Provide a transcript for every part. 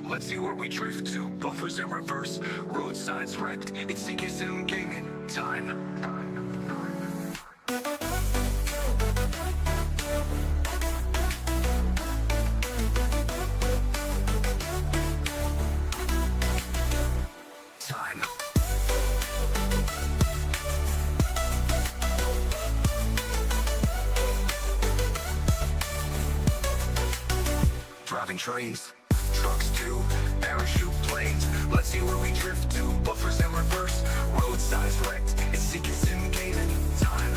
Let's see where we drift to. Buffers in reverse, road signs wrecked. It's CK gaming time. Driving trains, trucks too, parachute planes. Let's see where we drift to. Buffers in reverse, road signs wrecked. It's CK gaming time.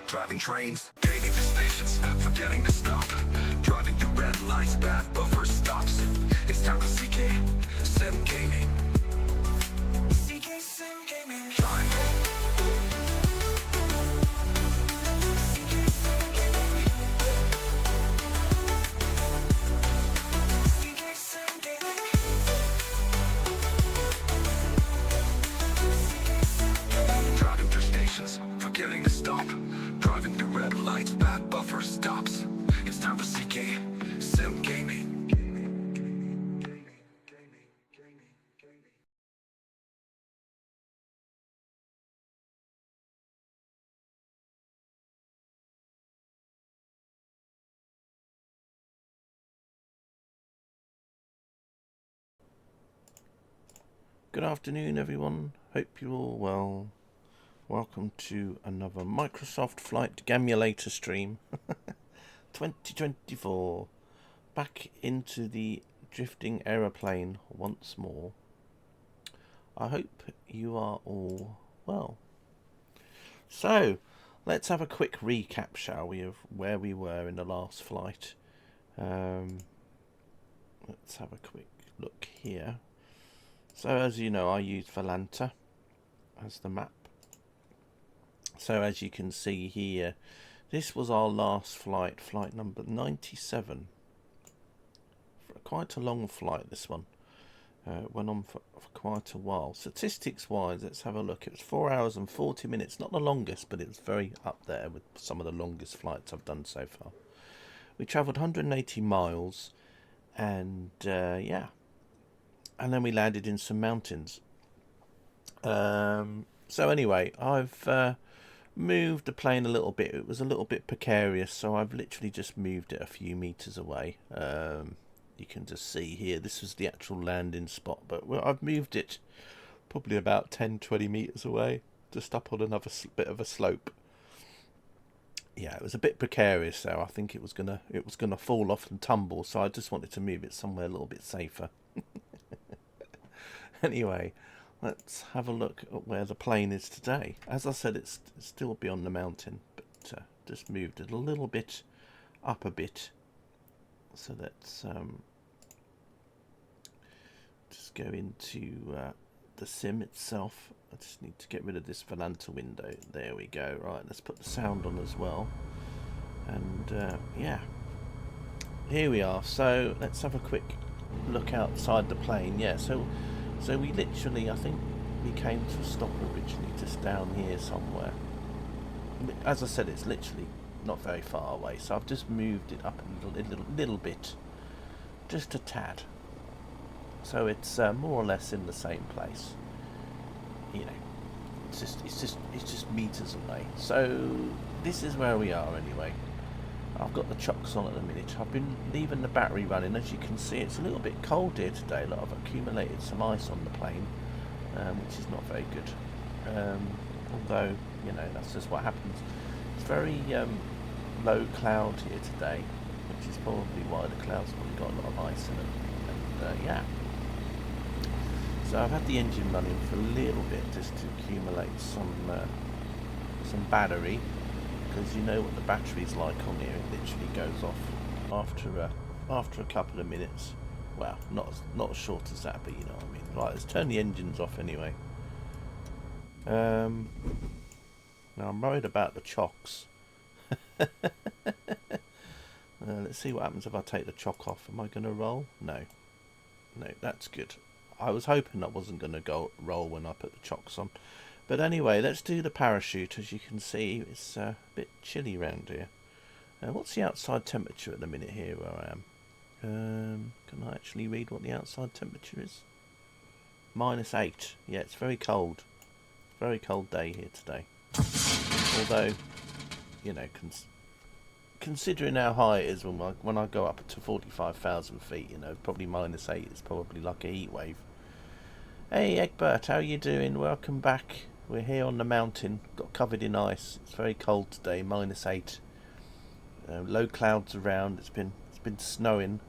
Driving trains, gaining destinations, forgetting to stop. Driving through red lights, bad buffer stops. It's time for CK Sim Gaming. CK Sim Gaming time. CK Sim Gaming. CK Sim Gaming. Driving through stations, forgetting to stop. Driving through red lights, bad buffer stops. It's time for CK Sim Gaming. Good afternoon, everyone. Hope you're all well. Welcome to another Microsoft Flight Gamulator stream 2024. Back into the drifting aeroplane once more. I hope you are all well. So, let's have a quick recap, shall we, of where we were in the last flight. Let's have a quick look here. So, as you know, I used Volanta as the map. So as you can see here, this was our last flight, flight number 97. Quite a long flight, this one. Went on for quite a while. Statistics wise, let's have a look. It was 4 hours and 40 minutes. Not the longest, but it was very up there with some of the longest flights I've done so far. We travelled 180 miles and yeah. And then we landed in some mountains. So anyway, I've moved the plane a little bit. It was a little bit precarious, so I've literally just moved it a few meters away. You can just see here, this was the actual landing spot, but I've moved it probably about 10-20 meters away, just up on another bit of a slope. Yeah, it was a bit precarious, so I think it was gonna fall off and tumble, so I just wanted to move it somewhere a little bit safer. Anyway, let's have a look at where the plane is today. As I said, it's still beyond the mountain, but just moved it a little bit up a bit. So let's just go into the sim itself. I just need to get rid of this Volanta window. There we go. Right, let's put the sound on as well. And yeah, here we are. So let's have a quick look outside the plane. Yeah, so we literally, I think we came to a stop originally just down here somewhere. As I said, it's literally not very far away, so I've just moved it up a little bit, just a tad. So it's more or less in the same place. You know, it's just meters away. So this is where we are anyway. I've got the chocks on at the minute. I've been leaving the battery running. As you can see, it's a little bit cold here today. Look, I've accumulated some ice on the plane, which is not very good. Although, you know, that's just what happens. It's very low cloud here today, which is probably why the clouds probably got a lot of ice in them. And yeah. So I've had the engine running for a little bit just to accumulate some battery. Because you know what the battery's like on here, it literally goes off after a couple of minutes. Well, not as short as that, but you know what I mean. Right, let's turn the engines off anyway. Now I'm worried about the chocks. Let's see what happens if I take the chock off. Am I going to roll? No. No, that's good. I was hoping I wasn't going to go roll when I put the chocks on. But anyway, let's do the parachute. As you can see, it's a bit chilly around here. What's the outside temperature at the minute here where I am? Can I actually read what the outside temperature is? -8. Yeah, it's very cold. Very cold day here today. Although, you know, considering how high it is when I go up to 45,000 feet, you know, probably -8 is probably like a heat wave. Hey Egbert, how you doing? Welcome back. We're here on the mountain. Got covered in ice. It's very cold today. -8. Low clouds around. It's been snowing.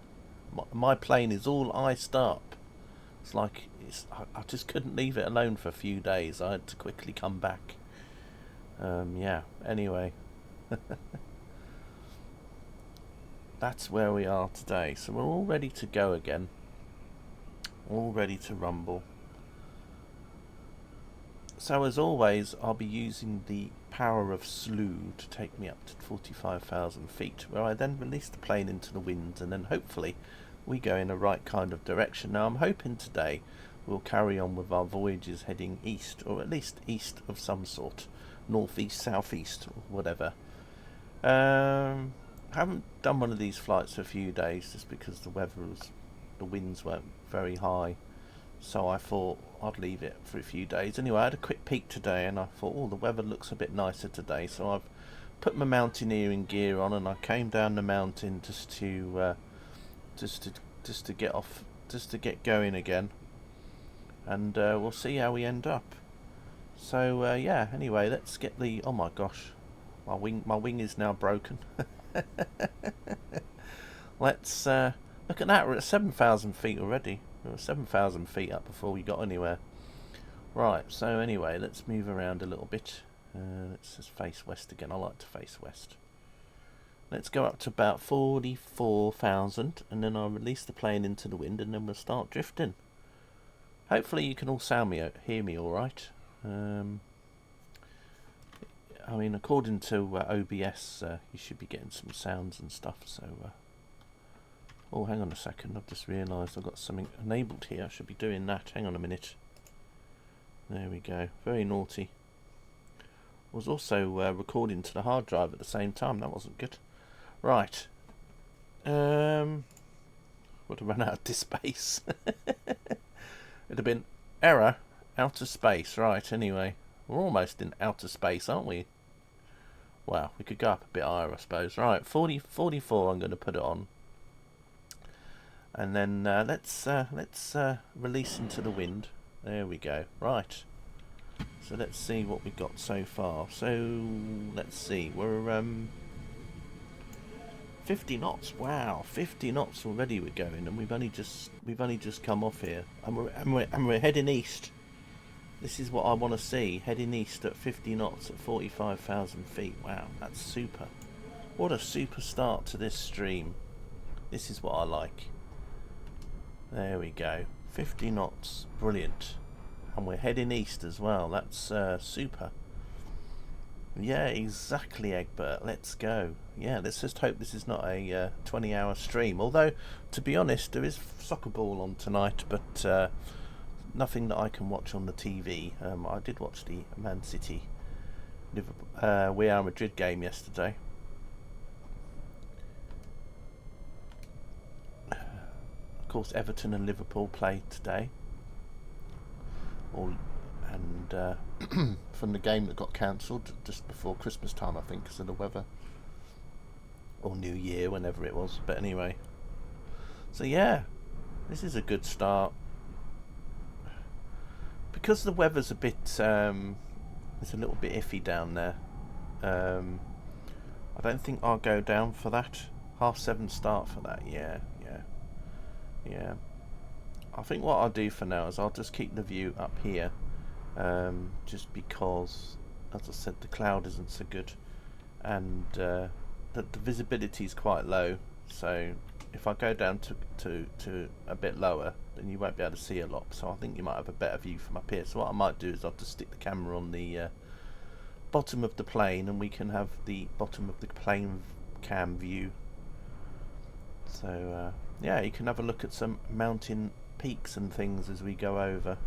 My plane is all iced up. It's like I just couldn't leave it alone for a few days. I had to quickly come back. Yeah. Anyway, that's where we are today. So we're all ready to go again. All ready to rumble. So as always, I'll be using the power of slew to take me up to 45,000 feet, where I then release the plane into the wind, and then hopefully we go in the right kind of direction. Now I'm hoping today we'll carry on with our voyages heading east, or at least east of some sort, northeast, southeast, or whatever. Haven't done one of these flights for a few days just because the winds weren't very high. So I thought I'd leave it for a few days. Anyway, I had a quick peek today and I thought, oh, the weather looks a bit nicer today. So I've put my mountaineering gear on and I came down the mountain just to get going again. And we'll see how we end up. So yeah. Anyway, let's get the. Oh my gosh, my wing is now broken. Let's look at that. We're at 7,000 feet already. We were 7,000 feet up before we got anywhere. Right, so anyway, let's move around a little bit. Let's just face west again. I like to face west. Let's go up to about 44,000 and then I'll release the plane into the wind and then we'll start drifting. Hopefully you can all hear me alright. I mean, according to OBS, you should be getting some sounds and stuff, so... Oh, hang on a second, I've just realised I've got something enabled here. I should be doing that. Hang on a minute. There we go. Very naughty. I was also recording to the hard drive at the same time. That wasn't good. Right. Would have run out of disk space. It'd have been error, outer space. Right, anyway. We're almost in outer space, aren't we? Wow, we could go up a bit higher, I suppose. Right, 44 I'm going to put it on. And then let's release into the wind. There we go. Right. So let's see what we've got so far. So let's see. We're 50 knots. Wow, 50 knots already we're going, and we've only just come off here, and we're heading east. This is what I want to see. Heading east at 50 knots at 45,000 feet. Wow, that's super. What a super start to this stream. This is what I like. There we go. 50 knots. Brilliant. And we're heading east as well. That's super. Yeah, exactly, Egbert. Let's go. Yeah, let's just hope this is not a 20-hour stream. Although, to be honest, there is soccer ball on tonight, but nothing that I can watch on the TV. I did watch the Man City Real Madrid game yesterday. Of course, Everton and Liverpool played today. And from the game that got cancelled just before Christmas time, I think, because of the weather. Or New Year, whenever it was. But anyway. So yeah, this is a good start. Because the weather's a bit, it's a little bit iffy down there. I don't think I'll go down for that. 7:30 start for that, yeah. I think what I'll do for now is I'll just keep the view up here. Just because, as I said, the cloud isn't so good. And the visibility is quite low. So if I go down to a bit lower, then you won't be able to see a lot. So I think you might have a better view from up here. So what I might do is I'll just stick the camera on the bottom of the plane, and we can have the bottom of the plane cam view. So yeah, you can have a look at some mountain peaks and things as we go over.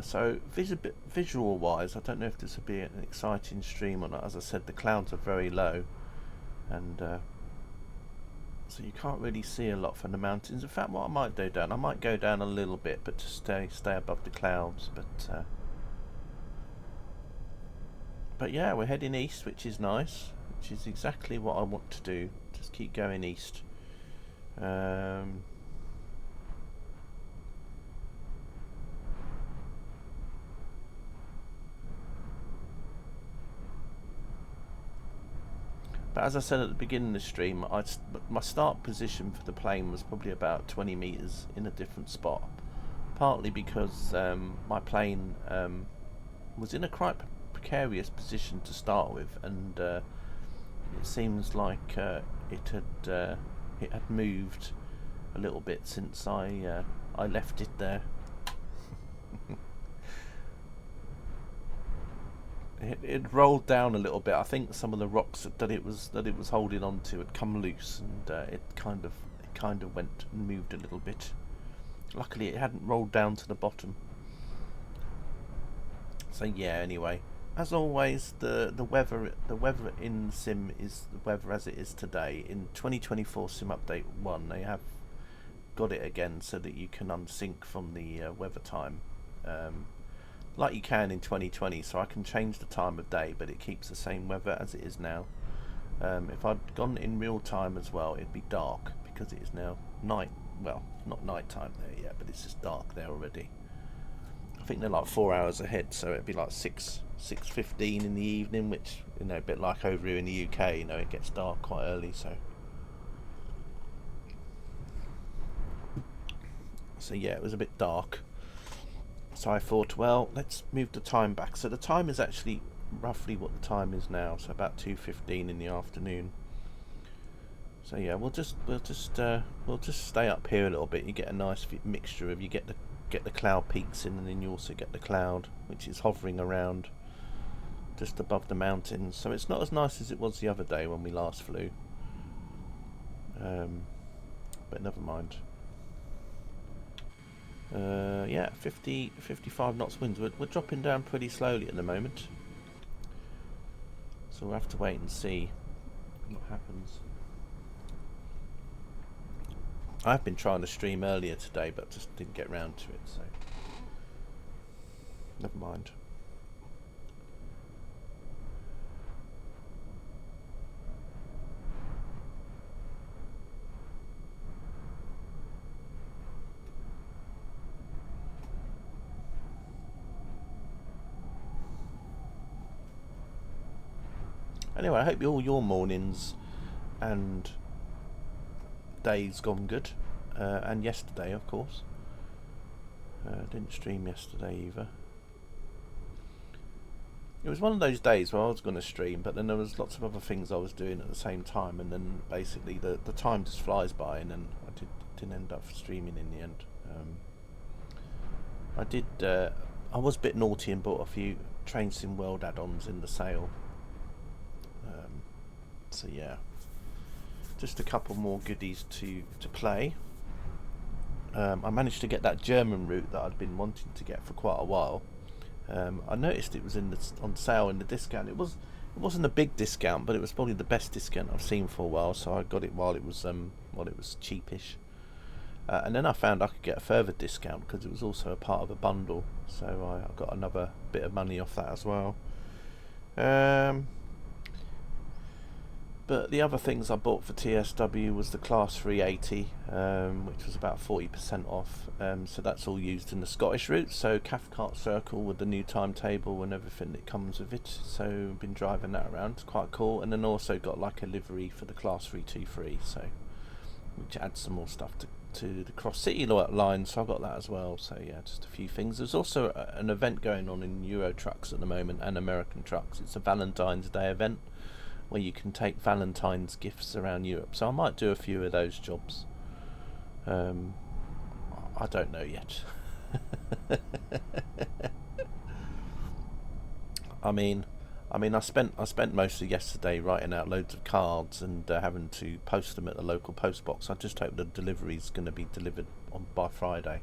So visual wise, I don't know if this will be an exciting stream or not. As I said, the clouds are very low, and so you can't really see a lot from the mountains. In fact, what I might do I might go down a little bit, but to stay above the clouds. But yeah, we're heading east, which is nice, which is exactly what I want to do. Just keep going east. But as I said at the beginning of the stream, my start position for the plane was probably about 20 meters in a different spot. Partly because my plane was in a quite precarious position to start with, and it seems like it had moved a little bit since I left it there. It rolled down a little bit. I think some of the rocks that it was holding on to had come loose, and it kind of went and moved a little bit. Luckily, it hadn't rolled down to the bottom. So yeah. Anyway, as always, the weather in the sim is the weather as it is today. In 2024 Sim Update 1, they have got it again so that you can unsync from the weather time. Like you can in 2020, so I can change the time of day, but it keeps the same weather as it is now. If I'd gone in real time as well, it'd be dark, because it is now night. Well, not night time there yet, but it's just dark there already. I think they're like 4 hours ahead, so it'd be like 6:15 in the evening, which, you know, a bit like over here in the UK, you know, it gets dark quite early, so yeah, it was a bit dark. So I thought, well, let's move the time back. So the time is actually roughly what the time is now, so about 2:15 in the afternoon. So yeah, we'll just stay up here a little bit. You get a nice mixture of, you get the cloud peaks in, and then you also get the cloud which is hovering around just above the mountains. So it's not as nice as it was the other day when we last flew. But never mind. Yeah, 55 knots winds. We're dropping down pretty slowly at the moment, so we'll have to wait and see what happens. I've been trying to stream earlier today, but just didn't get round to it, so never mind. Anyway, I hope all your mornings and days gone good, and yesterday, of course. Didn't stream yesterday either. It was one of those days where I was going to stream, but then there was lots of other things I was doing at the same time, and then basically the time just flies by, and then I didn't end up streaming in the end. I was a bit naughty and bought a few Train Sim World add-ons in the sale. So yeah, just a couple more goodies to play. I managed to get that German route that I'd been wanting to get for quite a while. I noticed it was on sale in the discount. It wasn't a big discount, but it was probably the best discount I've seen for a while. So I got it while it was cheapish. And then I found I could get a further discount because it was also a part of a bundle. So I got another bit of money off that as well. But the other things I bought for TSW was the Class 380, which was about 40% off. So that's all used in the Scottish route. So Cathcart Circle with the new timetable and everything that comes with it. So I've been driving that around. It's quite cool. And then also got like a livery for the Class 323, so which adds some more stuff to the Cross City line. So I got that as well. So yeah, just a few things. There's also an event going on in Euro trucks at the moment and American trucks. It's a Valentine's Day event, where you can take Valentine's gifts around Europe. So I might do a few of those jobs. I don't know yet. I mean, I spent most of yesterday writing out loads of cards and having to post them at the local post box. I just hope the delivery's going to be delivered by Friday.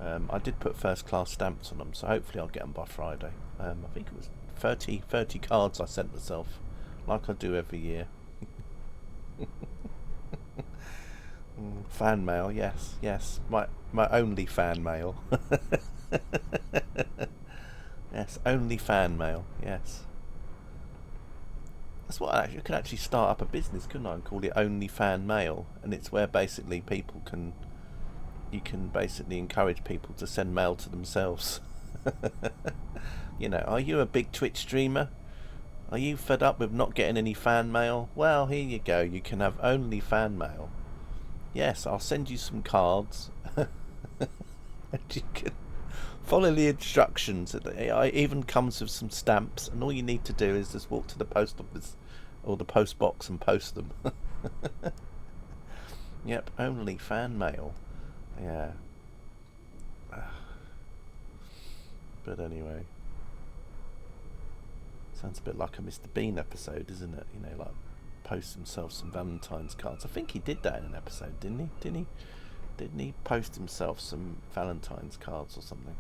I did put first class stamps on them, so hopefully I'll get them by Friday. I think it was 30 cards I sent myself, like I do every year. Fan mail, yes, my only fan mail. Yes, only fan mail, yes. That's what I could actually start up a business, couldn't I, and call it Only Fan Mail, and it's where basically you can basically encourage people to send mail to themselves. You know, are you a big Twitch streamer? Are you fed up with not getting any fan mail? Well, here you go, you can have only fan mail. Yes, I'll send you some cards. And you can follow the instructions. It even comes with some stamps, and all you need to do is just walk to the post office or the post box and post them. Yep, only fan mail. Yeah. But anyway, sounds a bit like a Mr. Bean episode, isn't it? You know, like post himself some Valentine's cards. I think he did that in an episode, didn't he? Didn't he post himself some Valentine's cards or something?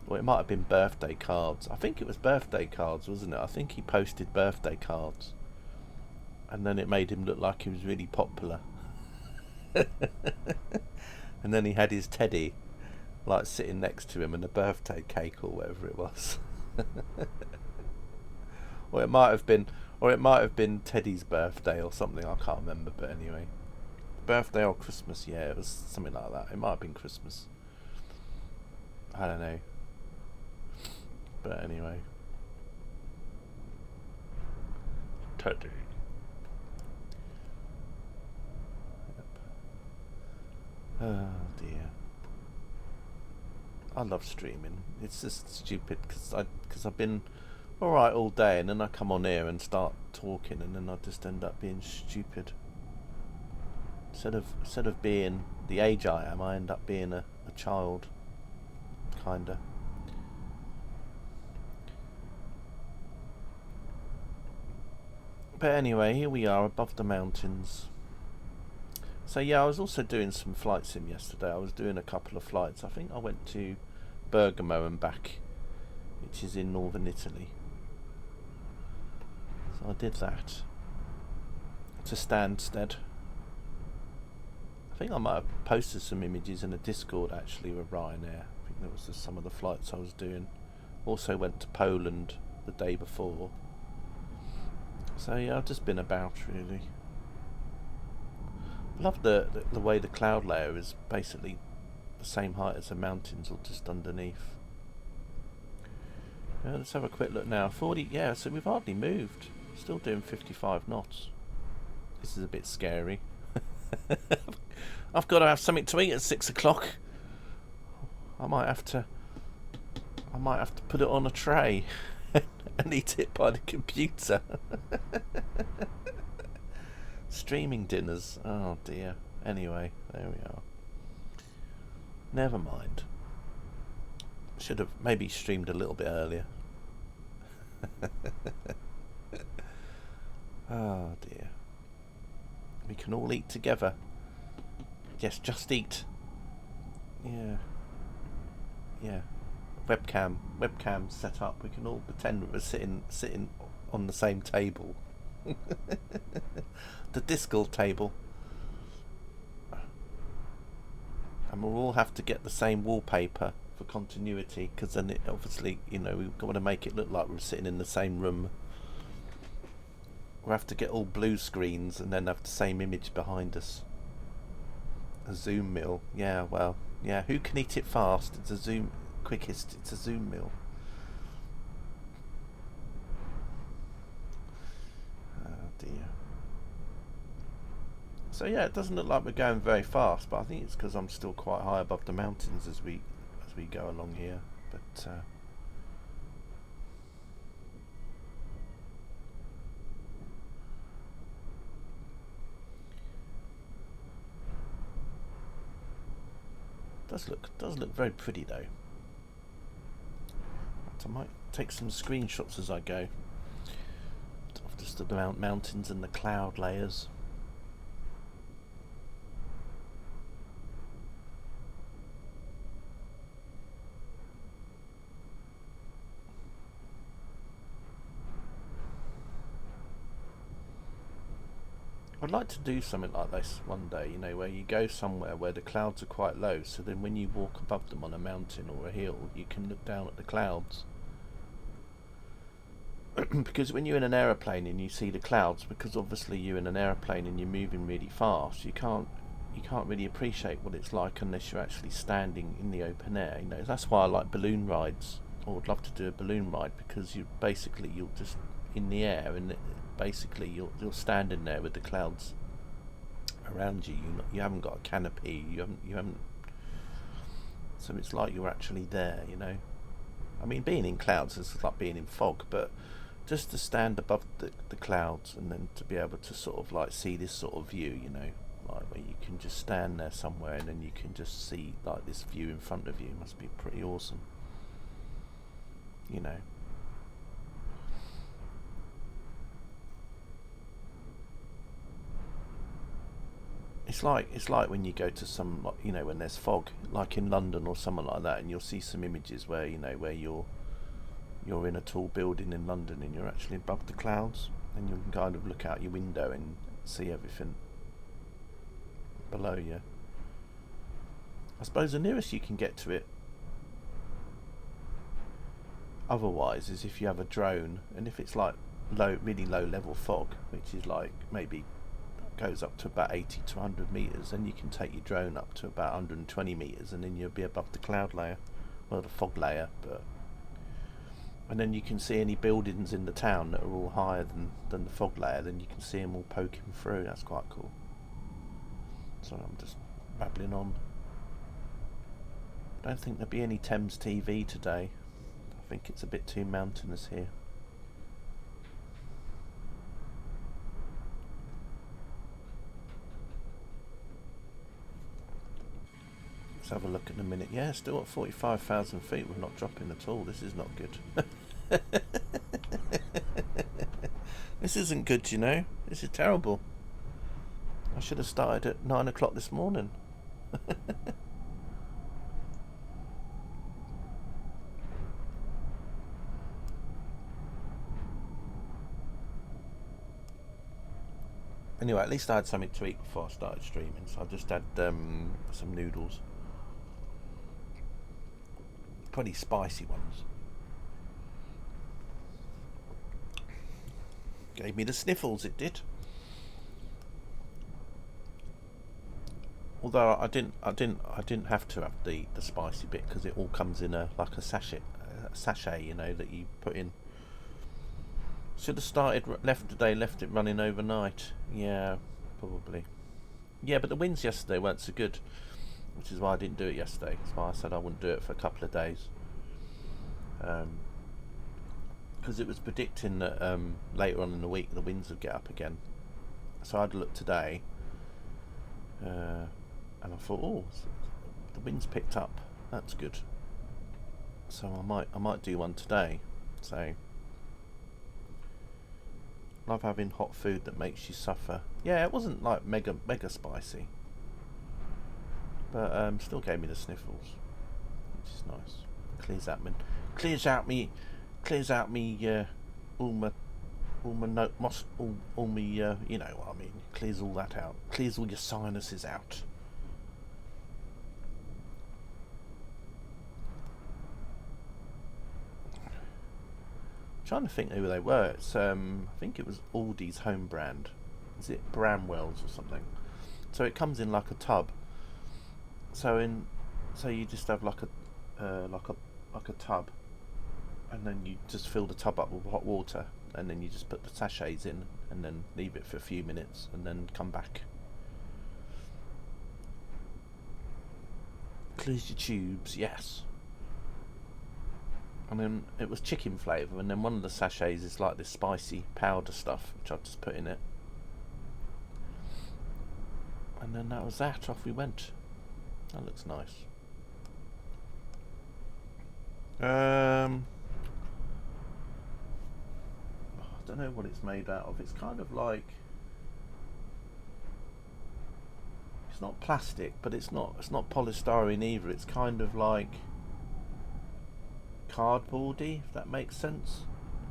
Or it might have been birthday cards. I think it was birthday cards, wasn't it? I think he posted birthday cards, and then it made him look like he was really popular. And then he had his teddy like sitting next to him and a birthday cake or whatever it was. Or it might have been Teddy's birthday or something, I can't remember, but anyway. Birthday or Christmas, yeah, it was something like that. It might have been Christmas. I don't know. But anyway. Teddy. Yep. Oh dear. I love streaming. It's just stupid because I've been alright all day, and then I come on here and start talking, and then I just end up being stupid. Instead of being the age I am, I end up being a child, kinda. But anyway, here we are above the mountains. So yeah, I was also doing some flight sim yesterday. I was doing a couple of flights. I think I went to Bergamo and back, which is in northern Italy. So I did that to Stansted. I think I might have posted some images in a Discord actually with Ryanair. I think that was just some of the flights I was doing. Also went to Poland the day before. So yeah, I've just been about really. I love the way the cloud layer is basically the same height as the mountains or just underneath. Yeah, let's have a quick look now. 40, yeah, so we've hardly moved. Still doing 55 knots. This is a bit scary. I've got to have something to eat at 6 o'clock. I might have to put it on a tray and eat it by the computer. Streaming dinners. Oh dear. Anyway, there we are. Never mind. Should have maybe streamed a little bit earlier. Oh dear. We can all eat together. Yes, just eat. Yeah. Yeah. Webcam set up. We can all pretend we're sitting on the same table. The Discord table. And we'll all have to get the same wallpaper for continuity, because then it obviously, you know, we've got to make it look like we're sitting in the same room. We'll have to get all blue screens and then have the same image behind us. A Zoom meal. Yeah, well, yeah, who can eat it fast? It's a Zoom quickest. It's a Zoom meal. Oh dear. So yeah, it doesn't look like we're going very fast, but I think it's because I'm still quite high above the mountains as we go along here. But does look very pretty though. But take some screenshots as I go of just the mountains and the cloud layers. I'd like to do something like this one day, you know, where you go somewhere where the clouds are quite low, so then when you walk above them on a mountain or a hill, you can look down at the clouds. Because when you're in an aeroplane and you see the clouds, because obviously you're in an aeroplane and you're moving really fast, you can't really appreciate what it's like unless you're actually standing in the open air. You know, that's why I like balloon rides, or would love to do a balloon ride, because you'll just in the air, and basically you're standing there with the clouds around you. You haven't got a canopy. You haven't. So it's like you're actually there. You know, I mean, being in clouds is like being in fog, but just to stand above the clouds and then to be able to sort of like see this sort of view, you know, like where you can just stand there somewhere and then you can just see like this view in front of you, must be pretty awesome, you know. It's like when you go to some, you know, when there's fog, like in London or somewhere like that, and you'll see some images where, you know, where you're in a tall building in London and you're actually above the clouds, and you can kind of look out your window and see everything below you. I suppose the nearest you can get to it otherwise is if you have a drone, and if it's like really low level fog, which is like maybe goes up to about 80 to 100 meters, then you can take your drone up to about 120 meters, and then you'll be above the cloud layer, well, the fog layer, and then you can see any buildings in the town that are all higher than the fog layer, then you can see them all poking through. That's quite cool. So I'm just babbling on. I don't think there'll be any Thames TV today. I think it's a bit too mountainous here. Let's have a look in a minute. Yeah, still at 45,000 feet. We're not dropping at all. This is not good. This isn't good, you know. This is terrible. I should have started at 9 o'clock this morning. Anyway, at least I had something to eat before I started streaming, so I just had some noodles. Pretty spicy ones. Gave me the sniffles, it did. Although I didn't have to have the spicy bit, because it all comes in like a sachet, you know, that you put in. Should have left it running overnight. Yeah, probably. Yeah, but the winds yesterday weren't so good, which is why I didn't do it yesterday. That's why I said I wouldn't do it for a couple of days. Because it was predicting that later on in the week the winds would get up again. So I'd looked today, and I thought, oh, the wind's picked up. That's good. So I might do one today. So love having hot food that makes you suffer. Yeah, it wasn't like mega spicy, but still gave me the sniffles, which is nice. Clears out me all my you know what I mean. Clears all that out. Clears all your sinuses out. Trying to think who they were. It's I think it was Aldi's home brand. Is it Bramwell's or something? So it comes in like a tub. So you just have like a tub, and then you just fill the tub up with hot water, and then you just put the sachets in, and then leave it for a few minutes, and then come back. Clears your tubes, yes. And then it was chicken flavour, and then one of the sachets is like this spicy powder stuff, which I've just put in it. And then that was that, off we went. That looks nice. don't know what it's made out of. It's kind of like, it's not plastic, but it's not polystyrene either. It's kind of like cardboardy, if that makes sense.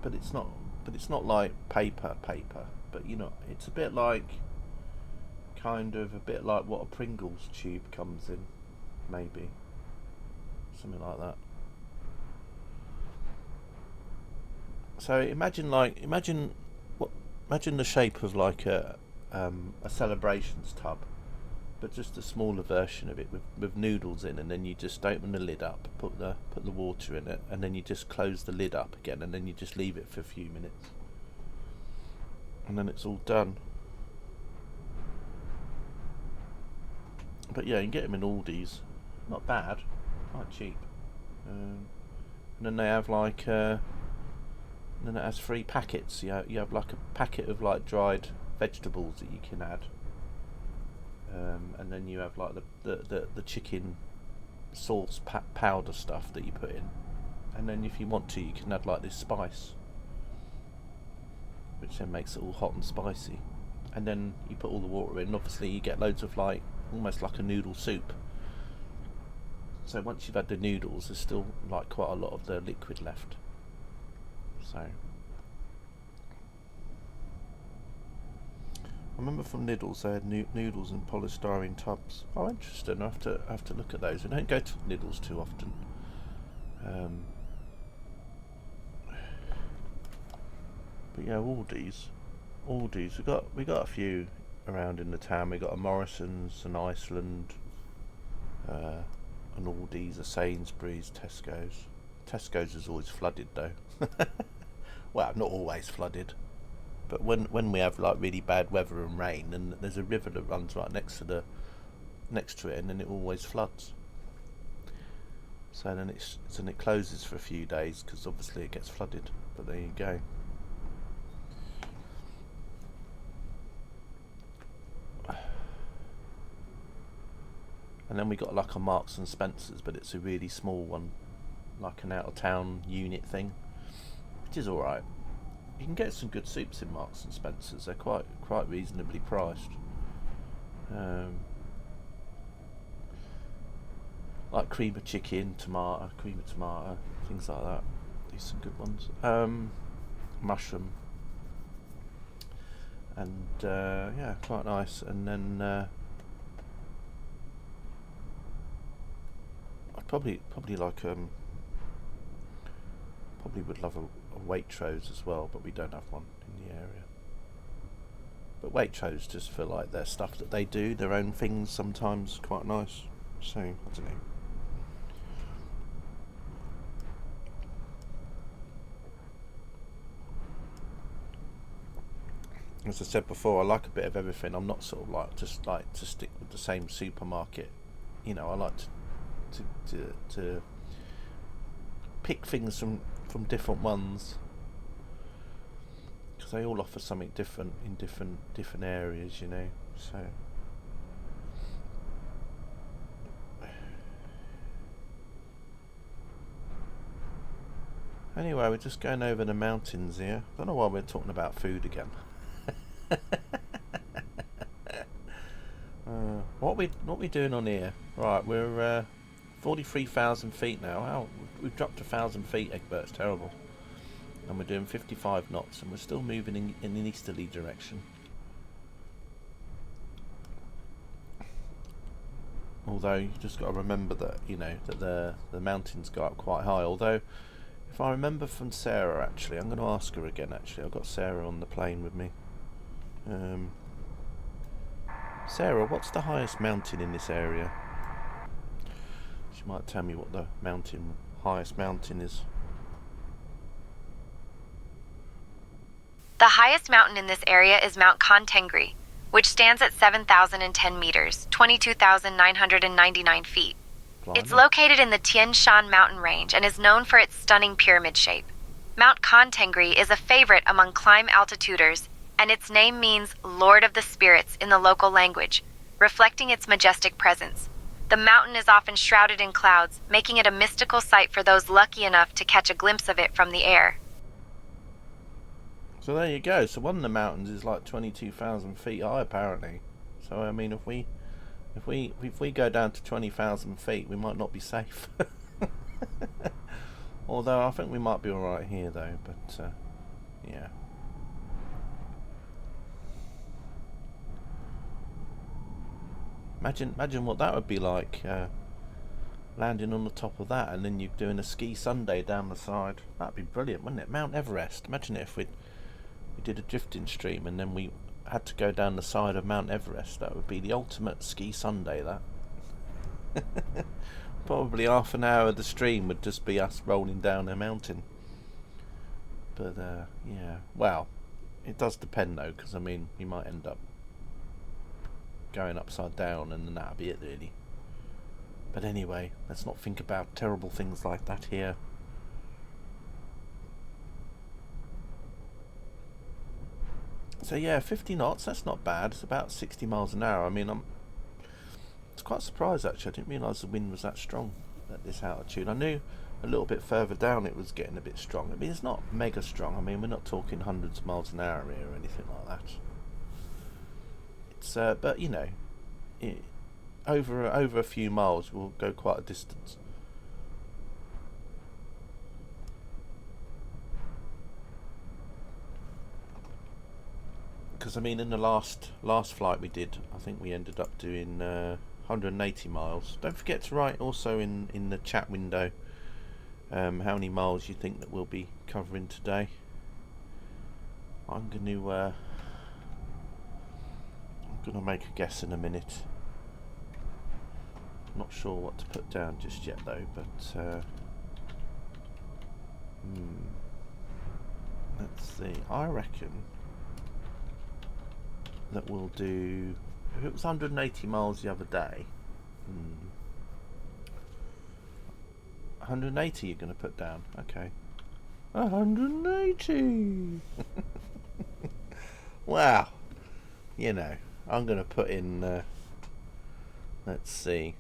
But it's not like paper. But you know, it's a bit like what a Pringles tube comes in, maybe something like that. So imagine the shape of like a celebrations tub, but just a smaller version of it with noodles in, and then you just open the lid up, put the water in it, and then you just close the lid up again, and then you just leave it for a few minutes, and then it's all done. But yeah, you can get them in Aldi's, not bad, quite cheap. And then they have like then it has 3 packets. You have like a packet of like dried vegetables that you can add, and then you have like the chicken sauce powder stuff that you put in, and then if you want to, you can add like this spice, which then makes it all hot and spicy, and then you put all the water in, and obviously you get loads of like almost like a noodle soup. So once you've had the noodles, there's still like quite a lot of the liquid left. So I remember from Lidl's they had noodles in polystyrene tubs. Oh, interesting. I have to look at those. I don't go to Lidl's too often. But yeah, Aldi's. We got a few around in the town. We got a Morrison's, an Iceland, an Aldi's, a Sainsbury's, Tesco's. Tesco's is always flooded though. Well, not always flooded, but when we have like really bad weather and rain, and there's a river that runs right next to it, and then it always floods. So then it closes for a few days because obviously it gets flooded. But there you go. And then we got like a Marks and Spencer's, but it's a really small one, like an out of town unit thing, which is alright. You can get some good soups in Marks and Spencer's. They're quite reasonably priced. Like cream of chicken, tomato, things like that. These are some good ones. Mushroom, and yeah, quite nice. And then I'd probably like probably would love a Waitrose as well, but we don't have one in the area. But Waitrose, just for like their stuff that they do, their own things, sometimes quite nice. So I don't know. As I said before, I like a bit of everything. I'm not sort of like just like to stick with the same supermarket. You know, I like to pick things from different ones, because they all offer something different in different areas, you know. So anyway, we're just going over the mountains here. I don't know why we're talking about food again. What we doing on here? Right, we're 43,000 feet now. Wow, we've dropped 1,000 feet, Egbert's terrible. And we're doing 55 knots, and we're still moving in an easterly direction. Although you just got to remember that, you know, that the mountains go up quite high. Although, if I remember from Sarah, actually, I'm going to ask her again. Actually, I've got Sarah on the plane with me. Sarah, what's the highest mountain in this area? She might tell me what the highest mountain is. The highest mountain in this area is Mount Contengri, which stands at 7,010 meters, 22,999 feet. Blimey. It's located in the Tian Shan mountain range and is known for its stunning pyramid shape. Mount Contengri is a favorite among climb altituders, and its name means Lord of the Spirits in the local language, reflecting its majestic presence. The mountain is often shrouded in clouds, making it a mystical sight for those lucky enough to catch a glimpse of it from the air. So there you go. So one of the mountains is like 22,000 feet high apparently. So I mean, if we go down to 20,000 feet, we might not be safe. Although I think we might be all right here though. But yeah. Imagine what that would be like. Landing on the top of that, and then you're doing a ski Sunday down the side. That'd be brilliant, wouldn't it? Mount Everest. Imagine it if we did a drifting stream and then we had to go down the side of Mount Everest. That would be the ultimate ski Sunday, that. Probably half an hour of the stream would just be us rolling down a mountain. But yeah, well, it does depend though, because I mean, you might end up going upside down and then that'll be it really. But anyway, let's not think about terrible things like that here. So yeah, 50 knots, that's not bad. It's about 60 miles an hour. I mean, I'm quite surprised actually. I didn't realise the wind was that strong at this altitude. I knew a little bit further down it was getting a bit strong. I mean, it's not mega strong. I mean, we're not talking hundreds of miles an hour here or anything like that. It's but you know, over a few miles we'll go quite a distance. Because I mean, in the last flight we did, I think we ended up doing 180 miles. Don't forget to write also in the chat window how many miles you think that we'll be covering today. I'm gonna make a guess in a minute. Not sure what to put down just yet though, but let's see. I reckon that we'll do, if it was 180 miles the other day, 180 you're going to put down. Okay, 180. Wow, you know, I'm going to put in let's see,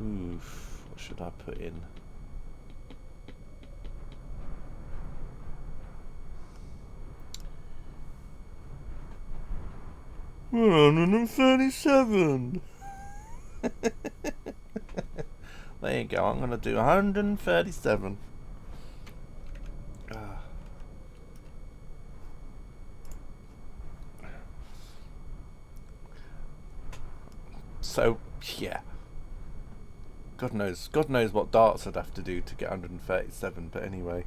oof, what should I put in? 137. There you go. I'm going to do 137. So yeah, God knows what darts I'd have to do to get 137. But anyway.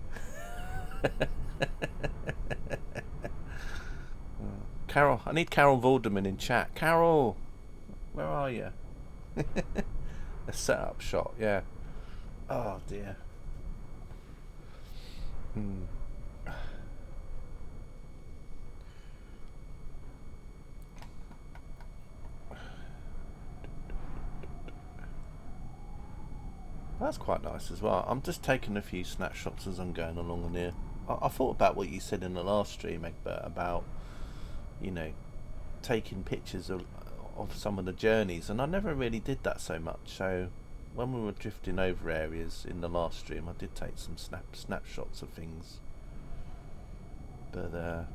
Carol, I need Carol Vorderman in chat. Carol, where are you? A setup shot, yeah. Oh dear. That's quite nice as well. I'm just taking a few snapshots as I'm going along on here. I thought about what you said in the last stream, Egbert, about, you know, taking pictures of some of the journeys, and I never really did that so much. So when we were drifting over areas in the last stream, I did take some snapshots of things. But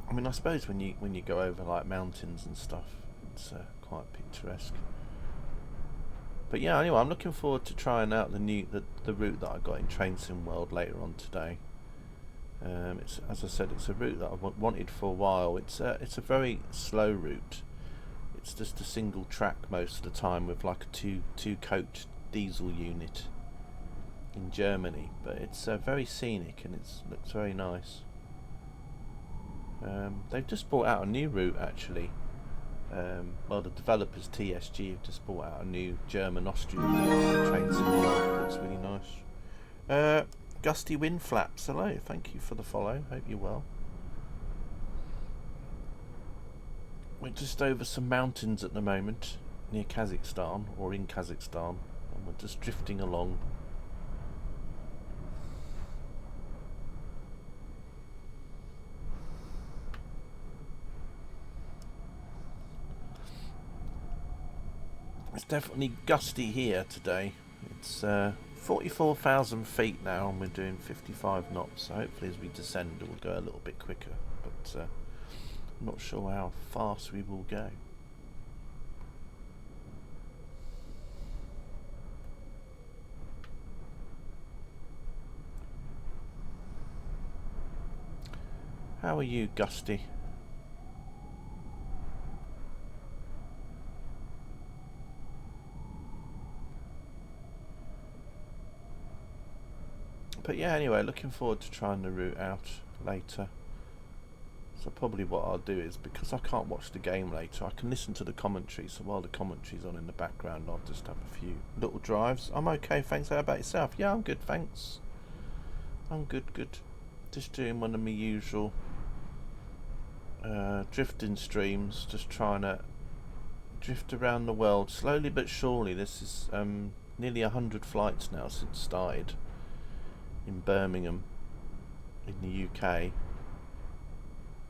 I mean, I suppose when you go over like mountains and stuff, it's quite picturesque. But yeah, anyway, I'm looking forward to trying out the route that I got in Train Sim World later on today. It's, as I said, it's a route that I've wanted for a while. It's a very slow route. It's just a single track most of the time with like a two coach diesel unit in Germany. But it's very scenic and it looks very nice. They've just brought out a new route actually. Well, the developers TSG have just brought out a new German-Austrian train simulator. It looks really nice. Gusty Wind Flaps, hello, thank you for the follow, hope you're well. We're just over some mountains at the moment, near Kazakhstan, or in Kazakhstan, and we're just drifting along. definitely gusty here today. It's 44,000 feet now and we're doing 55 knots, so hopefully as we descend it will go a little bit quicker, but I'm not sure how fast we will go. How are you, Gusty? But yeah, anyway, looking forward to trying the route out later. So probably what I'll do is, because I can't watch the game later, I can listen to the commentary, so while the commentary's on in the background I'll just have a few little drives. I'm okay, thanks. How about yourself? Yeah, I'm good, thanks. I'm good. Just doing one of my usual drifting streams, just trying to drift around the world slowly but surely. This is nearly 100 flights now since started in Birmingham in the UK,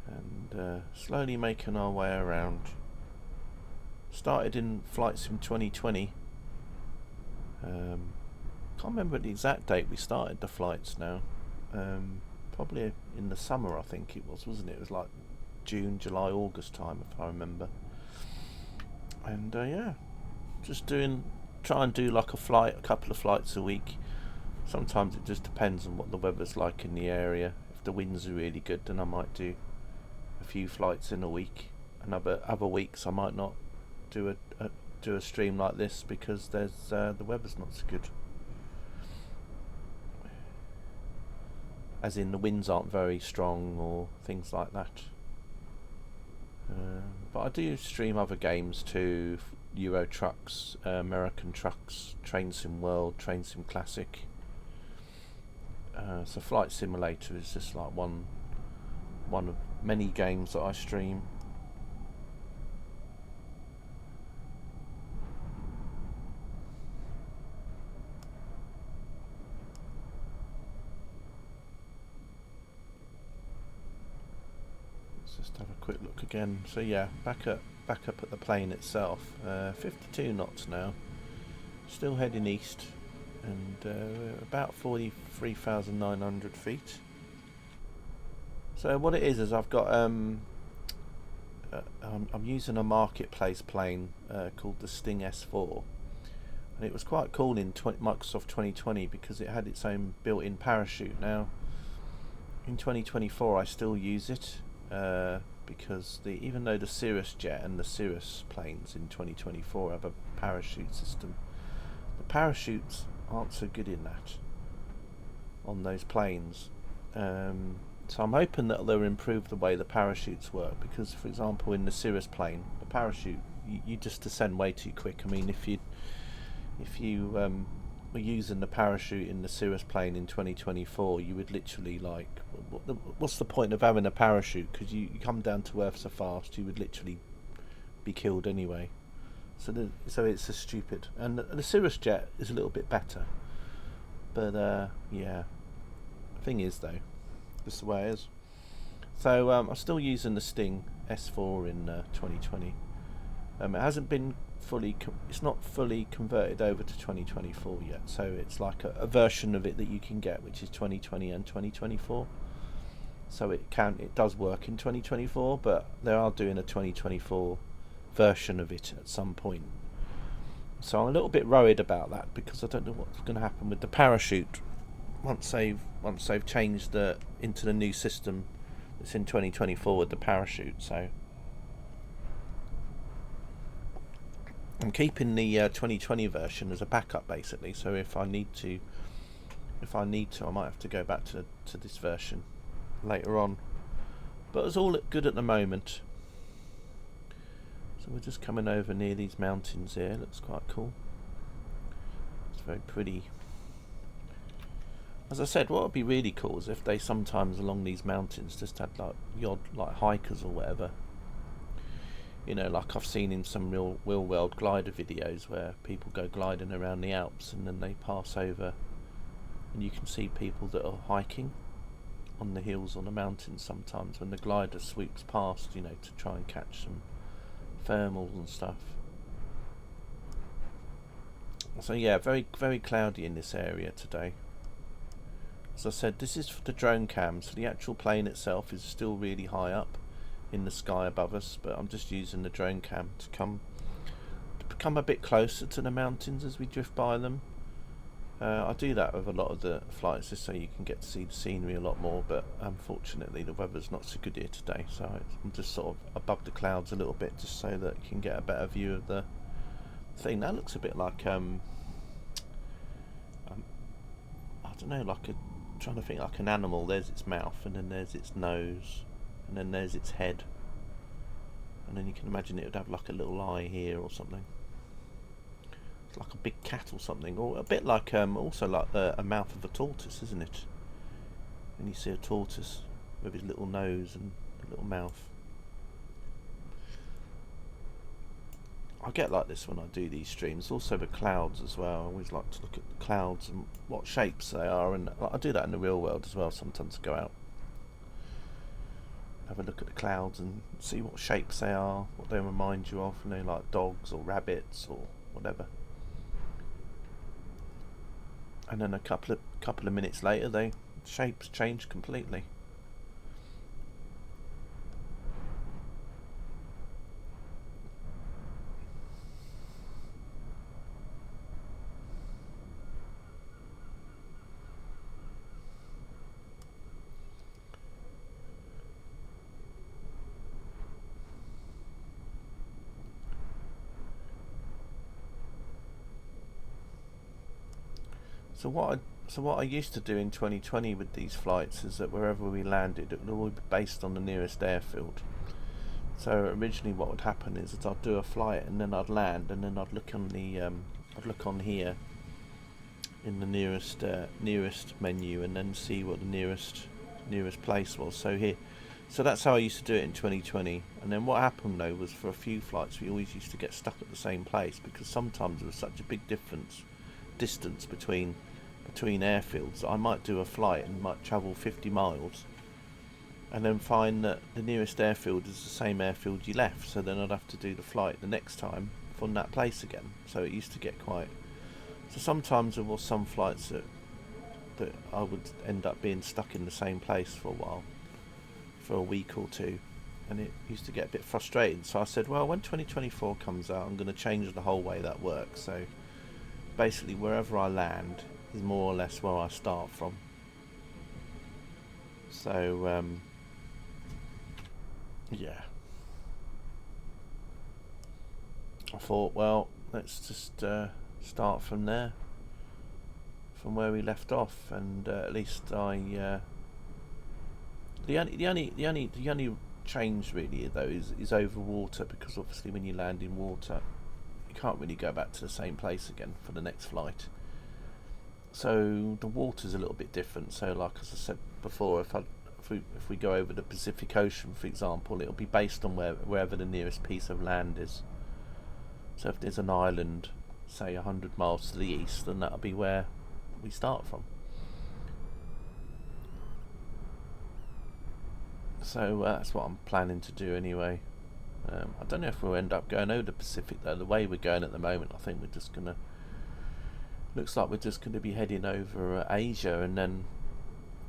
and slowly making our way around. Started in Flight Sim 2020. Can't remember the exact date we started the flights now. Probably in the summer, I think it was, wasn't it? It was like June, July, August time, if I remember. And yeah, just try and do like a couple of flights a week. Sometimes it just depends on what the weather's like in the area. If the winds are really good, then I might do a few flights in a week. And other weeks I might not do a stream like this because the weather's not so good. As in the winds aren't very strong or things like that. But I do stream other games too. Euro Trucks, American Trucks, Train Sim World, Train Sim Classic. So Flight Simulator is just like one of many games that I stream. Let's just have a quick look again. So yeah, back up at the plane itself. 52 knots now. Still heading east. And about 43,900 feet. So what it is I've got I'm using a marketplace plane called the Sting S4, and it was quite cool in Microsoft 2020 because it had its own built-in parachute. Now in 2024 I still use it because even though the Cirrus Jet and the Cirrus planes in 2024 have a parachute system, the parachutes aren't so good in that on those planes. So I'm hoping that they'll improve the way the parachutes work, because for example in the Cirrus plane, the parachute, you just descend way too quick. I mean, if you were using the parachute in the Cirrus plane in 2024, you would literally, like, what's the point of having a parachute? Because you come down to Earth so fast, you would literally be killed anyway. So it's just stupid. And the Cirrus Jet is a little bit better, but yeah. The thing is though, this is the way it is. So I'm still using the Sting S4 in 2020. It hasn't been it's not fully converted over to 2024 yet. So it's like a version of it that you can get, which is 2020 and 2024. So it does work in 2024, but they are doing a 2024 version of it at some point. So I'm a little bit worried about that, because I don't know what's going to happen with the parachute once they've changed into the new system that's in 2024 with the parachute. So I'm keeping the 2020 version as a backup basically, so if I need to I might have to go back to this version later on. But it's all good at the moment. So we're just coming over near these mountains here. Looks quite cool. It's very pretty. As I said, what would be really cool is if they sometimes along these mountains just had like the odd like hikers or whatever. You know, like I've seen in some real world glider videos where people go gliding around the Alps and then they pass over and you can see people that are hiking on the hills on the mountains sometimes when the glider sweeps past, you know, to try and catch some thermals and stuff. So yeah, very very cloudy in this area today. As I said, this is for the drone cam, so the actual plane itself is still really high up in the sky above us, but I'm just using the drone cam to become a bit closer to the mountains as we drift by them. I do that with a lot of the flights just so you can get to see the scenery a lot more, but unfortunately the weather's not so good here today, so I'm just sort of above the clouds a little bit just so that you can get a better view of the thing. That looks a bit like I don't know, like trying to think like an animal. There's its mouth, and then there's its nose, and then there's its head, and then you can imagine it would have like a little eye here or something. It's like a big cat or something, or a bit like also like a mouth of a tortoise, isn't it? And you see a tortoise with his little nose and a little mouth. I get like this when I do these streams. Also the clouds as well. I always like to look at the clouds and what shapes they are, and I do that in the real world as well. Sometimes I go out, have a look at the clouds and see what shapes they are, what they remind you of, you know, like dogs or rabbits or whatever. And then a couple of minutes later, they shapes change completely. So what I used to do in 2020 with these flights is that wherever we landed, it would all be based on the nearest airfield. So originally, what would happen is that I'd do a flight and then I'd land, and then I'd look on the I'd look on here in the nearest menu, and then see what the nearest place was. So here, so that's how I used to do it in 2020. And then what happened though was, for a few flights we always used to get stuck at the same place, because sometimes there was such a big distance between airfields that I might do a flight and might travel 50 miles and then find that the nearest airfield is the same airfield you left, so then I'd have to do the flight the next time from that place again. So it used to get quite... So sometimes there was some flights that I would end up being stuck in the same place for a while, for a week or two, and it used to get a bit frustrating. So I said, well, when 2024 comes out, I'm going to change the whole way that works. So basically wherever I land is more or less where I start from. So yeah, I thought, well, let's just start from there, from where we left off, and at least the only change really though is over water, because obviously when you land in water you can't really go back to the same place again for the next flight. So the water's a little bit different. So like as I said before, if we go over the Pacific Ocean, for example, it'll be based on wherever the nearest piece of land is. So if there's an island, say 100 miles to the east, then that'll be where we start from. So that's what I'm planning to do anyway. I don't know if we'll end up going over the Pacific though. The way we're going at the moment, I think we're just gonna... Looks like we're just going to be heading over Asia, and then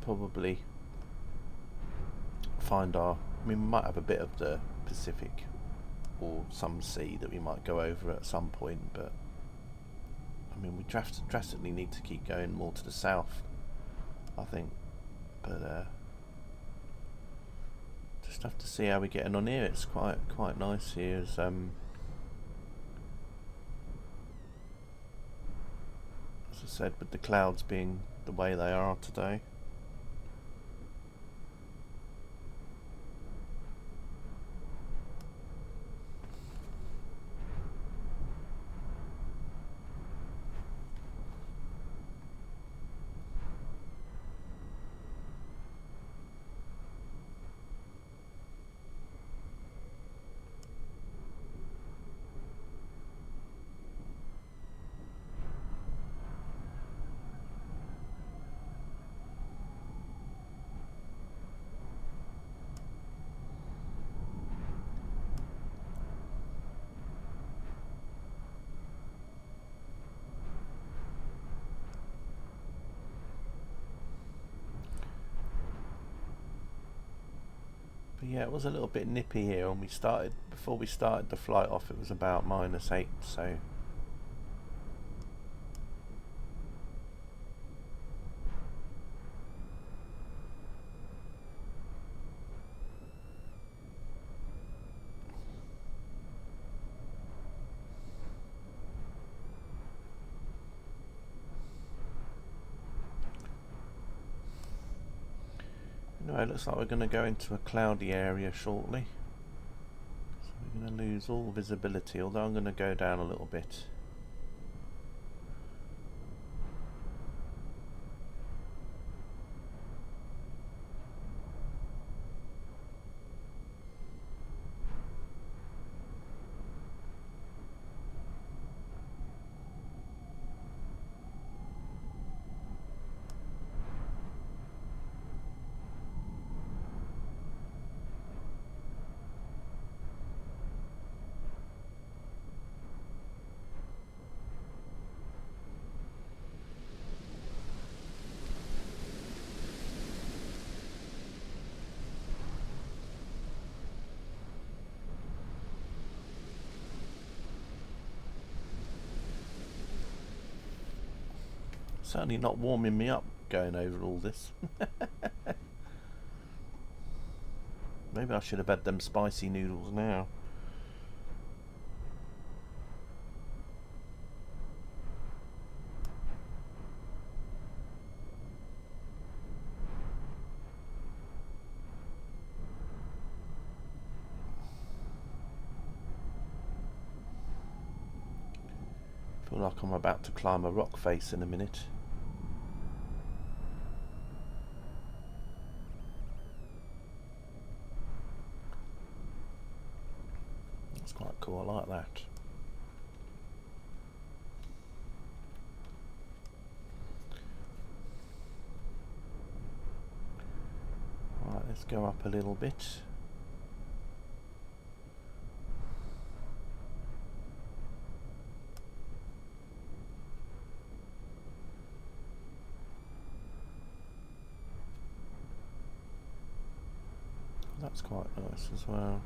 probably find I mean, we might have a bit of the Pacific or some sea that we might go over at some point, but I mean, we drastically need to keep going more to the south, I think. But just have to see how we're getting on here. It's quite nice here. As I said, with the clouds being the way they are today. But yeah, it was a little bit nippy here when we started. Before we started the flight off, it was about -8, so anyway, it looks like we're going to go into a cloudy area shortly. So we're going to lose all visibility, although I'm going to go down a little bit. Certainly not warming me up going over all this. Maybe I should have had them spicy noodles now. Feel like I'm about to climb a rock face in a minute. That's quite cool, I like that. Right, let's go up a little bit. That's quite nice as well.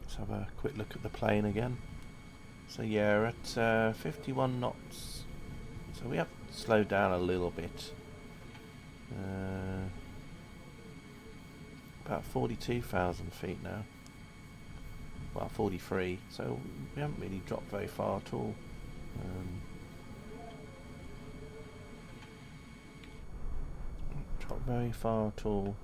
Let's have a quick look at the plane again. So yeah, we're at 51 knots. So we have slowed down a little bit. About 42,000 feet now. Well, 43. So we haven't really dropped very far at all. Dropped very far at all.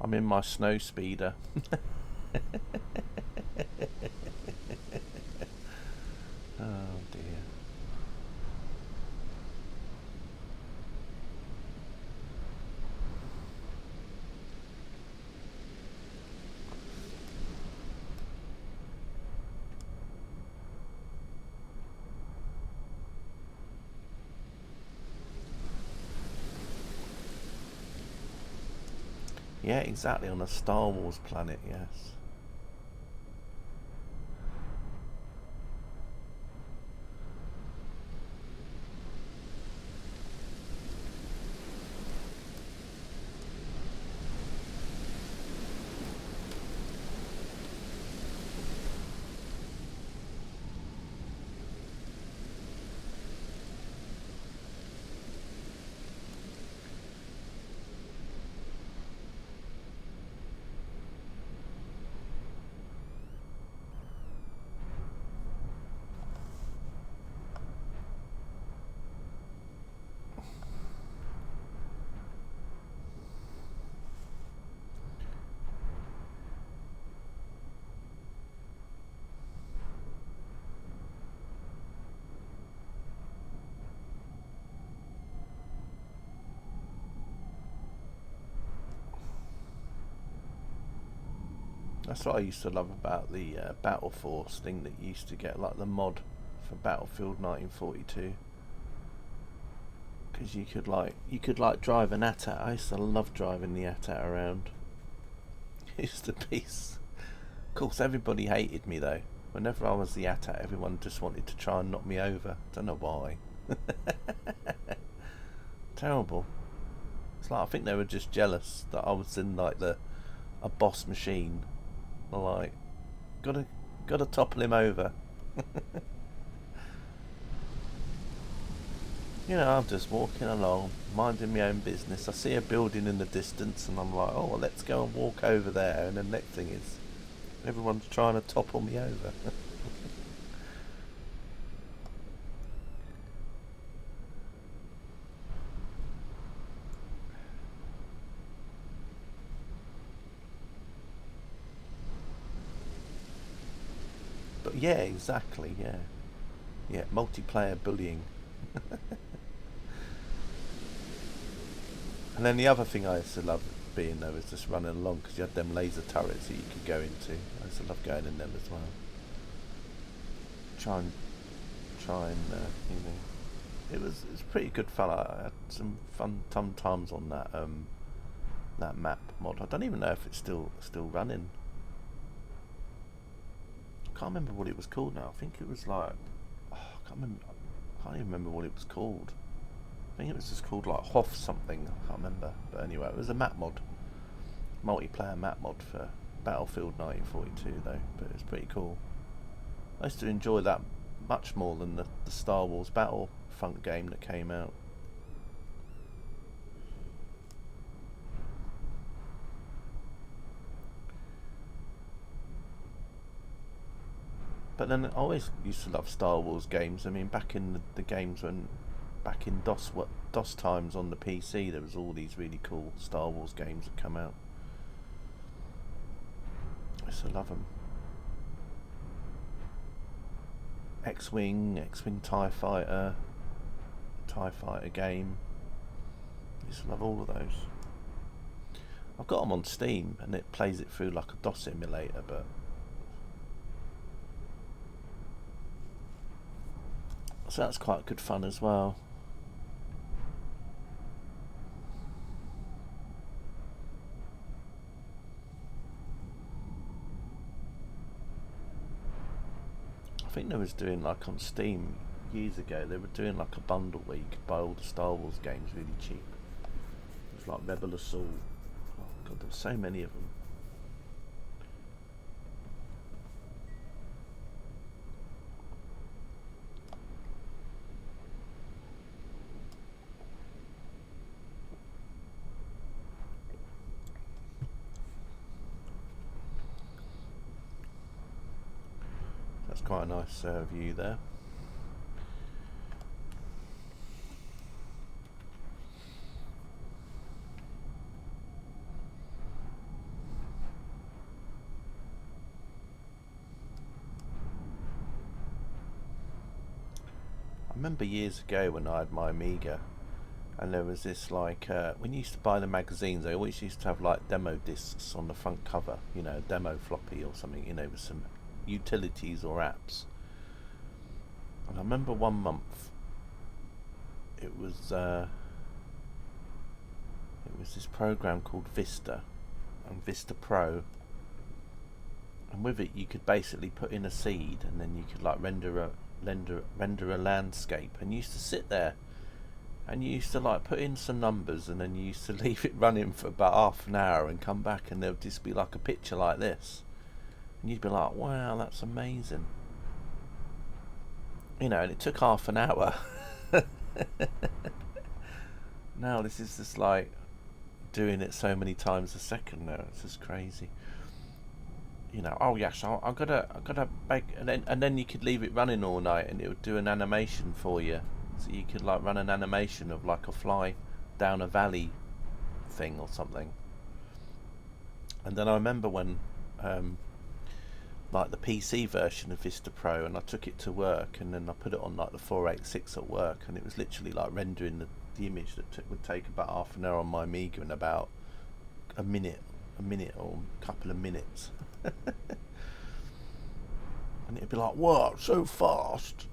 I'm in my snow speeder. Oh dear. Yeah, exactly, on a Star Wars planet, yes. That's what I used to love about the Battle Force thing that you used to get, like the mod for Battlefield 1942. Because you could drive an AT-AT. I used to love driving the AT-AT around. It used to be. Of course, everybody hated me though. Whenever I was the AT-AT, everyone just wanted to try and knock me over. Don't know why. Terrible. It's like I think they were just jealous that I was in like a boss machine. They're like, gotta topple him over. You know, I'm just walking along, minding my own business. I see a building in the distance, and I'm like, oh, let's go and walk over there. And the next thing is, everyone's trying to topple me over. But yeah, exactly, yeah. Yeah, multiplayer bullying. And then the other thing I used to love being there was just running along, because you had them laser turrets that you could go into. I used to love going in them as well. Try and you know, it was pretty good fun. I had some fun times on that map mod. I don't even know if it's still running. I can't remember what it was called now. I think it was like, I can't even remember what it was called. I think it was just called like Hoff something. I can't remember. But anyway, it was a map mod, multiplayer map mod for Battlefield 1942 though. But it was pretty cool. I used to enjoy that much more than the Star Wars Battlefront game that came out. But then I always used to love Star Wars games. I mean, back in the games back in DOS times on the PC, there was all these really cool Star Wars games that come out. I used to love them. X-Wing TIE Fighter game. I used to love all of those. I've got them on Steam, and it plays it through like a DOS emulator, but so that's quite good fun as well. I think they was doing like on Steam years ago, they were doing like a bundle where you could buy all the Star Wars games really cheap. It was like Rebel Assault. Oh god, there were so many of them. That's quite a nice view there. I remember years ago when I had my Amiga, and there was this like when you used to buy the magazines, they always used to have like demo discs on the front cover, you know, a demo floppy or something, you know, with some utilities or apps. And I remember one month it was this program called Vista and Vista Pro, and with it you could basically put in a seed, and then you could like render a landscape, and you used to sit there and you used to like put in some numbers, and then you used to leave it running for about half an hour and come back, and there would just be like a picture like this, and you'd be like, wow, that's amazing, you know, and it took half an hour. Now this is just like doing it so many times a second now, it's just crazy. You know, oh yes, I gotta make, and then you could leave it running all night, and it would do an animation for you. So you could like run an animation of like a fly down a valley thing or something. And then I remember when like the PC version of Vista Pro, and I took it to work, and then I put it on like the 486 at work, and it was literally like rendering the image that would take about half an hour on my Amiga in about a minute a minute or a couple of minutes. And it'd be like, what, so fast?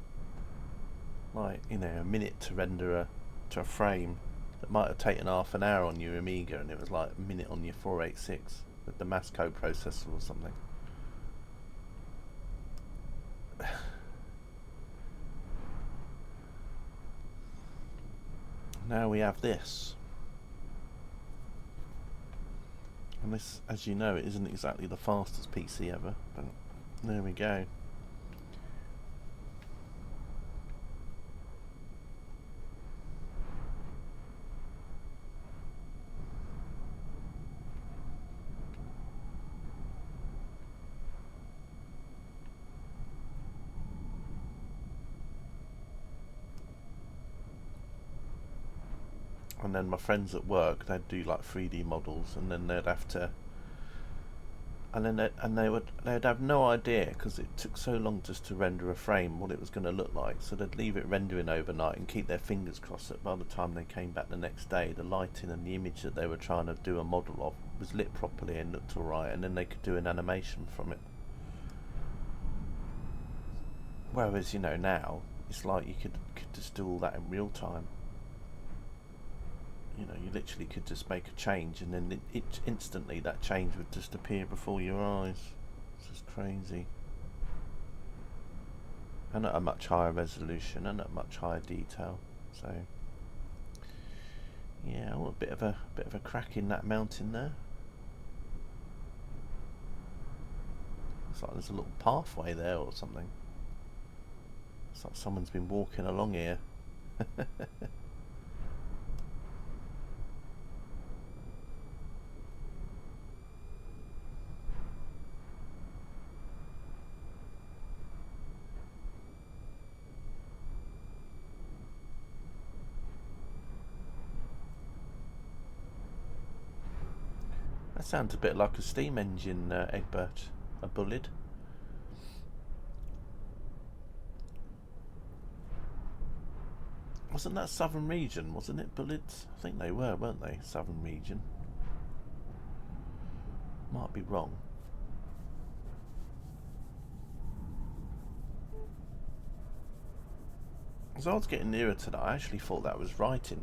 Like, you know, a minute to render to a frame that might have taken half an hour on your Amiga, and it was like a minute on your 486 with the mass coprocessor or something. Now we have this. And this, as you know, it isn't exactly the fastest PC ever, but there we go. And then my friends at work, they'd do like 3D models, and then they'd have to, and then they'd have no idea, because it took so long just to render a frame, what it was going to look like. So they'd leave it rendering overnight and keep their fingers crossed that by the time they came back the next day, the lighting and the image that they were trying to do a model of was lit properly and looked alright, and then they could do an animation from it. Whereas, you know, now it's like you could just do all that in real time. You know, you literally could just make a change, and then it instantly that change would just appear before your eyes. It's just crazy. And at a much higher resolution and at much higher detail. So yeah, well, a bit of a crack in that mountain there. Looks like there's a little pathway there or something. It's like someone's been walking along here. That sounds a bit like a steam engine, Egbert. A Bullid. Wasn't that Southern Region? Wasn't it Bullids? I think they were, weren't they? Southern Region. Might be wrong. As I was getting nearer to that, I actually thought that was writing.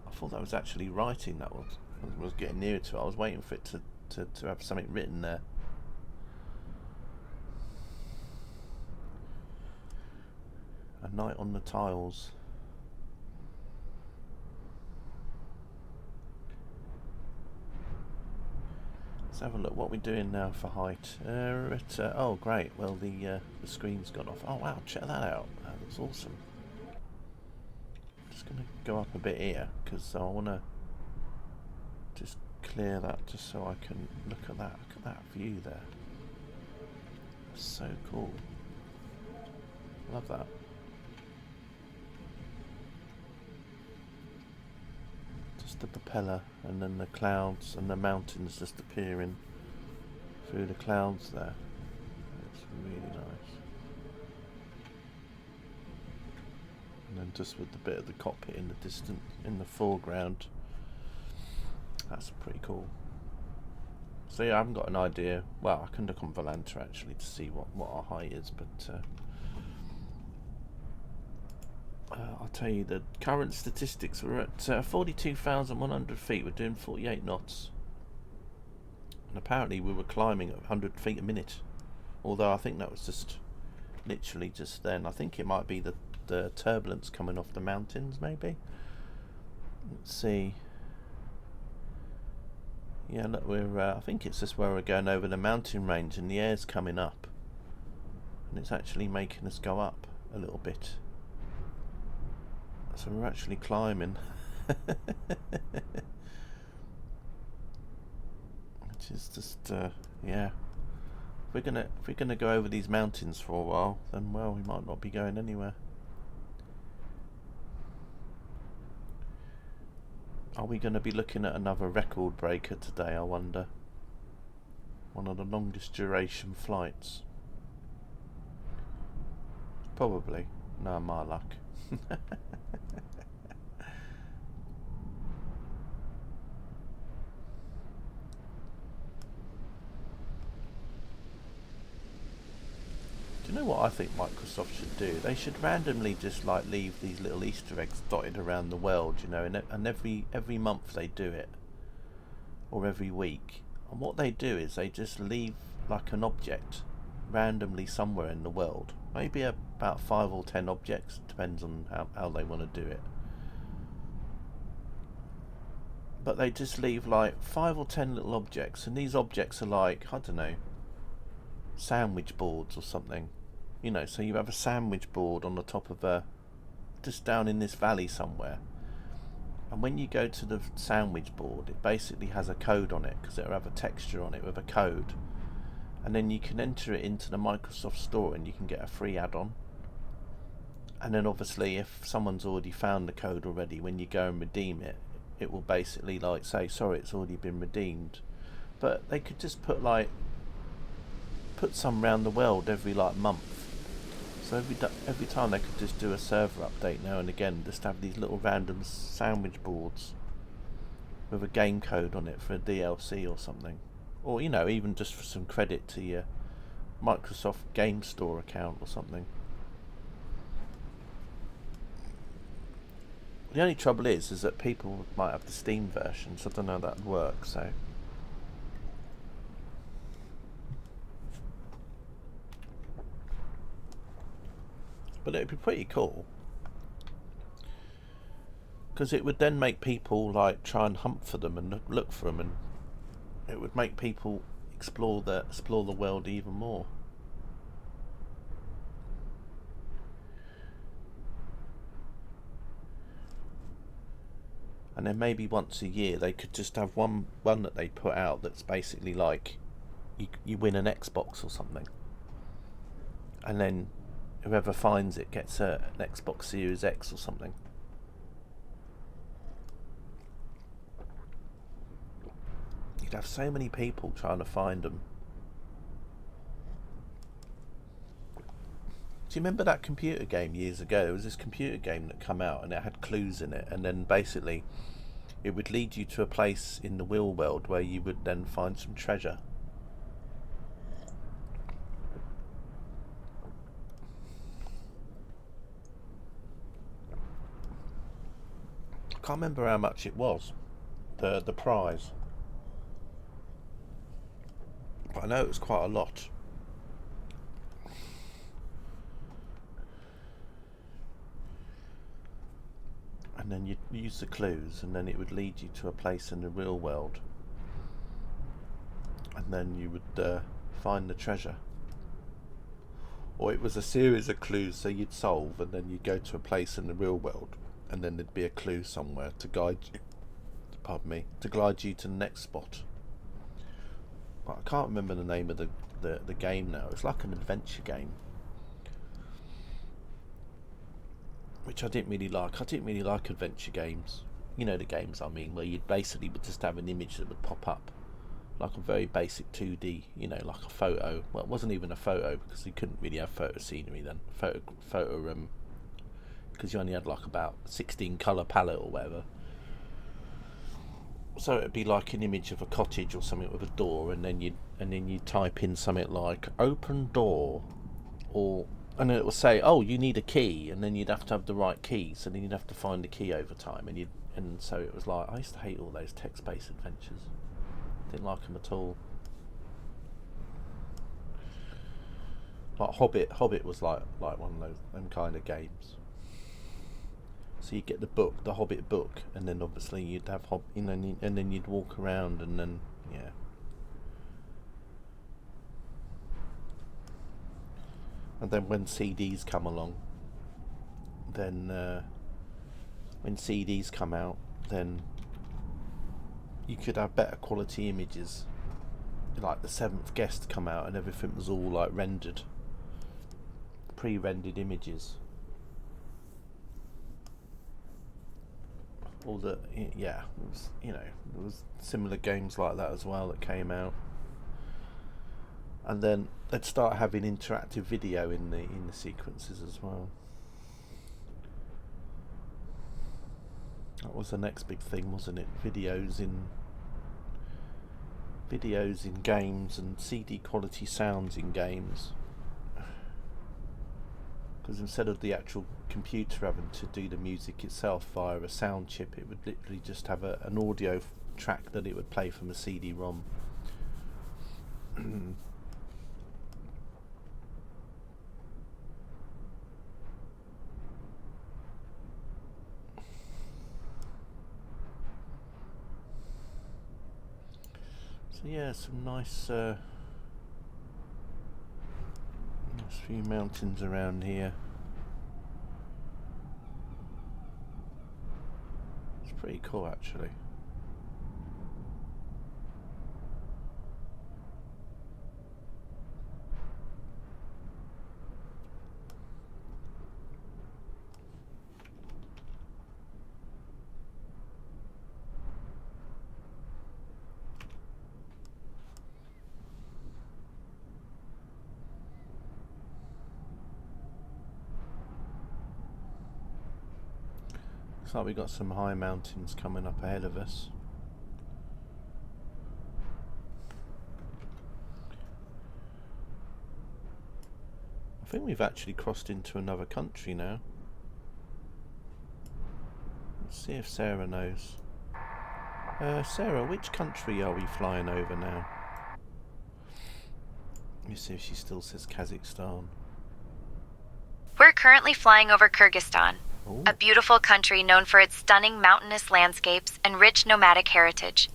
I thought that was actually writing that was getting nearer to it. I was waiting for it to have something written there. A night on the tiles. Let's have a look. What we're doing now for height. Oh, great. Well, the screen's gone off. Oh wow! Check that out. That looks awesome. Just gonna go up a bit here because I wanna just clear that just so I can look at that. Look at that view there. That's so cool. Love that. Just the propeller, and then the clouds and the mountains just appearing through the clouds there. It's really nice. And then just with the bit of the cockpit in the distance, in the foreground. That's pretty cool. So yeah, I haven't got an idea. Well, I can look on Volanta actually to see what our height is, but I'll tell you the current statistics. We're at 42,100 feet. We're doing 48 knots. And apparently we were climbing at 100 feet a minute. Although I think that was just literally just then. I think it might be the turbulence coming off the mountains, maybe. Let's see. Yeah, look, we're. I think it's just where we're going over the mountain range, and the air's coming up, and it's actually making us go up a little bit. So we're actually climbing, which is just yeah. If we're gonna go over these mountains for a while, then well, we might not be going anywhere. Are we going to be looking at another record breaker today, I wonder? One of the longest duration flights. Probably. No, my luck. know what I think Microsoft should do? They should randomly just like leave these little Easter eggs dotted around the world, you know, and every month they do it, or every week. And what they do is they just leave like an object randomly somewhere in the world. Maybe about 5 or 10 objects, depends on how they want to do it. But they just leave like 5 or 10 little objects, and these objects are like, I don't know, sandwich boards or something. You know, so you have a sandwich board on the top of just down in this valley somewhere. And when you go to the sandwich board, it basically has a code on it, because it'll have a texture on it with a code. And then you can enter it into the Microsoft Store and you can get a free add-on. And then obviously if someone's already found the code already, when you go and redeem it, it will basically like say, sorry, it's already been redeemed. But they could just put some around the world every like month. So every time they could just do a server update now and again, just have these little random sandwich boards with a game code on it for a DLC or something. Or, you know, even just for some credit to your Microsoft Game Store account or something. The only trouble is that people might have the Steam version, so I don't know how that would work, so... But it would be pretty cool, because it would then make people like try and hunt for them and look for them, and it would make people explore the world even more. And then maybe once a year they could just have one that they put out that's basically like you win an Xbox or something, and then whoever finds it gets an Xbox Series X or something. You'd have so many people trying to find them. Do you remember that computer game years ago? There was this computer game that came out and it had clues in it, and then basically it would lead you to a place in the real world where you would then find some treasure. I can't remember how much it was, the prize, but I know it was quite a lot. And then you'd use the clues, and then it would lead you to a place in the real world, and then you would find the treasure. Or it was a series of clues, so you'd solve, and then you'd go to a place in the real world, and then there'd be a clue somewhere to guide you, to guide you to the next spot. But I can't remember the name of the game now. It's like an adventure game, which I didn't really like. I didn't really like adventure games. You know the games I mean, where you'd basically would just have an image that would pop up, like a very basic 2D, you know, like a photo. Well, it wasn't even a photo, because you couldn't really have photo scenery then. Because you only had like about 16 colour palette or whatever. So it'd be like an image of a cottage or something with a door, and then you'd type in something like open door, and then it would say, oh, you need a key, and then you'd have to have the right key, so then you'd have to find the key over time, and so it was like, I used to hate all those text-based adventures. Didn't like them at all. Like Hobbit was like one of them kind of games. So you'd get the Hobbit book, and then obviously you'd have and then you'd walk around, and then yeah. And then when CDs come along, then when CDs come out, then you could have better quality images. Like the Seventh Guest come out, and everything was all like rendered, pre-rendered images. All the it was, you know, there was similar games like that as well that came out, and then they'd start having interactive video in the sequences as well. That was the next big thing, wasn't it? Videos in games, and CD quality sounds in games. because instead of the actual computer having to do the music itself via a sound chip, it would literally just have an audio track that it would play from a CD-ROM. So yeah, some nice few mountains around here. It's pretty cool actually. Looks like we've got some high mountains coming up ahead of us. I think we've actually crossed into another country now. Let's see if Sarah knows. Sarah, which country are we flying over now? Let me see if she still says Kazakhstan. We're currently flying over Kyrgyzstan, Ooh. a beautiful country known for its stunning mountainous landscapes and rich nomadic heritage.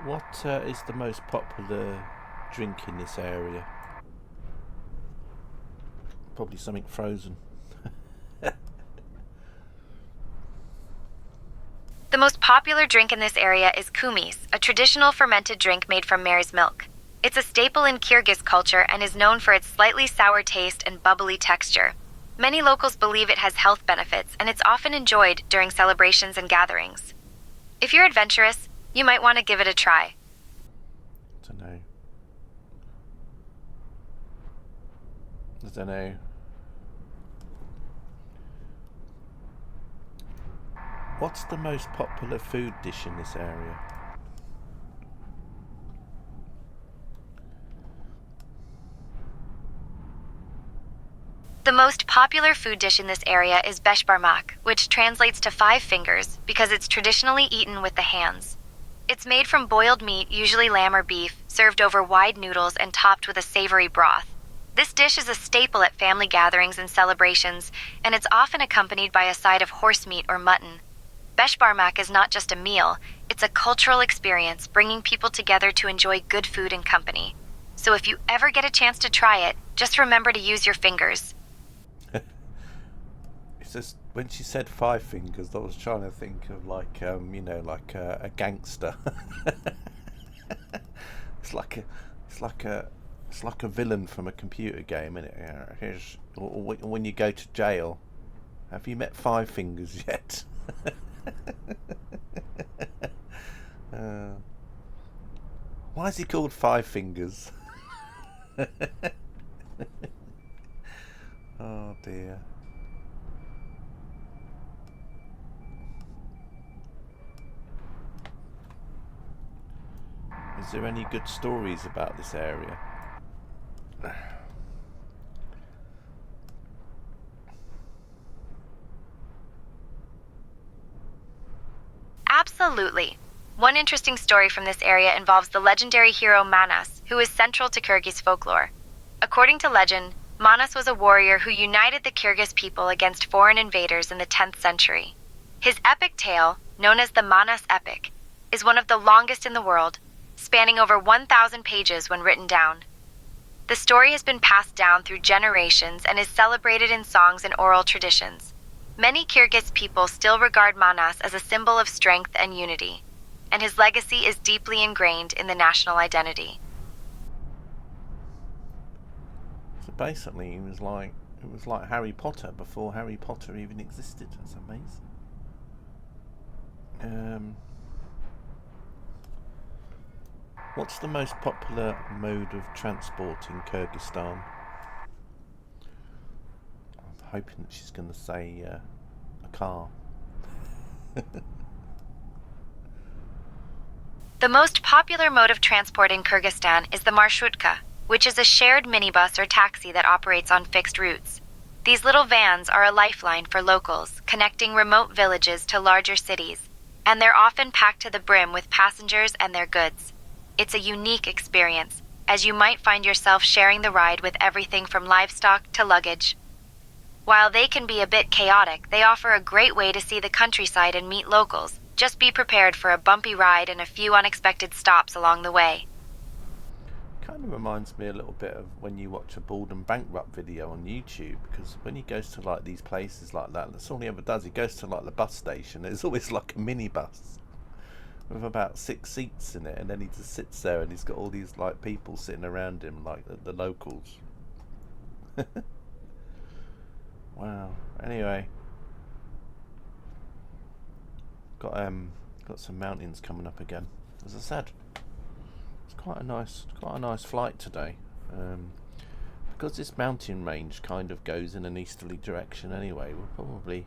What is the most popular drink in this area? Probably something frozen. The most popular drink in this area is kumis, a traditional fermented drink made from mare's milk. It's a staple in Kyrgyz culture and is known for its slightly sour taste and bubbly texture. Many locals believe it has health benefits, and it's often enjoyed during celebrations and gatherings. If you're adventurous, you might want to give it a try. I don't know. What's the most popular food dish in this area? The most popular food dish in this area is beshbarmak, which translates to 5 fingers because it's traditionally eaten with the hands. It's made from boiled meat, usually lamb or beef, served over wide noodles and topped with a savory broth. This dish is a staple at family gatherings and celebrations, and it's often accompanied by a side of horse meat or mutton. Beshbarmak is not just a meal, it's a cultural experience bringing people together to enjoy good food and company. So if you ever get a chance to try it, just remember to use your fingers. It's just when she said 5 fingers, I was trying to think of like like a gangster. It's like a villain from a computer game, isn't it? Here's when you go to jail. Have you met 5 fingers yet? Why is he called 5 fingers? Oh dear. Is there any good stories about this area? Absolutely. One interesting story from this area involves the legendary hero Manas, who is central to Kyrgyz folklore. According to legend, Manas was a warrior who united the Kyrgyz people against foreign invaders in the 10th century. His epic tale, known as the Manas Epic, is one of the longest in the world, spanning over 1,000 pages when written down. The story has been passed down through generations and is celebrated in songs and oral traditions. Many Kyrgyz people still regard Manas as a symbol of strength and unity, and his legacy is deeply ingrained in the national identity. So basically, it was like Harry Potter before Harry Potter even existed. That's amazing. What's the most popular mode of transport in Kyrgyzstan? I'm hoping that she's going to say a car. The most popular mode of transport in Kyrgyzstan is the marshrutka, which is a shared minibus or taxi that operates on fixed routes. These little vans are a lifeline for locals, connecting remote villages to larger cities, and they're often packed to the brim with passengers and their goods. It's a unique experience, as you might find yourself sharing the ride with everything from livestock to luggage. While they can be a bit chaotic, they offer a great way to see the countryside and meet locals. Just be prepared for a bumpy ride and a few unexpected stops along the way. Kind of reminds me a little bit of when you watch a Bald and Bankrupt video on YouTube, because when he goes to like these places like that, that's all he ever does. He goes to like the bus station. It's always like a minibus with about 6 seats in it, and then he just sits there and he's got all these like people sitting around him, like the locals. Wow. Anyway, got some mountains coming up again. As I said, it's quite a nice flight today. Because this mountain range kind of goes in an easterly direction anyway, we'll probably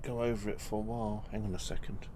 go over it for a while. Hang on a second.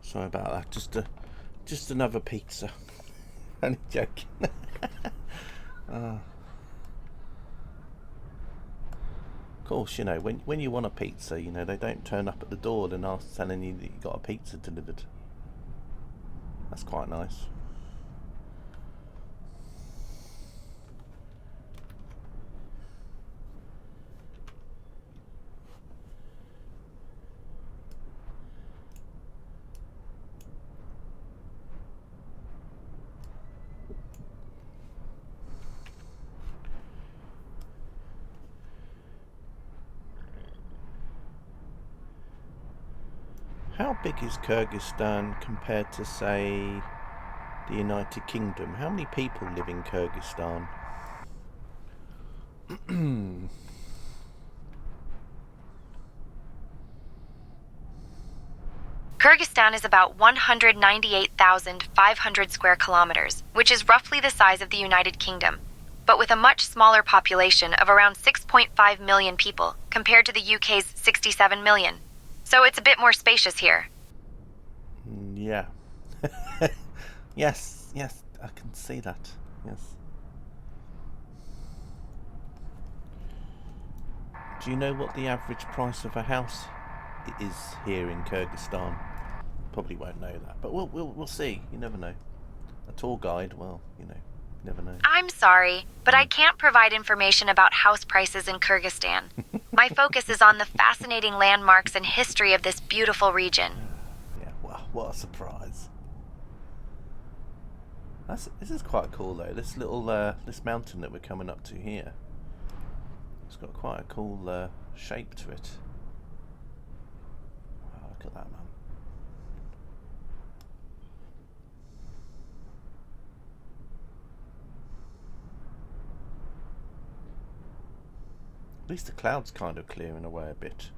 Sorry about that. Just another pizza. Only joking. Of course, you know, when you want a pizza, you know, they don't turn up at the door and ask telling you that you got a pizza delivered. That's quite nice. How big is Kyrgyzstan compared to, say, the United Kingdom? How many people live in Kyrgyzstan? Kyrgyzstan is about 198,500 square kilometers, which is roughly the size of the United Kingdom, but with a much smaller population of around 6.5 million people compared to the UK's 67 million. So it's a bit more spacious here. Yeah. Yes, I can see that. Yes. Do you know what the average price of a house is here in Kyrgyzstan? Probably won't know that, but we'll see. You never know. A tour guide, well, you know, you never know. I'm sorry, but I can't provide information about house prices in Kyrgyzstan. My focus is on the fascinating landmarks and history of this beautiful region. Yeah, wow, what a surprise. This is quite cool though. This little this mountain that we're coming up to here, it's got quite a cool shape to it. Wow, look at that, man. At least the clouds kind of clearing away a bit.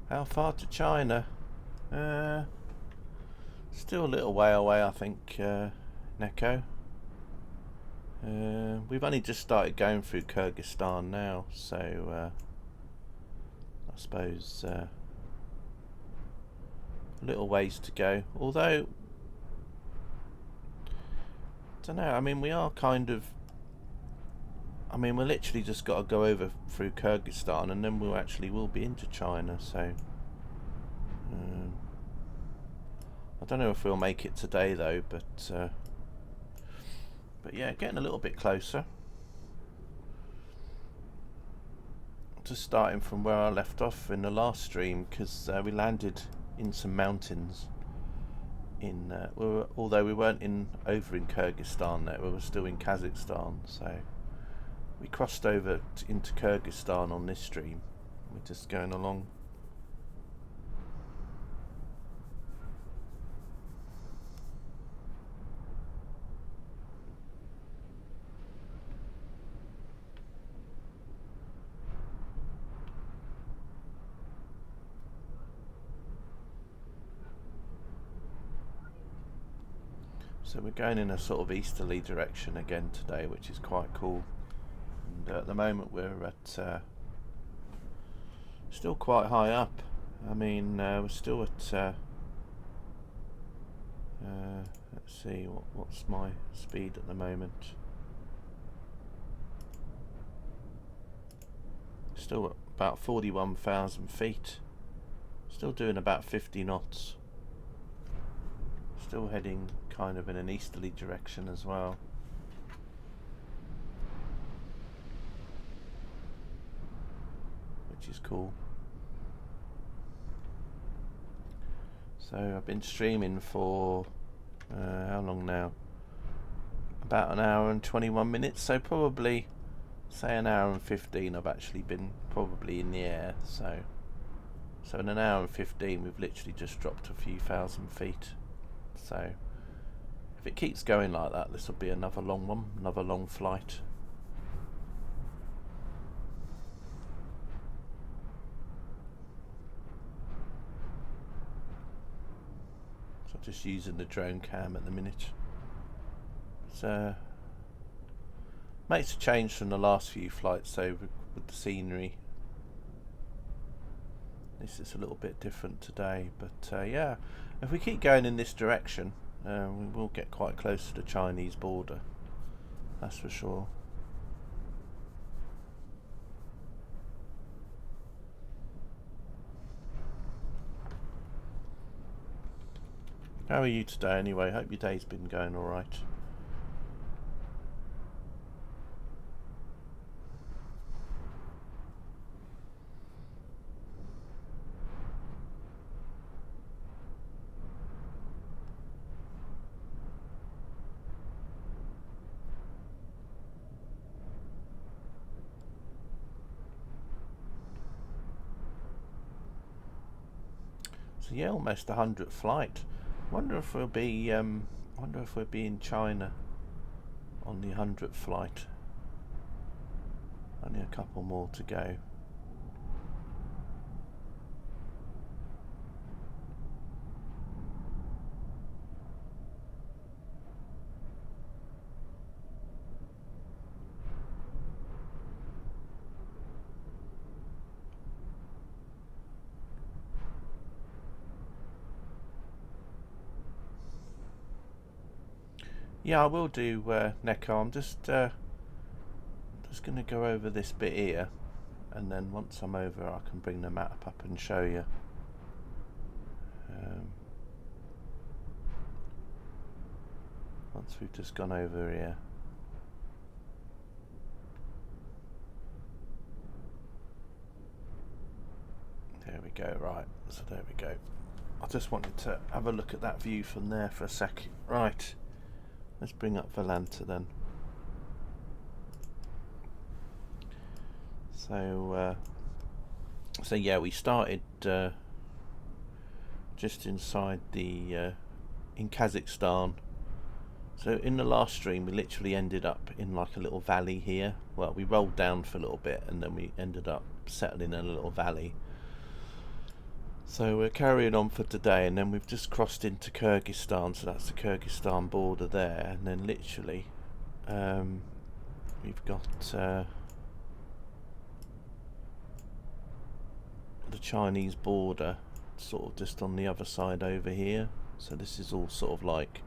How far to China? Still a little way away, I think, Neko. We've only just started going through Kyrgyzstan now, so I suppose a little ways to go. Although, I don't know, I mean, we are kind of... I mean, we're literally just got to go over through Kyrgyzstan and then will be into China, so... I don't know if we'll make it today though, but yeah, getting a little bit closer. Just starting from where I left off in the last stream, because we landed in some mountains. Although we weren't over in Kyrgyzstan there, we were still in Kazakhstan. So we crossed over into Kyrgyzstan on this stream. We're just going along. So we're going in a sort of easterly direction again today, which is quite cool. And at the moment we're at still quite high up. I mean, we're still at let's see, what's my speed at the moment? Still at about 41,000 feet. Still doing about 50 knots. Still heading kind of in an easterly direction as well. Which is cool. So I've been streaming for how long now? About an hour and 21 minutes, so probably say an hour and 15 I've actually been probably in the air, so in an hour and 15 we've literally just dropped a few thousand feet. So if it keeps going like that, this will be another long one, another long flight. So I'm just using the drone cam at the minute. So makes a change from the last few flights, so with the scenery. This is a little bit different today, but yeah, if we keep going in this direction, we will get quite close to the Chinese border, that's for sure. How are you today anyway? Hope your day's been going alright. So yeah, almost 100th flight. Wonder if we'll be in China on the 100th flight. Only a couple more to go. Yeah, I will do, Neko. I'm just going to go over this bit here, and then once I'm over I can bring the map up and show you. Once we've just gone over here. There we go, right, so there we go. I just wanted to have a look at that view from there for a second. Right. Let's bring up Valanta then. So yeah, we started just inside the in Kazakhstan. So in the last stream, we literally ended up in like a little valley here. Well, we rolled down for a little bit, and then we ended up settling in a little valley. So we're carrying on for today, and then we've just crossed into Kyrgyzstan, so that's the Kyrgyzstan border there, and then literally we've got the Chinese border sort of just on the other side over here. So this is all sort of like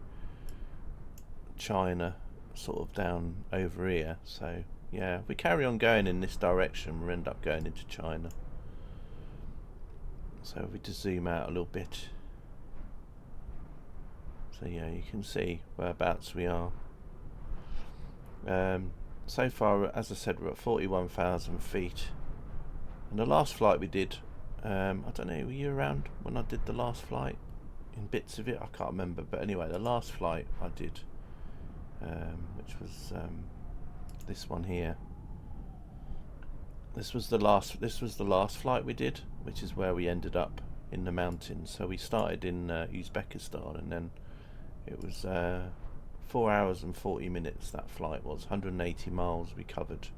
China sort of down over here. So yeah, if we carry on going in this direction, we'll end up going into China. So if we just zoom out a little bit, so yeah, you can see whereabouts we are. So far, as I said, we're at 41,000 feet, and the last flight we did, I don't know, were you around when I did the last flight? In bits of it, I can't remember, but anyway, the last flight I did, which was this one here. This was the last flight we did, which is where we ended up in the mountains. So we started in Uzbekistan, and then it was 4 hours and 40 minutes. That flight was 180 miles we covered,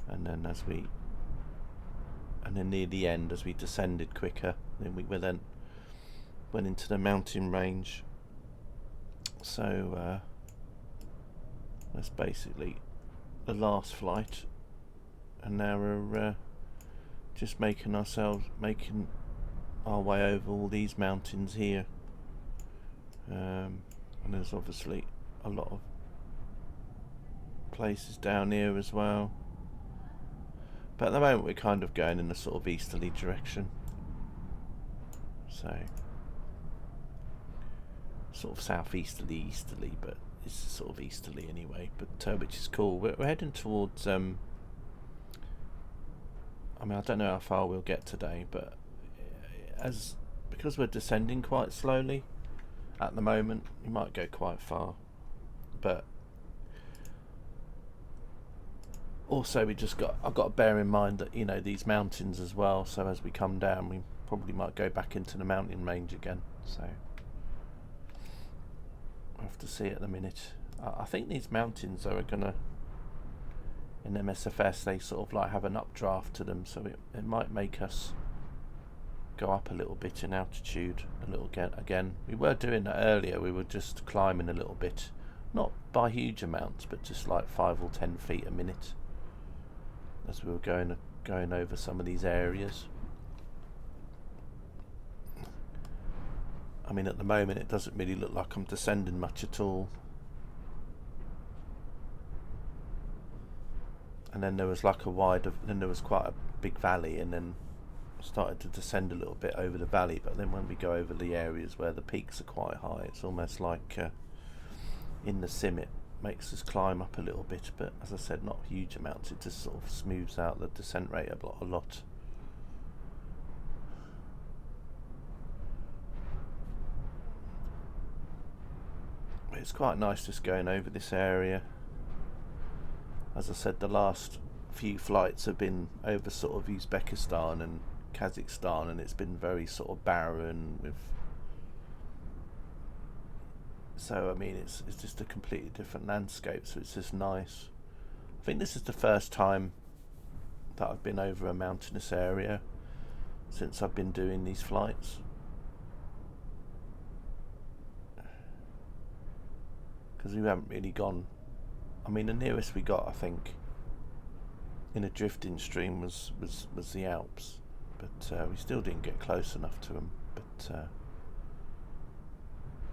and then near the end, as we descended quicker, then we went into the mountain range. So that's basically the last flight. And now we're just making our way over all these mountains here, and there's obviously a lot of places down here as well, but at the moment we're kind of going in a sort of easterly direction, so sort of southeasterly, but it's sort of easterly anyway, but which is cool. We're heading towards I mean, I don't know how far we'll get today, but because we're descending quite slowly at the moment, we might go quite far. But also, I've got to bear in mind that, you know, these mountains as well. So as we come down, we probably might go back into the mountain range again. So we'll have to see at the minute. I think these mountains are gonna, in MSFS, they sort of like have an updraft to them, so it might make us go up a little bit in altitude a little again. We were doing that earlier. We were just climbing a little bit, not by huge amounts, but just like 5 or 10 feet a minute as we were going over some of these areas. I mean, at the moment it doesn't really look like I'm descending much at all. And then there was like then there was quite a big valley, and then started to descend a little bit over the valley. But then when we go over the areas where the peaks are quite high, it's almost like in the sim it makes us climb up a little bit. But as I said, not huge amounts. It just sort of smooths out the descent rate a lot. But it's quite nice just going over this area. As I said, the last few flights have been over sort of Uzbekistan and Kazakhstan, and it's been very sort of barren so I mean it's just a completely different landscape, so it's just nice. I think this is the first time that I've been over a mountainous area since I've been doing these flights, because we haven't really gone. I mean, the nearest we got, I think, in a drifting stream was the Alps, but we still didn't get close enough to them. But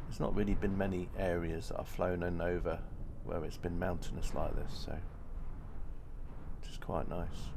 there's not really been many areas that I've flown in over where it's been mountainous like this, so which is quite nice.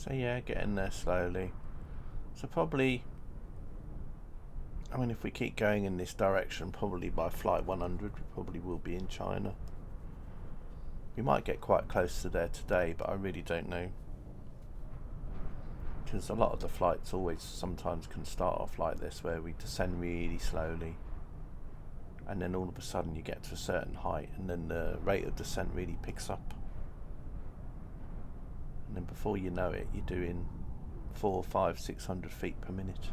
So yeah, getting there slowly. So probably, I mean, if we keep going in this direction, probably by flight 100 we probably will be in China. We might get quite close to there today, but I really don't know, because a lot of the flights always sometimes can start off like this, where we descend really slowly and then all of a sudden you get to a certain height and then the rate of descent really picks up, and then before you know it you're doing 400, 500, 600 feet per minute.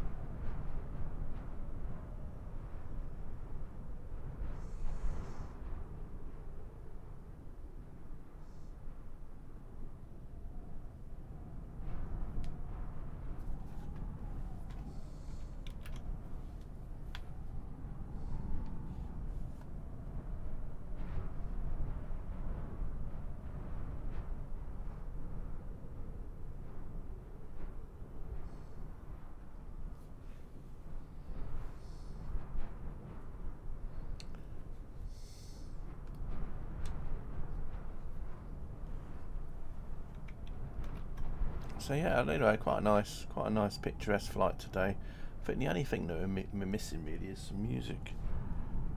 So yeah, anyway, quite a nice picturesque flight today. I think the only thing that we're missing really is some music.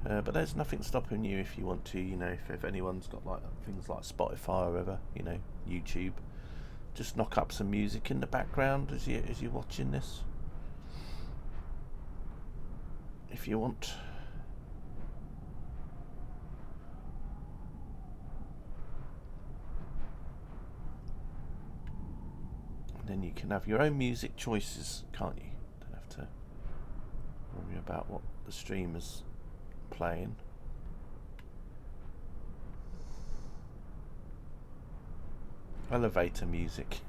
But there's nothing stopping you if you want to, you know, if anyone's got like things like Spotify or whatever, you know, YouTube, just knock up some music in the background as you're watching this, if you want. And then you can have your own music choices, can't you? Don't have to worry about what the stream is playing. Elevator music.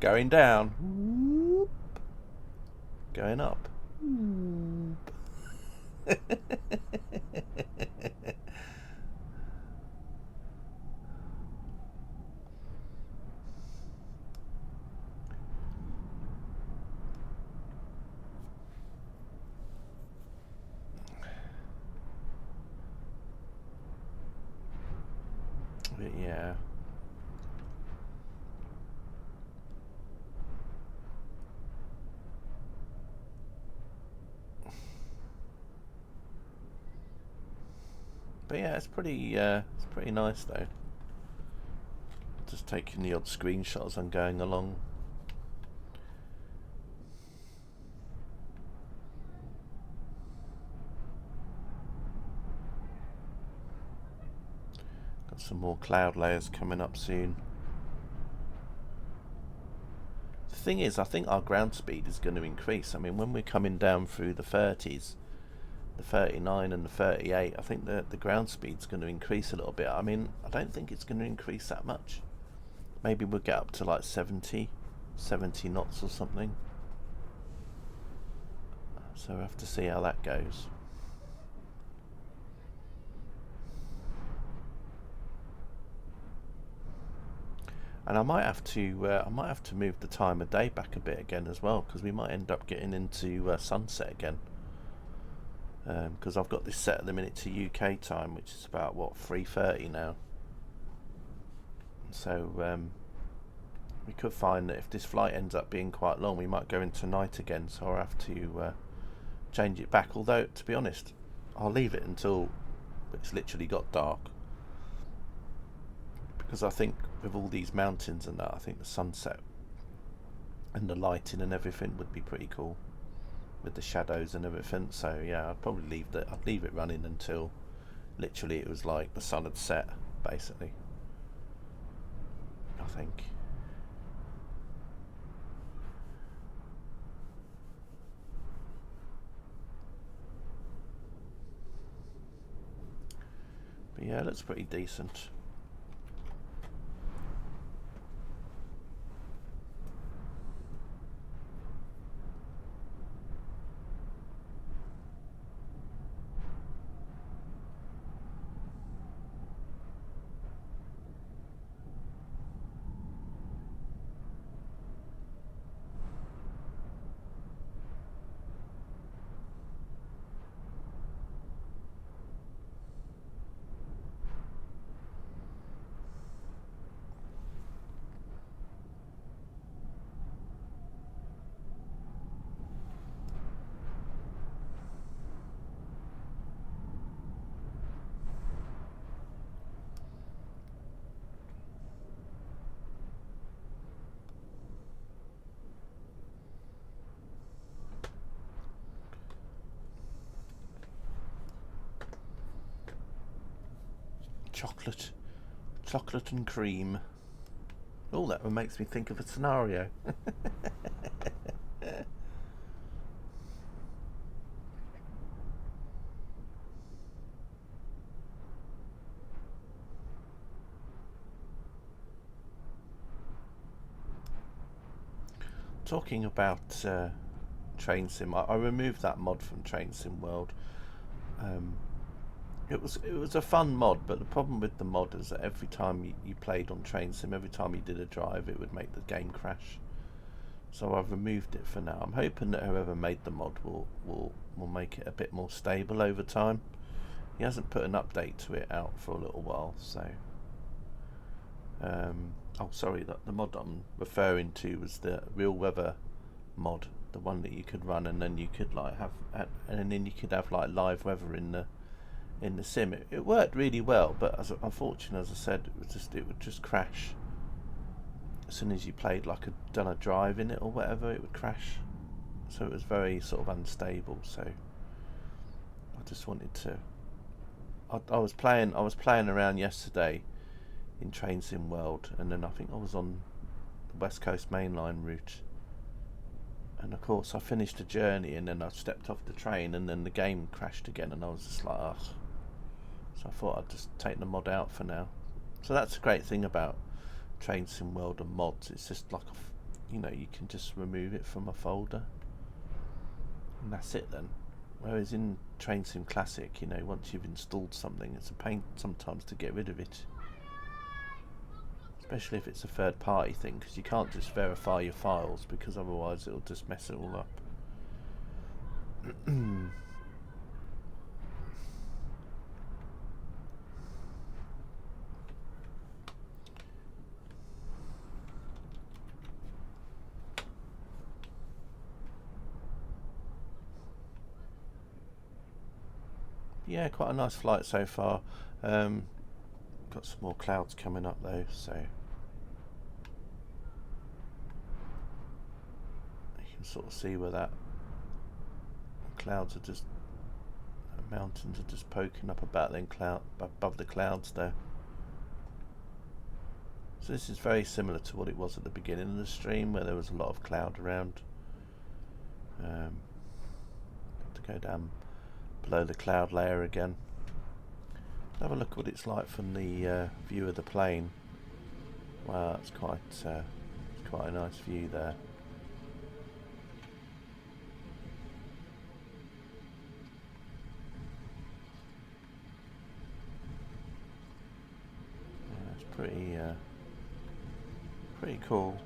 Going down. Whoop. Going up. Whoop. But yeah. But yeah, it's pretty nice though. Just taking the odd screenshots and going along. Got some more cloud layers coming up soon. The thing is, I think our ground speed is going to increase. I mean, when we're coming down through the 30s, the 39 and the 38, I think the ground speed's going to increase a little bit. I mean, I don't think it's going to increase that much. Maybe we'll get up to like 70 knots or something. So we'll have to see how that goes. And I might have to move the time of day back a bit again as well, because we might end up getting into sunset again. Because I've got this set at the minute to UK time, which is about what, 3:30 now. So we could find that if this flight ends up being quite long, we might go into night again. So I'll have to change it back. Although, to be honest, I'll leave it until it's literally got dark, because I think with all these mountains and that, I think the sunset and the lighting and everything would be pretty cool with the shadows and everything. So yeah, I'd probably I'd leave it running until literally it was like the sun had set, basically, I think. But yeah, it looks pretty decent. chocolate and cream. Oh, that one makes me think of a scenario. Talking about Train Sim, I removed that mod from Train Sim World. It was a fun mod, but the problem with the mod is that every time you played on Train Sim, every time you did a drive, it would make the game crash. So I've removed it for now. I'm hoping that whoever made the mod will make it a bit more stable over time. He hasn't put an update to it out for a little while, so. Oh, sorry, the mod I'm referring to was the Real Weather mod, the one that you could run and then you could like have like live weather in the sim. It worked really well, but unfortunately, as I said, it would just crash as soon as you played like done a drive in it or whatever. It would crash, so it was very sort of unstable. So I just wanted to. I was playing around yesterday in Train Sim World, and then I think I was on the West Coast mainline route, and of course I finished the journey and then I stepped off the train and then the game crashed again, and I was just like, ugh. So I thought I'd just take the mod out for now. So that's the great thing about Train Sim World and mods. It's just like you can just remove it from a folder and that's it then. Whereas in Train Sim Classic, once you've installed something, it's a pain sometimes to get rid of it. Especially if it's a third party thing, because you can't just verify your files, because otherwise it'll just mess it all up. Yeah, quite a nice flight so far. Got some more clouds coming up though, so you can sort of see where the clouds are just, the mountains are just poking up above the clouds there. So this is very similar to what it was at the beginning of the stream, where there was a lot of cloud around. To go down below the cloud layer again. Have a look what it's like from the view of the plane. Wow, it's quite a nice view there. Yeah, it's pretty cool.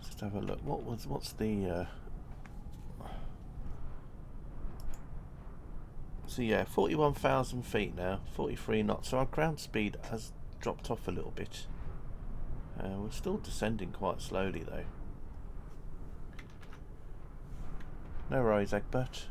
Just have a look. What's the so yeah, 41,000 feet now, 43 knots. So our ground speed has dropped off a little bit. We're still descending quite slowly though. No worries, Egbert.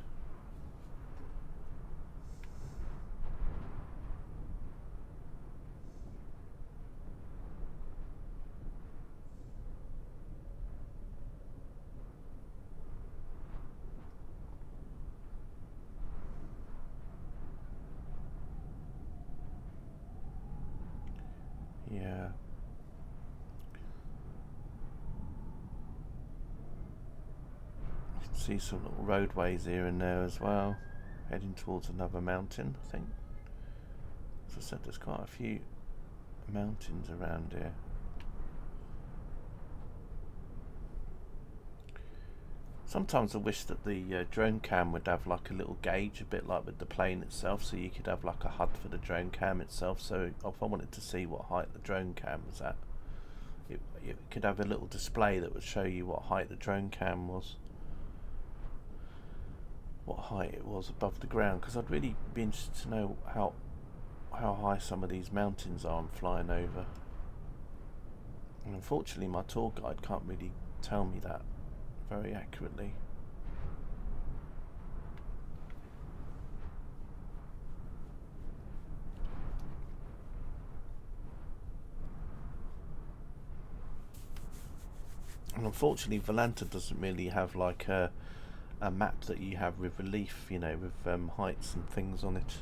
Yeah. You can see some little roadways here and there as well, heading towards another mountain, I think. As I said, there's quite a few mountains around here. Sometimes I wish that the drone cam would have like a little gauge, a bit like with the plane itself, so you could have like a HUD for the drone cam itself. So if I wanted to see what height the drone cam was at, it could have a little display that would show you what height the drone cam was, what height it was above the ground, because I'd really be interested to know how high some of these mountains are I'm flying over. And unfortunately my tour guide can't really tell me that very accurately. And unfortunately, Volanta doesn't really have like a map that you have with relief, you know, with heights and things on it.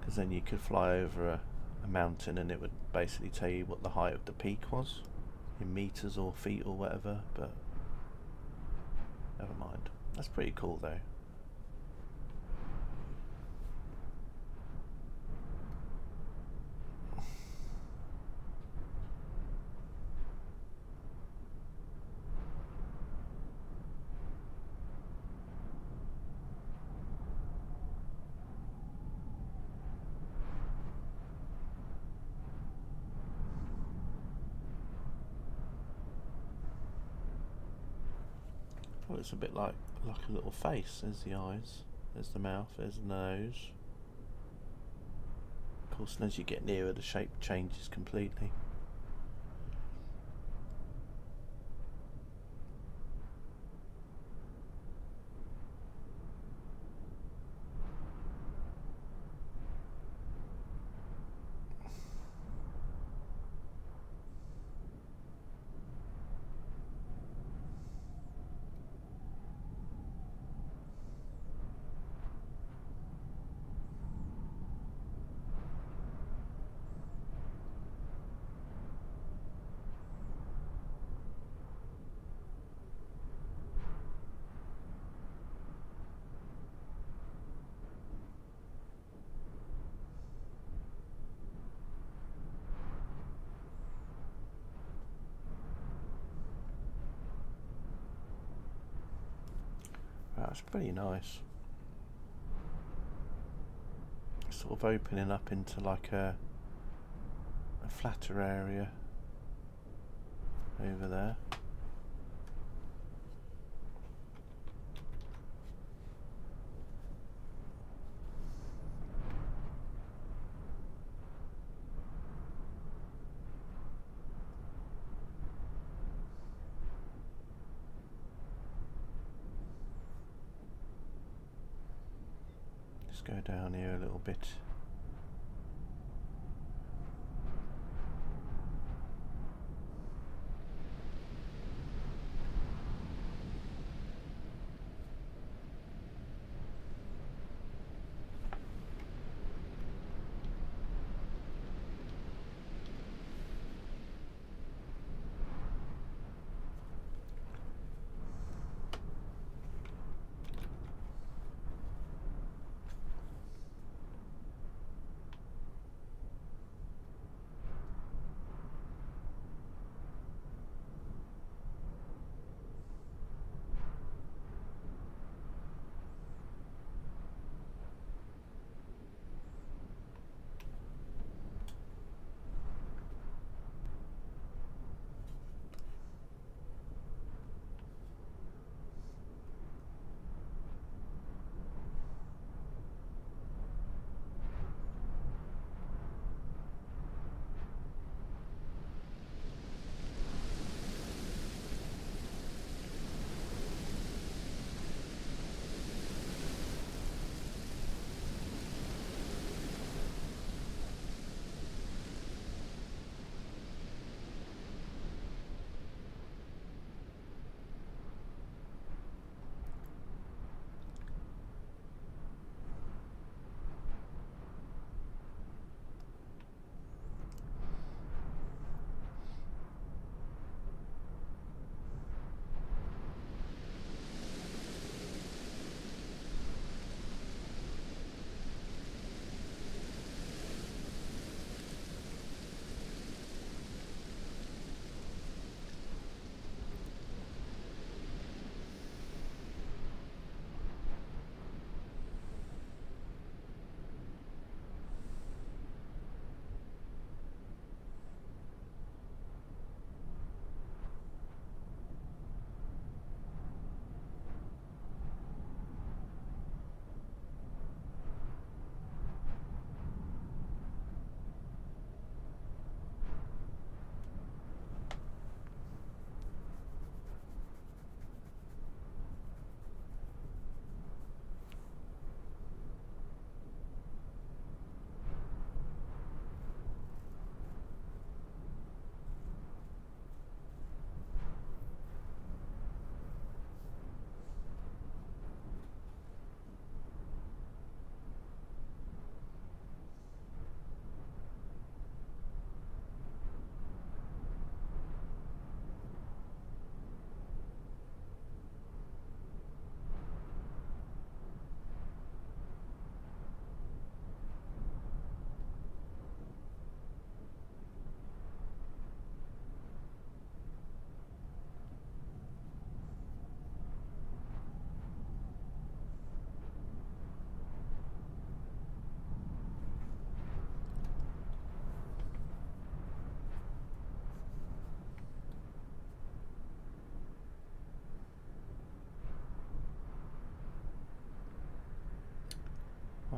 Because then you could fly over a mountain and it would basically tell you what the height of the peak was in meters or feet or whatever, but never mind. That's pretty cool though. Oh, it's a bit like a little face. There's the eyes, there's the mouth, there's the nose. Of course, and as you get nearer, the shape changes completely. That's pretty nice. Sort of opening up into like a flatter area over there. Let's go down here a little bit.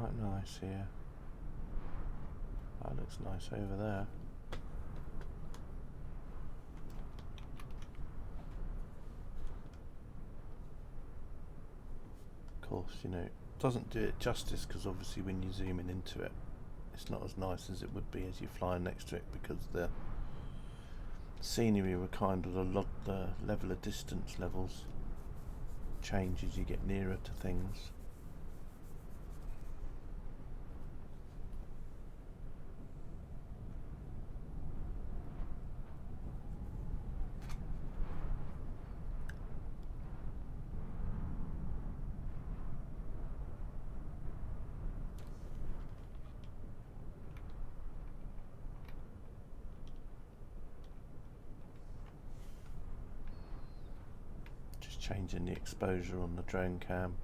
quite nice here. That looks nice over there. Of course, you know, it doesn't do it justice, because obviously when you're zooming into it, it's not as nice as it would be as you fly next to it, because the scenery were kind of the level of distance levels change as you get nearer to things. Changing the exposure on the drone cam.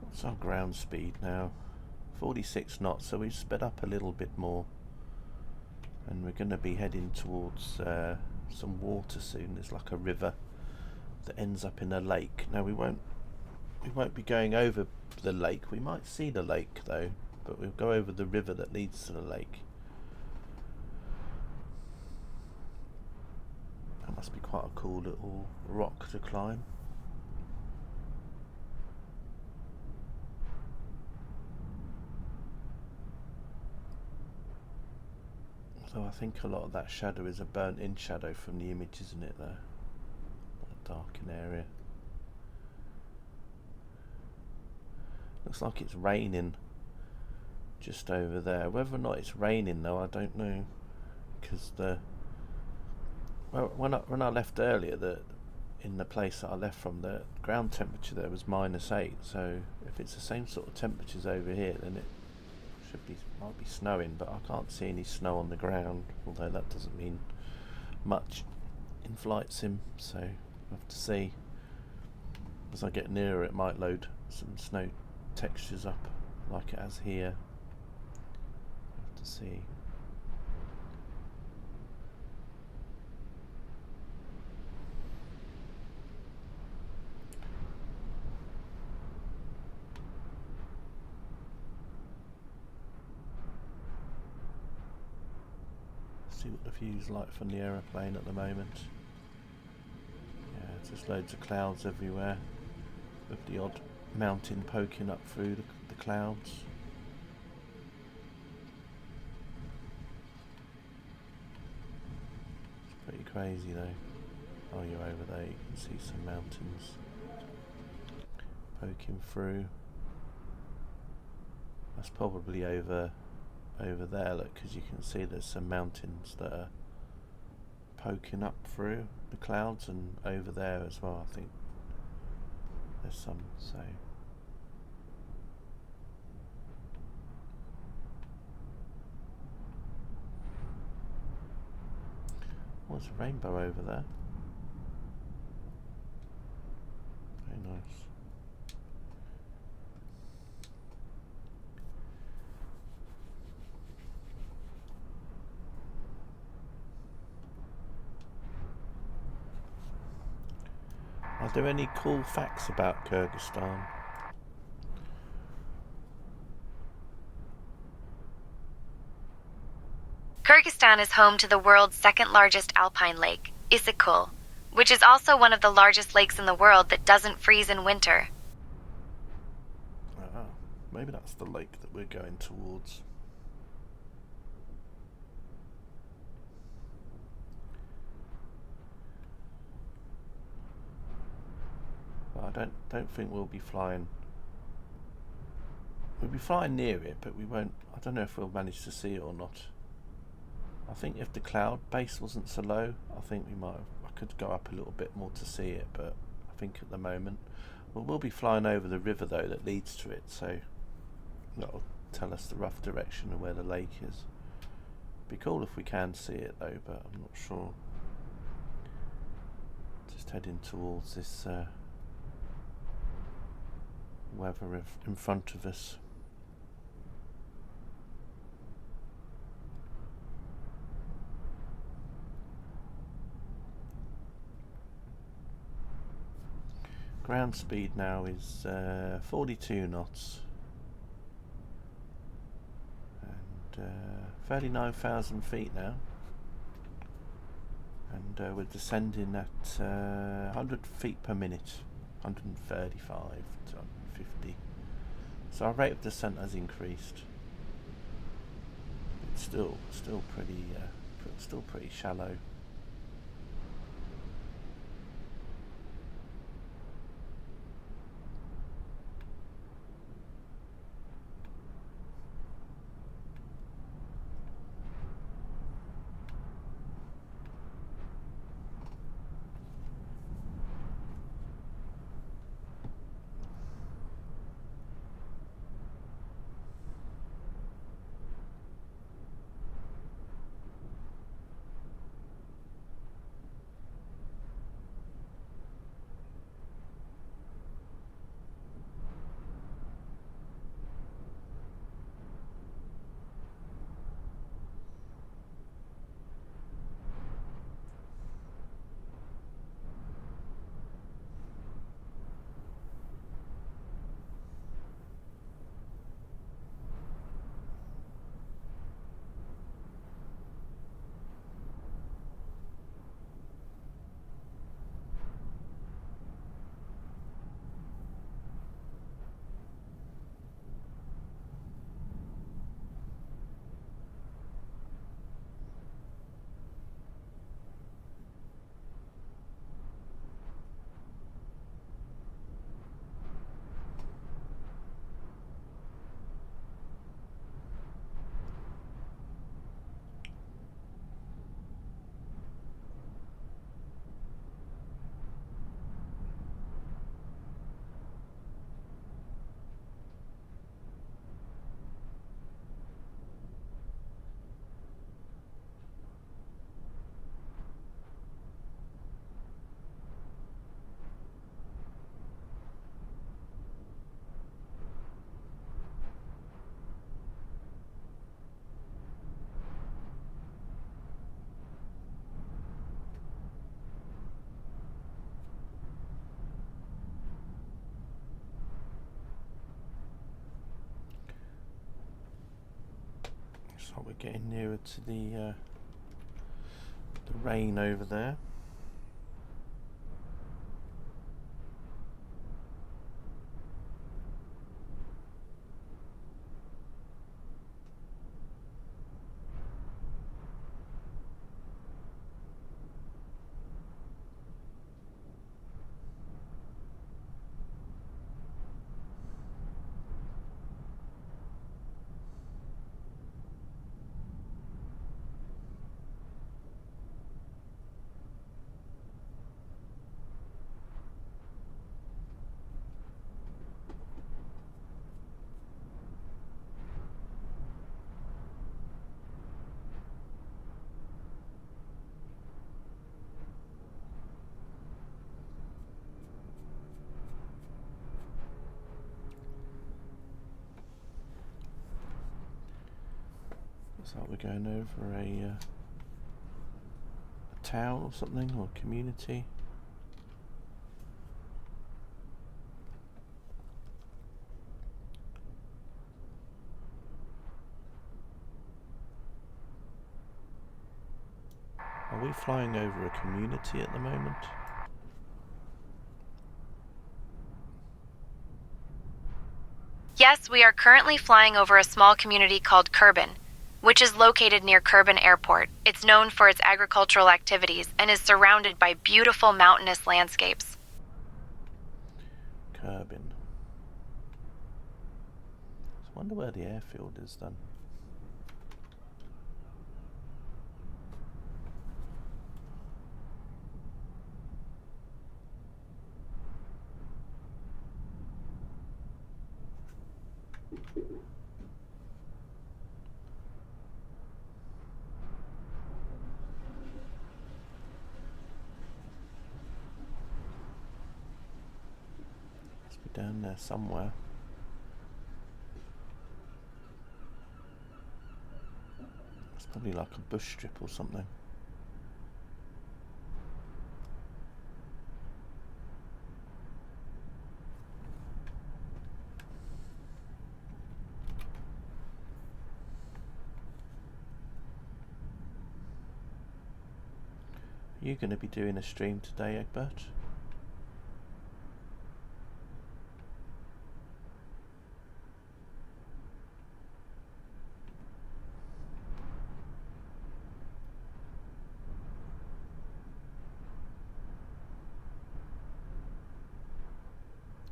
What's our ground speed now? 46 knots, so we've sped up a little bit more, and we're going to be heading towards some water soon. There's like a river that ends up in a lake. Now we won't be going over the lake. We might see the lake though, but we'll go over the river that leads to the lake. That must be quite a cool little rock to climb. So I think a lot of that shadow is a burnt in shadow from the image, isn't it, there? That darkened area. Looks like it's raining just over there. Whether or not it's raining though, I don't know, because when I left earlier, in the place that I left from, the ground temperature there was -8. So if it's the same sort of temperatures over here, then it might be snowing, but I can't see any snow on the ground, although that doesn't mean much in flight sim, so we'll have to see. As I get nearer, it might load some snow textures up like it has here. We'll have to see. See what the view's like from the aeroplane at the moment. Yeah, it's just loads of clouds everywhere, with the odd mountain poking up through the clouds. It's pretty crazy though. Oh, you're over there, you can see some mountains poking through. That's probably over there, look, because you can see there's some mountains that are poking up through the clouds, and over there as well I think there's some. So there's a rainbow over there, very nice. Are there any cool facts about Kyrgyzstan? Kyrgyzstan is home to the world's second largest alpine lake, Issyk-Kul, which is also one of the largest lakes in the world that doesn't freeze in winter. Ah, maybe that's the lake that we're going towards. But I don't think we'll be flying. We'll be flying near it, but we won't. I don't know if we'll manage to see it or not. I think if the cloud base wasn't so low, I think I could go up a little bit more to see it, but I think at the moment we'll be flying over the river though that leads to it, so That'll tell us the rough direction of where the lake is. Be cool if we can see it though, but I'm not sure. Just heading towards this weather in front of us. Ground speed now is 42 knots and 39,000 feet now, and we're descending at 100 feet per minute, 135 to 150. So our rate of descent has increased. It's still pretty shallow. So we're getting nearer to the rain over there. Looks like we're going over a town or something, or community. Are we flying over a community at the moment? Yes, we are currently flying over a small community called Kerbin, which is located near Kerbin Airport. It's known for its agricultural activities and is surrounded by beautiful mountainous landscapes. Kerbin. I wonder where the airfield is then. down there somewhere. It's probably like a bush strip or something. Are you going to be doing a stream today, Egbert?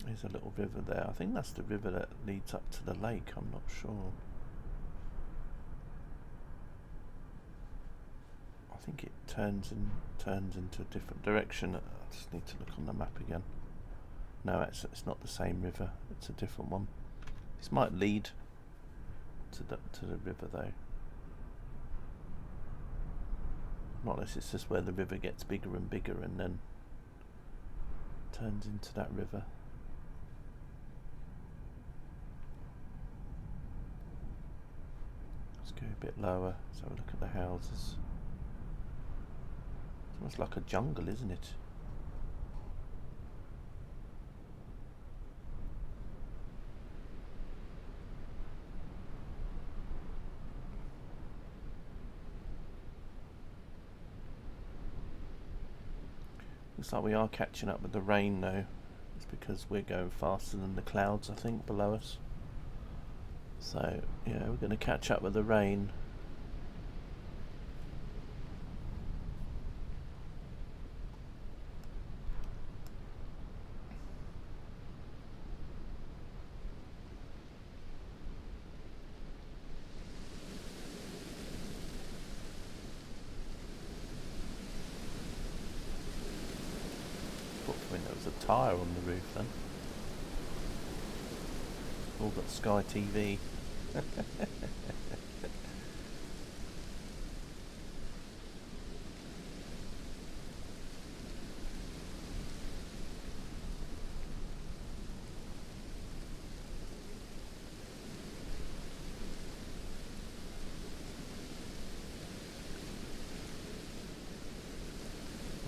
There's a little river there. I think that's the river that leads up to the lake. I'm not sure. I think it turns into a different direction. I just need to look on the map again. No, it's not the same river. It's a different one. This might lead to the river though. Not unless it's just where the river gets bigger and bigger and then turns into that river. Let's go a bit lower. Let's have a look at the houses. It's almost like a jungle, isn't it? Looks like we are catching up with the rain though. It's because we're going faster than the clouds, I think, below us. So, yeah, we're going to catch up with the rain. There was a tyre on the roof then. All got Sky TV.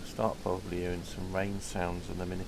Start probably hearing some rain sounds in a minute.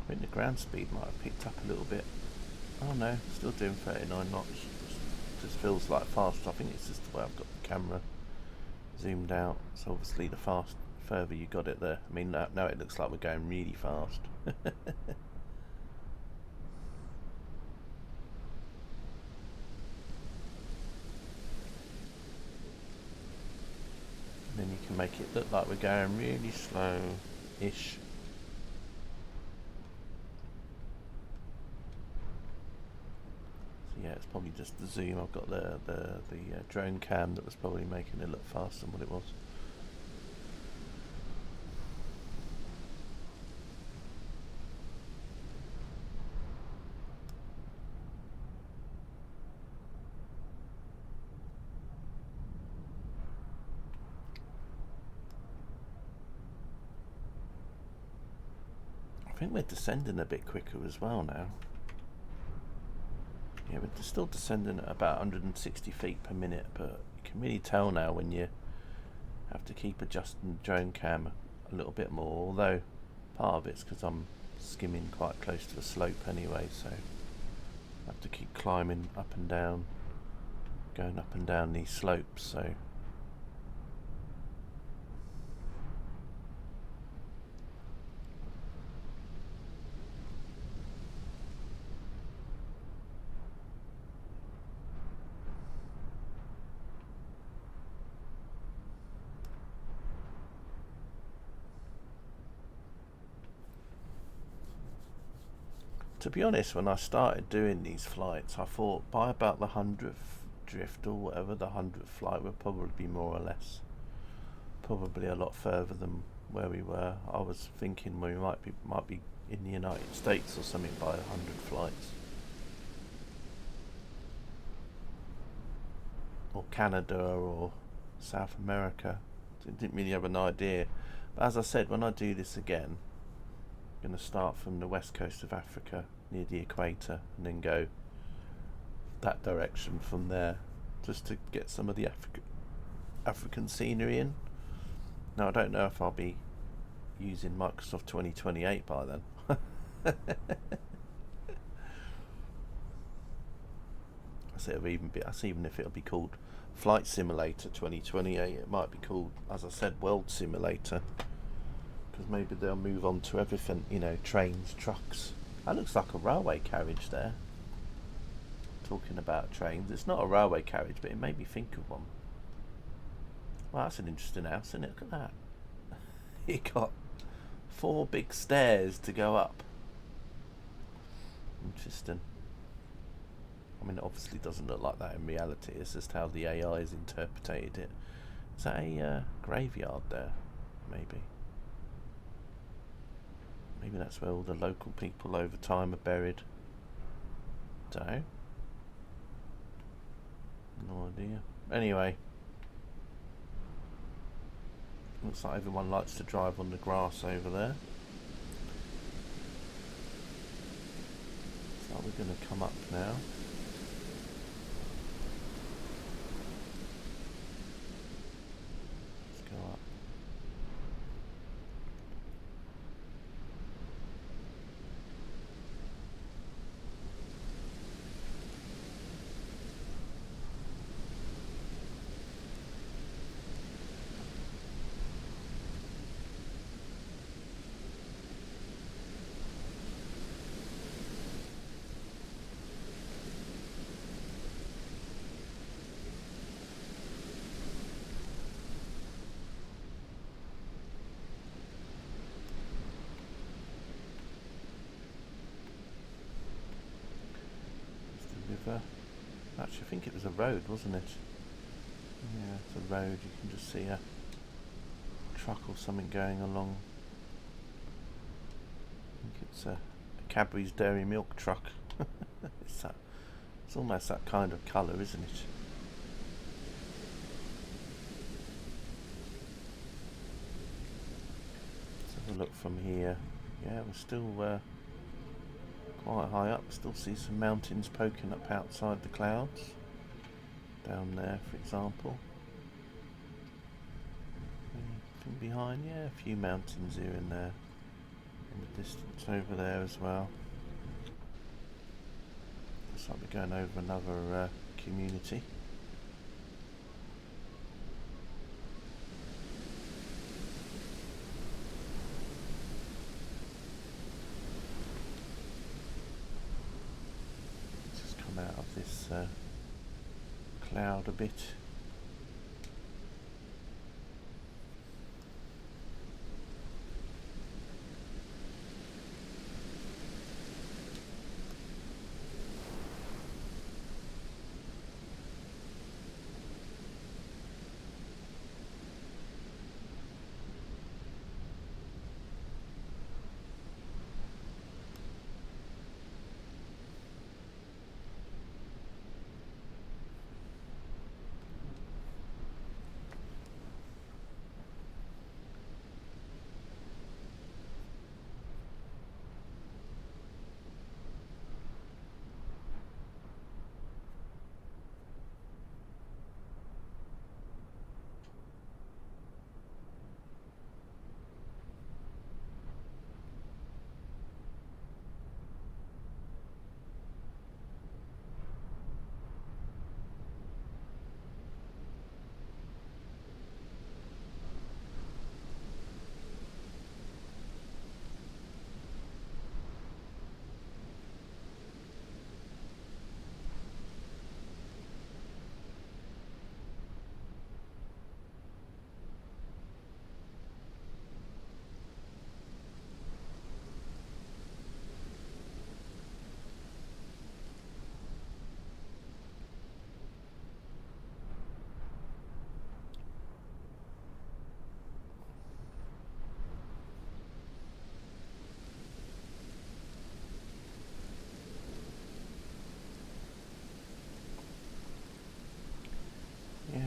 I think the ground speed might have picked up a little bit. Oh no, still doing 39 knots. Just feels like fast. I think it's just the way I've got the camera zoomed out. So obviously the further you got it there. I mean, now it looks like we're going really fast. then you can make it look like we're going really slow-ish. So yeah, it's probably just the zoom. I've got the drone cam that was probably making it look faster than what it was. I think we're descending a bit quicker as well now. Yeah, we're still descending at about 160 feet per minute, but you can really tell now when you have to keep adjusting the drone cam a little bit more, although part of it's because I'm skimming quite close to the slope anyway, so I have to keep climbing up and down, going up and down these slopes, so to be honest, when I started doing these flights, I thought by about the 100th drift or whatever, the 100th flight would probably be more or less, probably a lot further than where we were. I was thinking we might be in the United States or something by 100 flights, or Canada or South America. Didn't really have an idea. But as I said, when I do this again, going to start from the west coast of Africa near the equator and then go that direction from there, just to get some of the African scenery in. Now I don't know if I'll be using Microsoft 2028 by then. Even if it'll be called Flight Simulator 2028, it might be called, as I said, World Simulator, because maybe they'll move on to everything, you know, trains, trucks. That looks like a railway carriage there. Talking about trains, it's not a railway carriage, but it made me think of one. Well, that's an interesting house, isn't it? Look at that. It got 4 big stairs to go up. Interesting. I mean, it obviously doesn't look like that in reality. It's just how the AI has interpreted it. Is that a graveyard there? Maybe. Maybe that's where all the local people over time are buried. Don't know. No idea. Anyway. Looks like everyone likes to drive on the grass over there. So we're going to come up now. Let's go up. Actually, I think it was a road, wasn't it? Yeah, it's a road. You can just see a truck or something going along. I think it's a Cadbury's Dairy Milk truck. It's almost that kind of colour, isn't it? Let's have a look from here. Yeah, we're still quite high up. Still see some mountains poking up outside the clouds. Down there, for example. Anything behind? Yeah, a few mountains here and there. In the distance over there as well. Looks like we're going over another community. Out of this cloud a bit.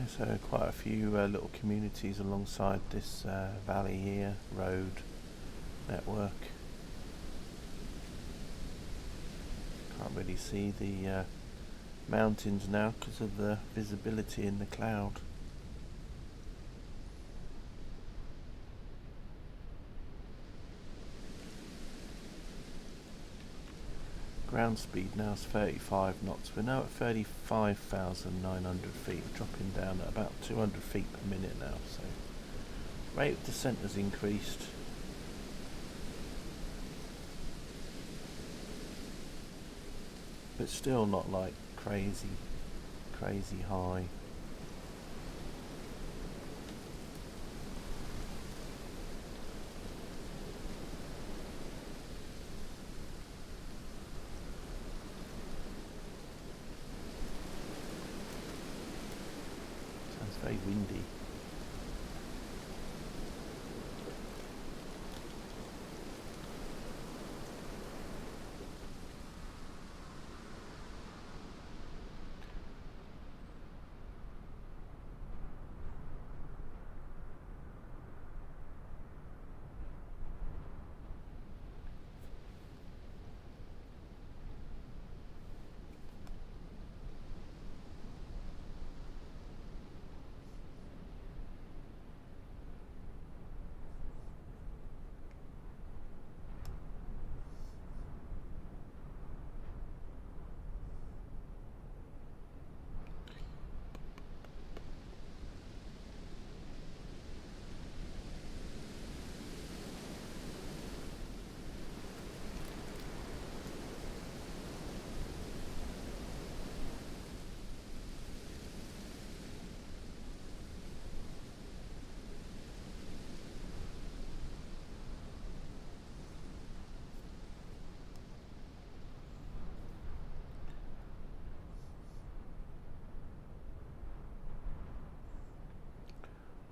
So quite a few little communities alongside this valley here, road network. Can't really see the mountains now because of the visibility in the cloud. Ground speed now is 35 knots. We're now at 35,900 feet, dropping down at about 200 feet per minute now. So rate of descent has increased. But still not like crazy high. Sounds very windy.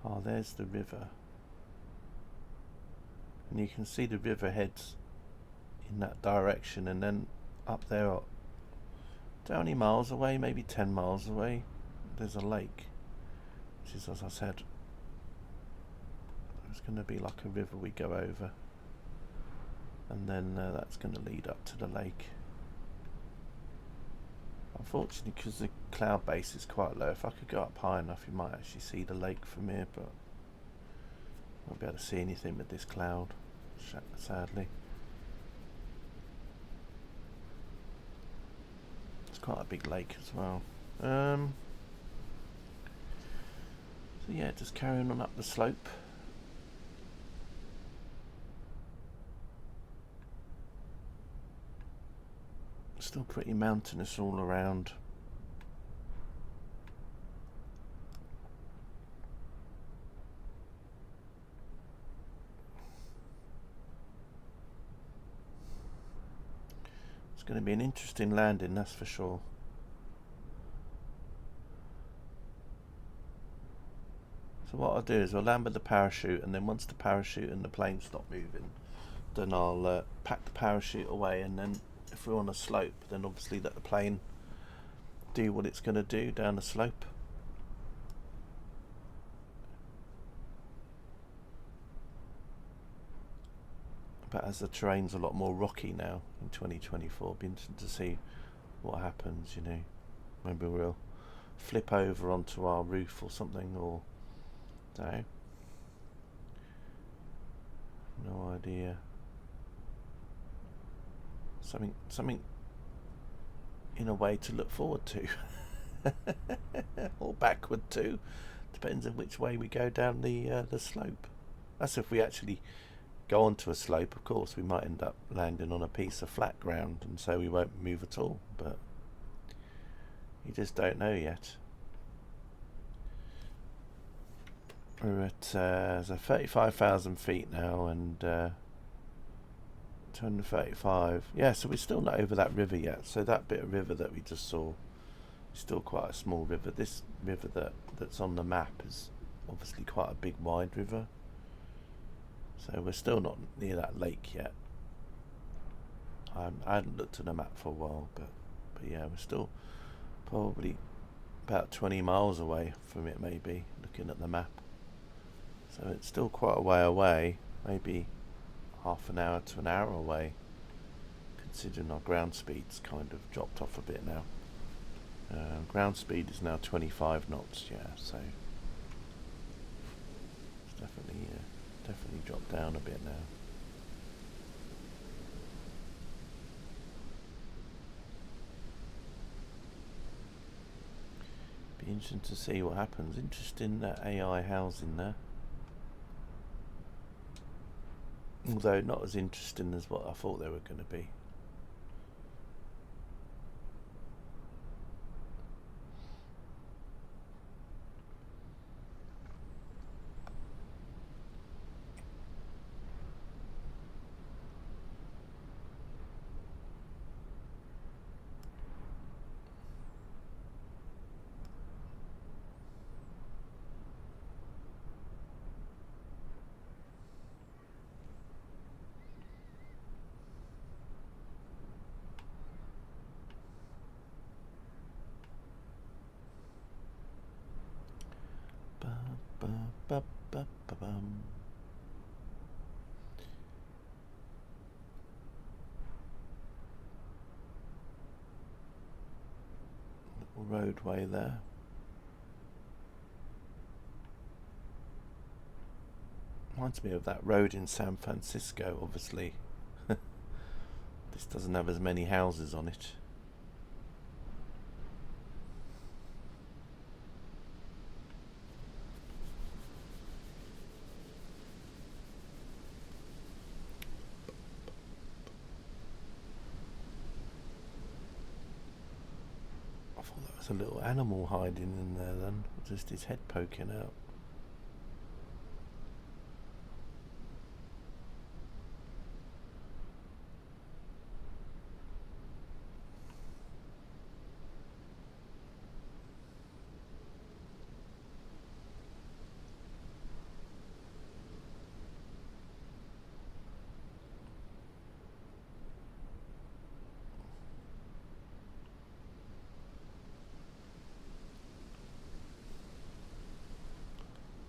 Oh, there's the river. And you can see the river heads in that direction, and then up there, how many miles away, maybe 10 miles away, there's a lake, which is, as I said, it's going to be like a river we go over, and then that's going to lead up to the lake. Unfortunately, because the cloud base is quite low, if I could go up high enough, you might actually see the lake from here, but I won't be able to see anything with this cloud, sadly. It's quite a big lake as well. So yeah, just carrying on up the slope. Still pretty mountainous all around. It's going to be an interesting landing, that's for sure. So what I'll do is I'll land with the parachute, and then once the parachute and the plane stop moving, then I'll pack the parachute away, and then if we're on a slope, then obviously let the plane do what it's going to do down the slope. But as the terrain's a lot more rocky now in 2024, it'll be interesting to see what happens, you know. Maybe we'll flip over onto our roof or something, or no. No idea. Something in a way to look forward to. Or backward to. Depends on which way we go down the slope. That's if we actually go onto a slope. Of course we might end up landing on a piece of flat ground, and so we won't move at all, but you just don't know yet. We're at so 35,000 feet now, and 235. Yeah, so we're still not over that river yet. So that bit of river that we just saw is still quite a small river. This river that's on the map is obviously quite a big, wide river. So we're still not near that lake yet. I hadn't looked at the map for a while, but yeah, we're still probably about 20 miles away from it, maybe, looking at the map. So it's still quite a way away, maybe half an hour to an hour away, considering our ground speed's kind of dropped off a bit now. Ground speed is now 25 knots, yeah, so it's definitely dropped down a bit now. Be interesting to see what happens. Interesting that AI housing there. Although not as interesting as what I thought they were going to be. Ba-ba-ba-ba-bum. Little roadway there. Reminds me of that road in San Francisco, obviously. This doesn't have as many houses on it. I thought that was a little animal hiding in there then, just his head poking out.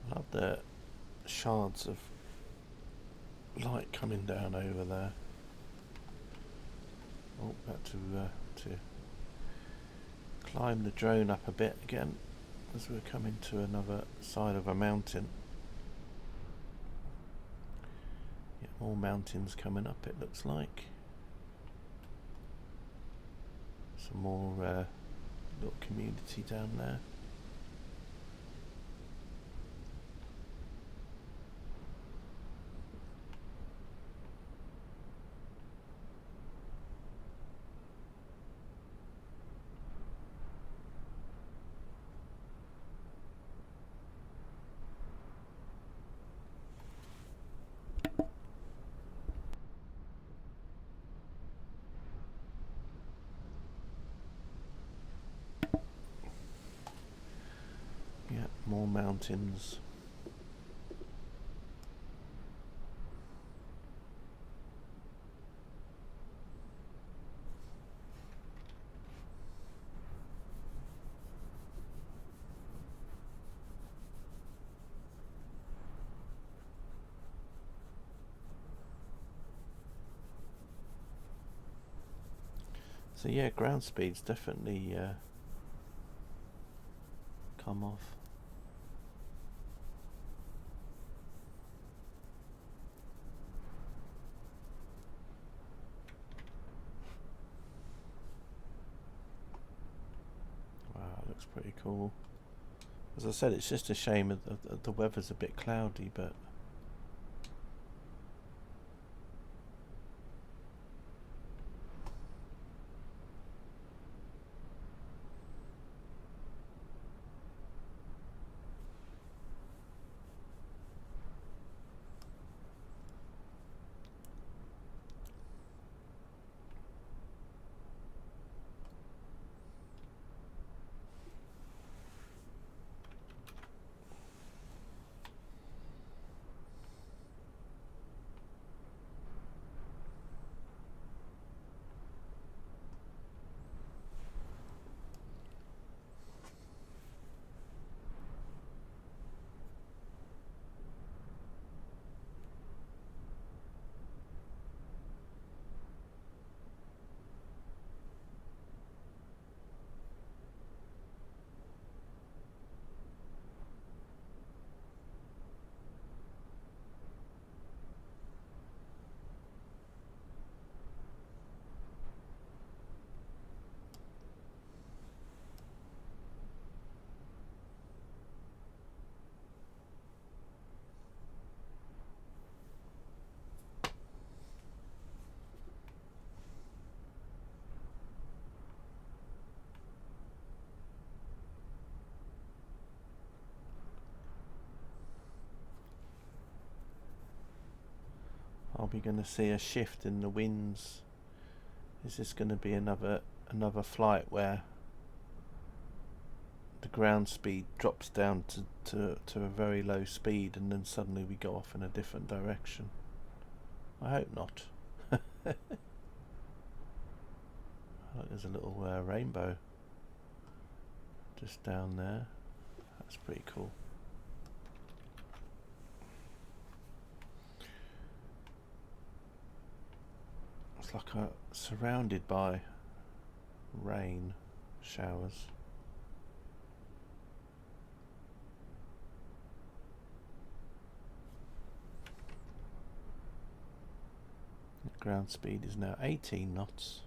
I love the shards of light coming down over there. Oh, about to climb the drone up a bit again as we're coming to another side of a mountain. Yeah, more mountains coming up, it looks like. Some more little community down there. Yeah, more mountains. So yeah, ground speed's definitely come off. Wow, it looks pretty cool. As I said, it's just a shame that the weather's a bit cloudy, but Are we going to see a shift in the winds? Is this going to be another flight where the ground speed drops down to a very low speed and then suddenly we go off in a different direction? I hope not. There's a little rainbow just down there. That's pretty cool. It's like surrounded by rain showers. The ground speed is now 18 knots.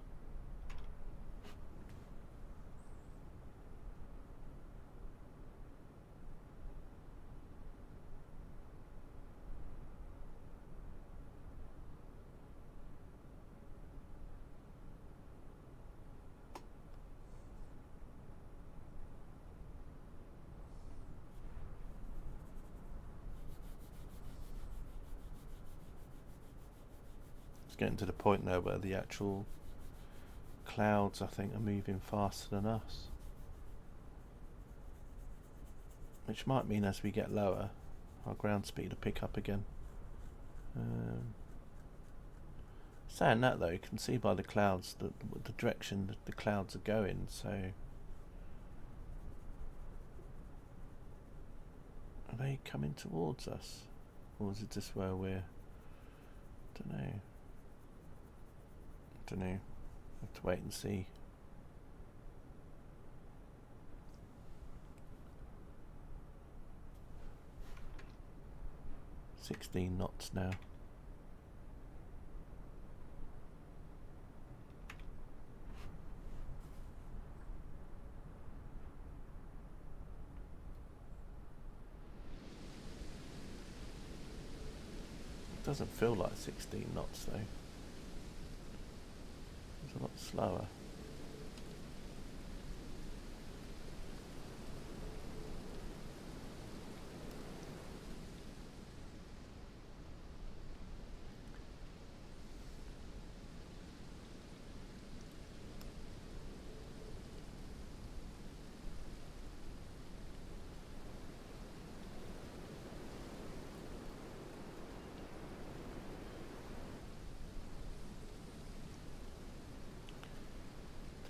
Getting to the point now where the actual clouds, I think, are moving faster than us, which might mean as we get lower our ground speed will pick up again. Saying that though, you can see by the clouds the direction that the clouds are going, so are they coming towards us, or is it just where we're, don't know, have to wait and see. $16 knots now. It doesn't feel like 16 knots though. It's a lot slower.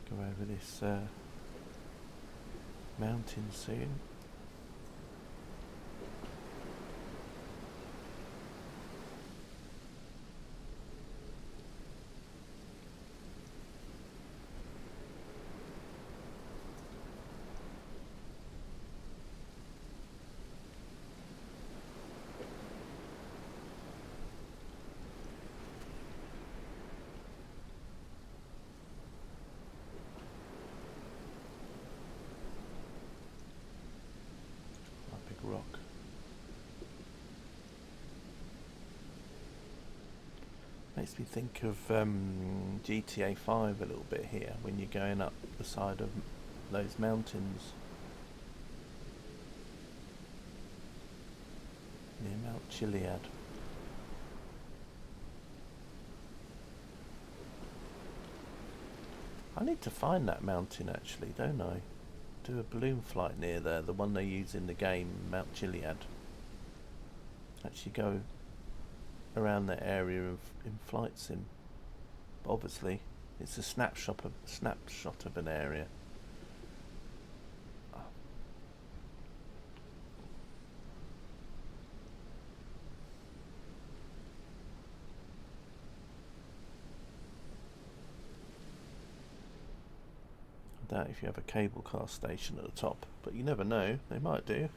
Go over this mountain soon. Rock. Makes me think of GTA 5 a little bit here when you're going up the side of those mountains near Mount Chiliad. I need to find that mountain actually, don't I? Do a balloon flight near there, the one they use in the game, Mount Chiliad. Actually go around that area in Flight Sim. But obviously, it's a snapshot of an area. I doubt if you have a cable car station at the top, but you never know, they might do.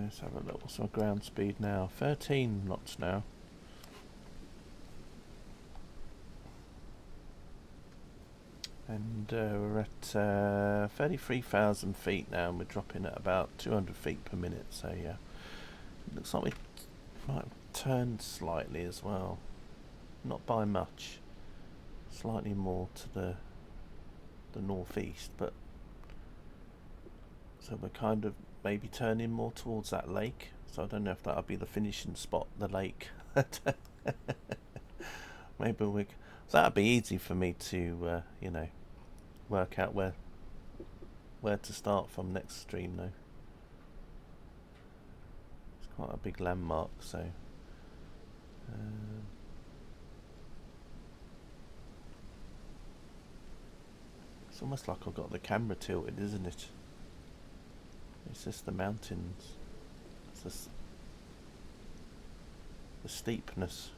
Let's have a look. What's my ground speed now? 13 knots now. And we're at 33,000 feet now, and we're dropping at about 200 feet per minute. So yeah, looks like we might have turned slightly as well. Not by much. Slightly more to the northeast, but so we're kind of maybe turning more towards that lake. So I don't know if that'll be the finishing spot, the lake. Maybe we. So that'd be easy for me to, you know, work out where to start from next stream. Though it's quite a big landmark, so. It's almost like I've got the camera tilted, isn't it? It's just the mountains. It's just the steepness.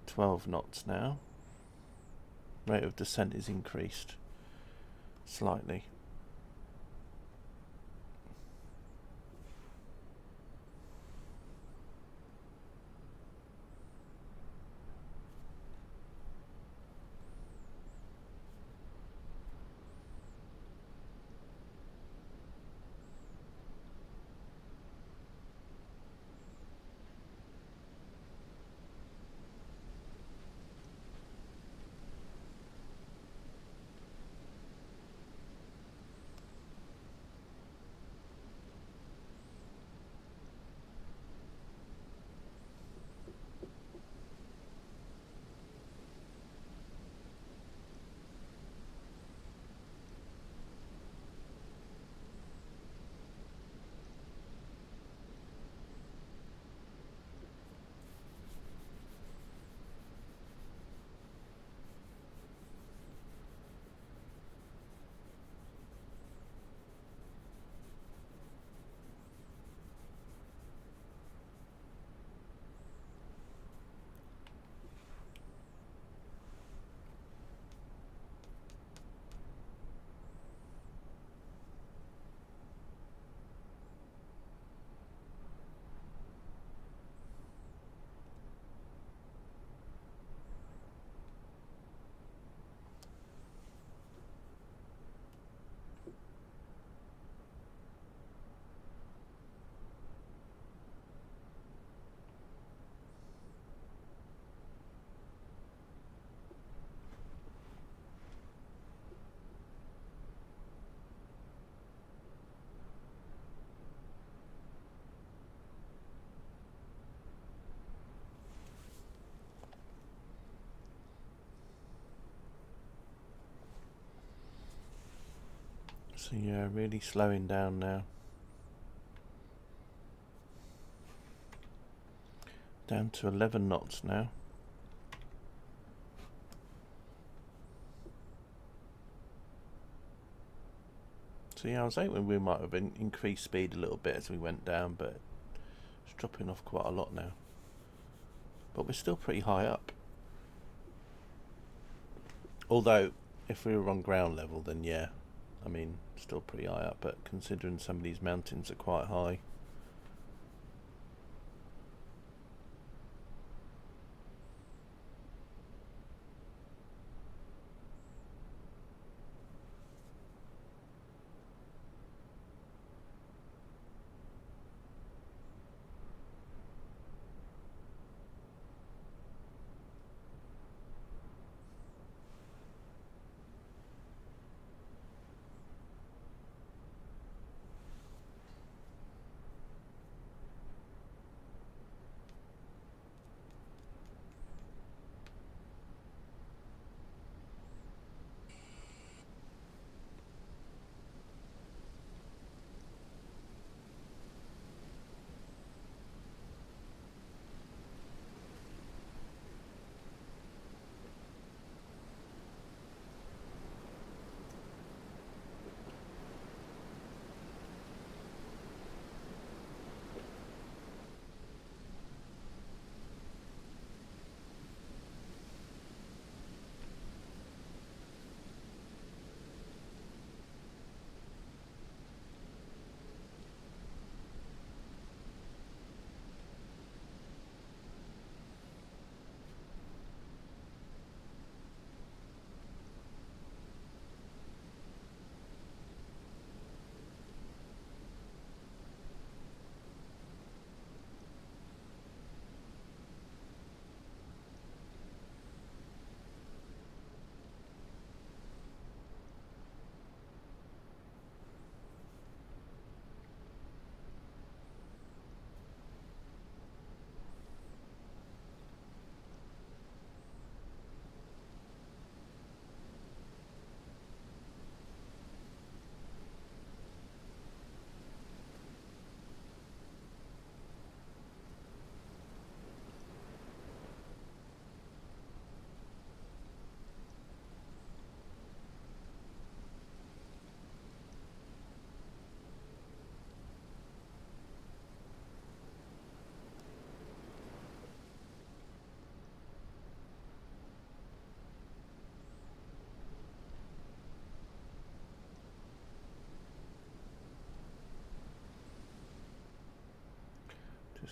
"12 knots now. Rate of descent is increased slightly. So yeah, really slowing down now. Down to 11 knots now. So yeah, I was hoping we might have increased speed a little bit as we went down, but it's dropping off quite a lot now. But we're still pretty high up. Although, if we were on ground level, then yeah, I mean, still pretty high up, but considering some of these mountains are quite high.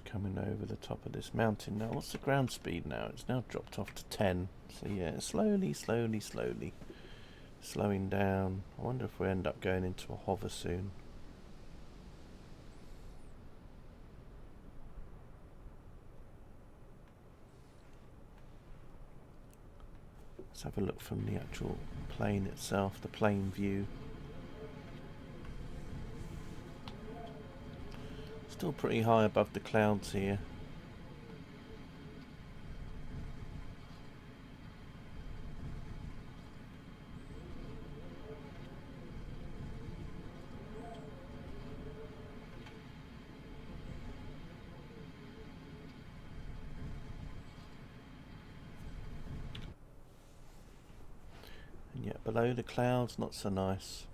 Just coming over the top of this mountain now. What's the ground speed now? It's now dropped off to 10. So yeah, slowly slowing down. I wonder if we end up going into a hover soon. Let's have a look from the actual plane itself, the plane view. Still pretty high above the clouds here. And yet below the clouds, not so nice.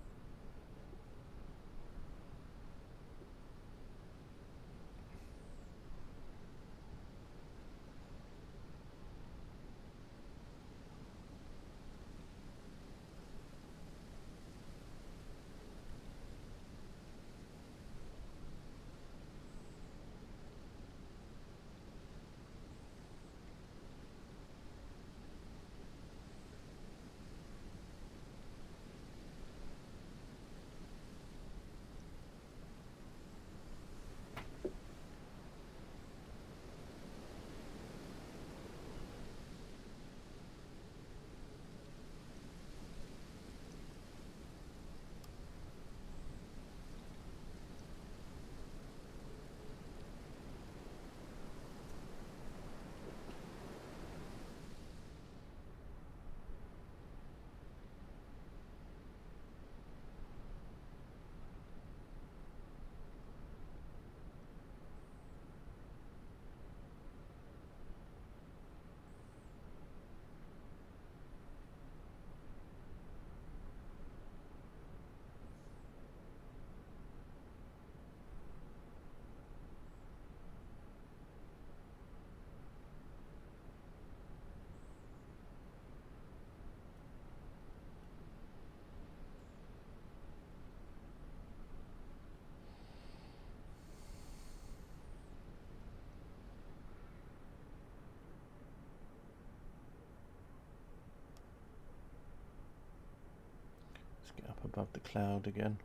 Get up above the cloud again.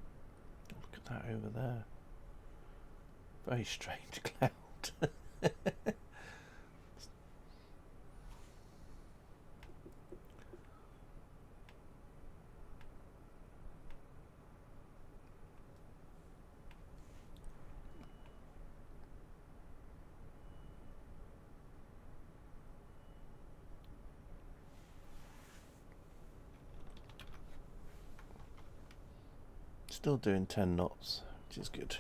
Look at that over there. Very strange cloud. Still doing 10 knots, which is good.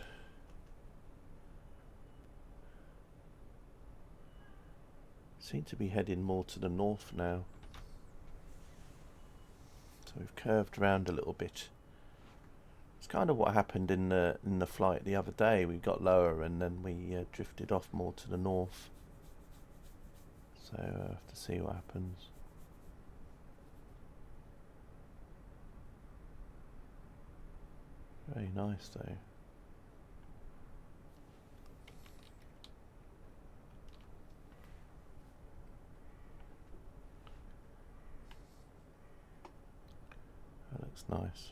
Seem to be heading more to the north now. So we've curved around a little bit. It's kind of what happened in the flight the other day. We got lower and then we drifted off more to the north. So I have to see what happens. Very nice though. That looks nice.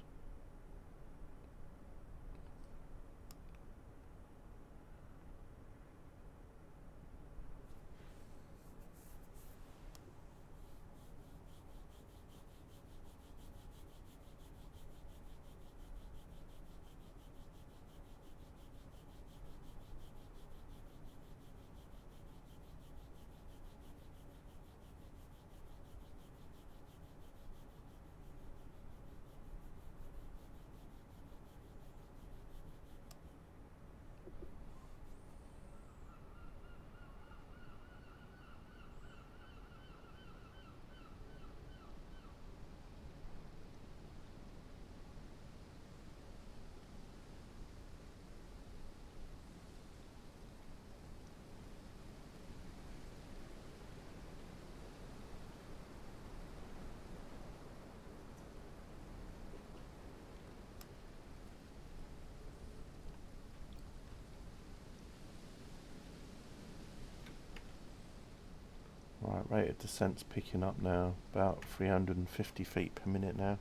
Rate of descent's picking up now, about 350 feet per minute now.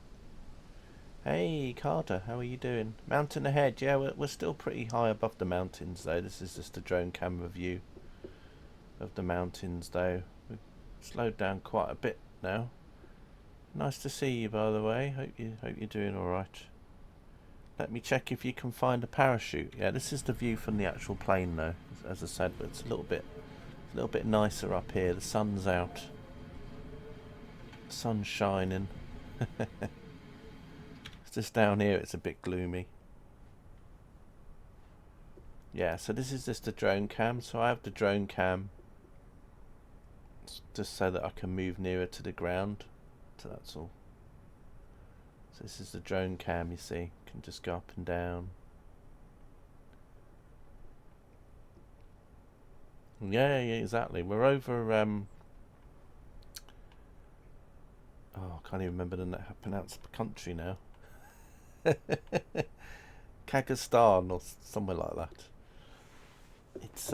Hey Carter, how are you doing? Mountain ahead. Yeah, we're still pretty high above the mountains though. This is just a drone camera view of the mountains though. We've slowed down quite a bit now. Nice to see you, by the way. Hope you're doing all right. Let me check if you can find a parachute. Yeah, this is the view from the actual plane though. As I said, but it's a little bit nicer up here. The sun's out. The sun's shining. It's just down here it's a bit gloomy. Yeah, so this is just a drone cam. So I have the drone cam just so that I can move nearer to the ground. So that's all. So this is the drone cam, you see. You can just go up and down. Yeah, exactly. We're over I can't even remember how to pronounce the country now. Khazakstan or somewhere like that. It's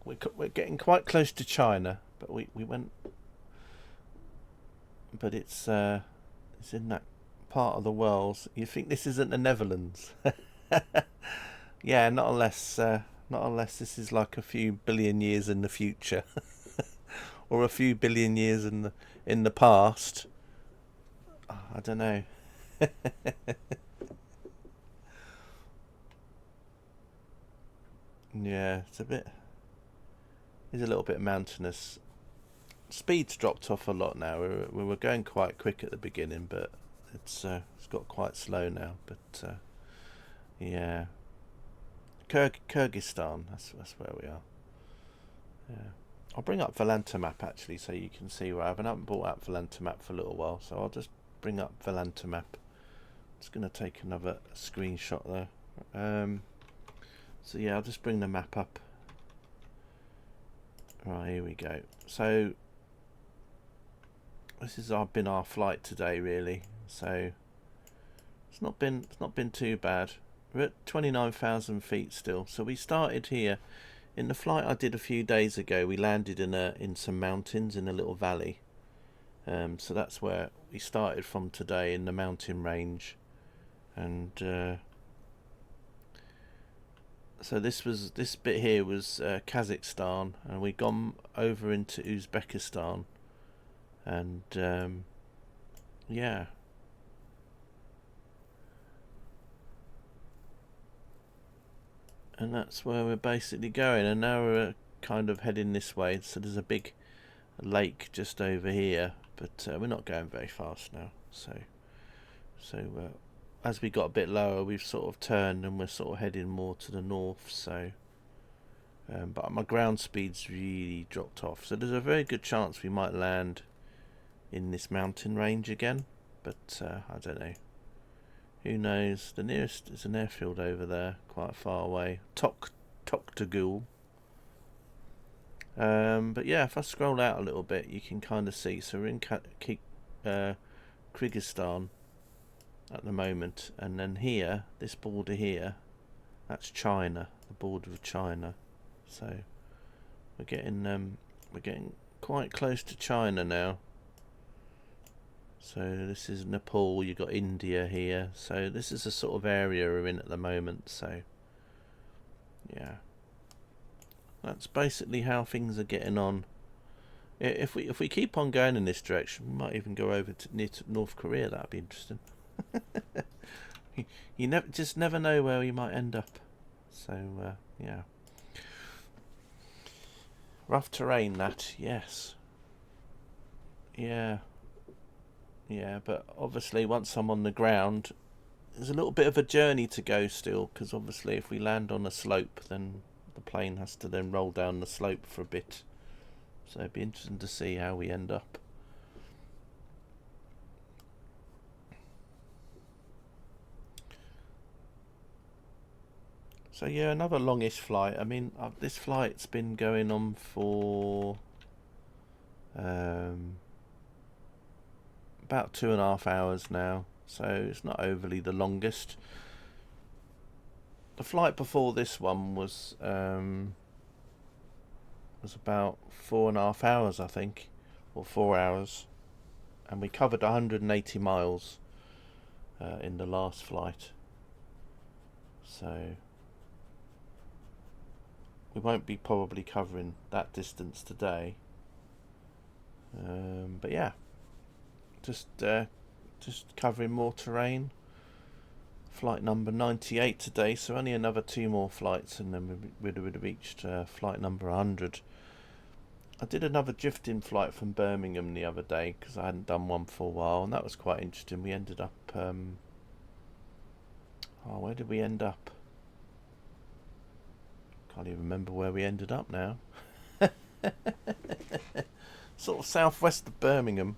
we're getting quite close to China, but we went, but it's in that part of the world. You think this isn't the Netherlands? Yeah, not unless this is like a few billion years in the future, or a few billion years in the past. Oh, I don't know. Yeah, it's a little bit mountainous. Speed's dropped off a lot now. We were going quite quick at the beginning, but it's got quite slow now. But yeah, Kyrgyzstan. That's where we are. Yeah, I'll bring up Volanta map actually, so you can see where I haven't brought up Volanta map for a little while. So I'll just bring up Volanta map. Just gonna take another screenshot there. So yeah, I'll just bring the map up. Right, here we go. So this has been our flight today, really. So it's not been too bad. We're at 29,000 feet still. So we started here in the flight I did a few days ago. We landed in some mountains in a little valley. So that's where we started from today, in the mountain range, and so this bit here was Kazakhstan, and we'd gone over into Uzbekistan, and yeah, and that's where we're basically going. And now we're kind of heading this way. So there's a big lake just over here, but we're not going very fast now. So as we got a bit lower, we've sort of turned and we're sort of heading more to the north. So but my ground speed's really dropped off, so there's a very good chance we might land in this mountain range again, but I don't know. Who knows? The nearest is an airfield over there, quite far away. Toktagul. But yeah, if I scroll out a little bit, you can kind of see. So we're in Kyrgyzstan at the moment, and then here, this border here, that's China, the border of China. So we're getting quite close to China now. So this is Nepal. You've got India here. So this is the sort of area we're in at the moment. So yeah, that's basically how things are getting on. If we keep on going in this direction, we might even go over to near to North Korea. That'd be interesting. You never know where we might end up. So yeah, rough terrain. That, yes. Yeah, but obviously once I'm on the ground, there's a little bit of a journey to go still, because obviously if we land on a slope, then the plane has to then roll down the slope for a bit. So it'd be interesting to see how we end up. So yeah, another longish flight. I mean, this flight's been going on for about 2.5 hours now, so it's not overly the longest. The flight before this one was about 4.5 hours, I think. or 4 hours, and we covered 180 miles in the last flight. So we won't be probably covering that distance today. But yeah, just covering more terrain. Flight number 98 today, so only another 2 more flights and then we would have reached flight number 100. I did another drifting flight from Birmingham the other day because I hadn't done one for a while, and that was quite interesting. We ended up where did we end up? Can't even remember where we ended up now. Sort of southwest of Birmingham,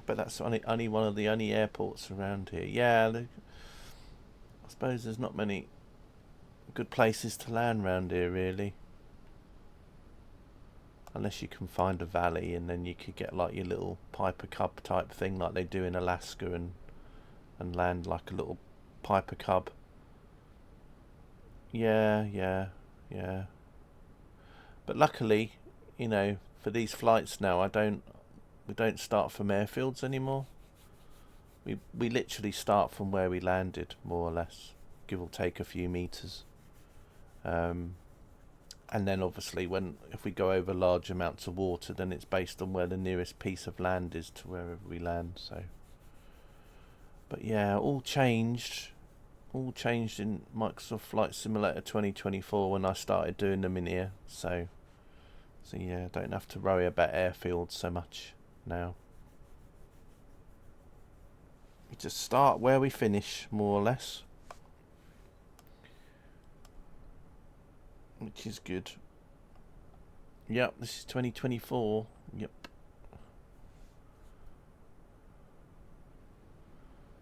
but that's only one of the only airports around here. Yeah, I suppose there's not many good places to land around here really, unless you can find a valley and then you could get like your little Piper Cub type thing like they do in Alaska and land like a little Piper Cub. Yeah. But luckily, you know, for these flights now, we don't start from airfields anymore. We literally start from where we landed, more or less, give or take a few meters. And then obviously if we go over large amounts of water, then it's based on where the nearest piece of land is to wherever we land. So, but yeah, all changed in Microsoft Flight Simulator 2024 when I started doing them in here. So yeah, don't have to worry about airfields so much now. We just start where we finish, more or less, which is good. Yep, this is 2024. Yep.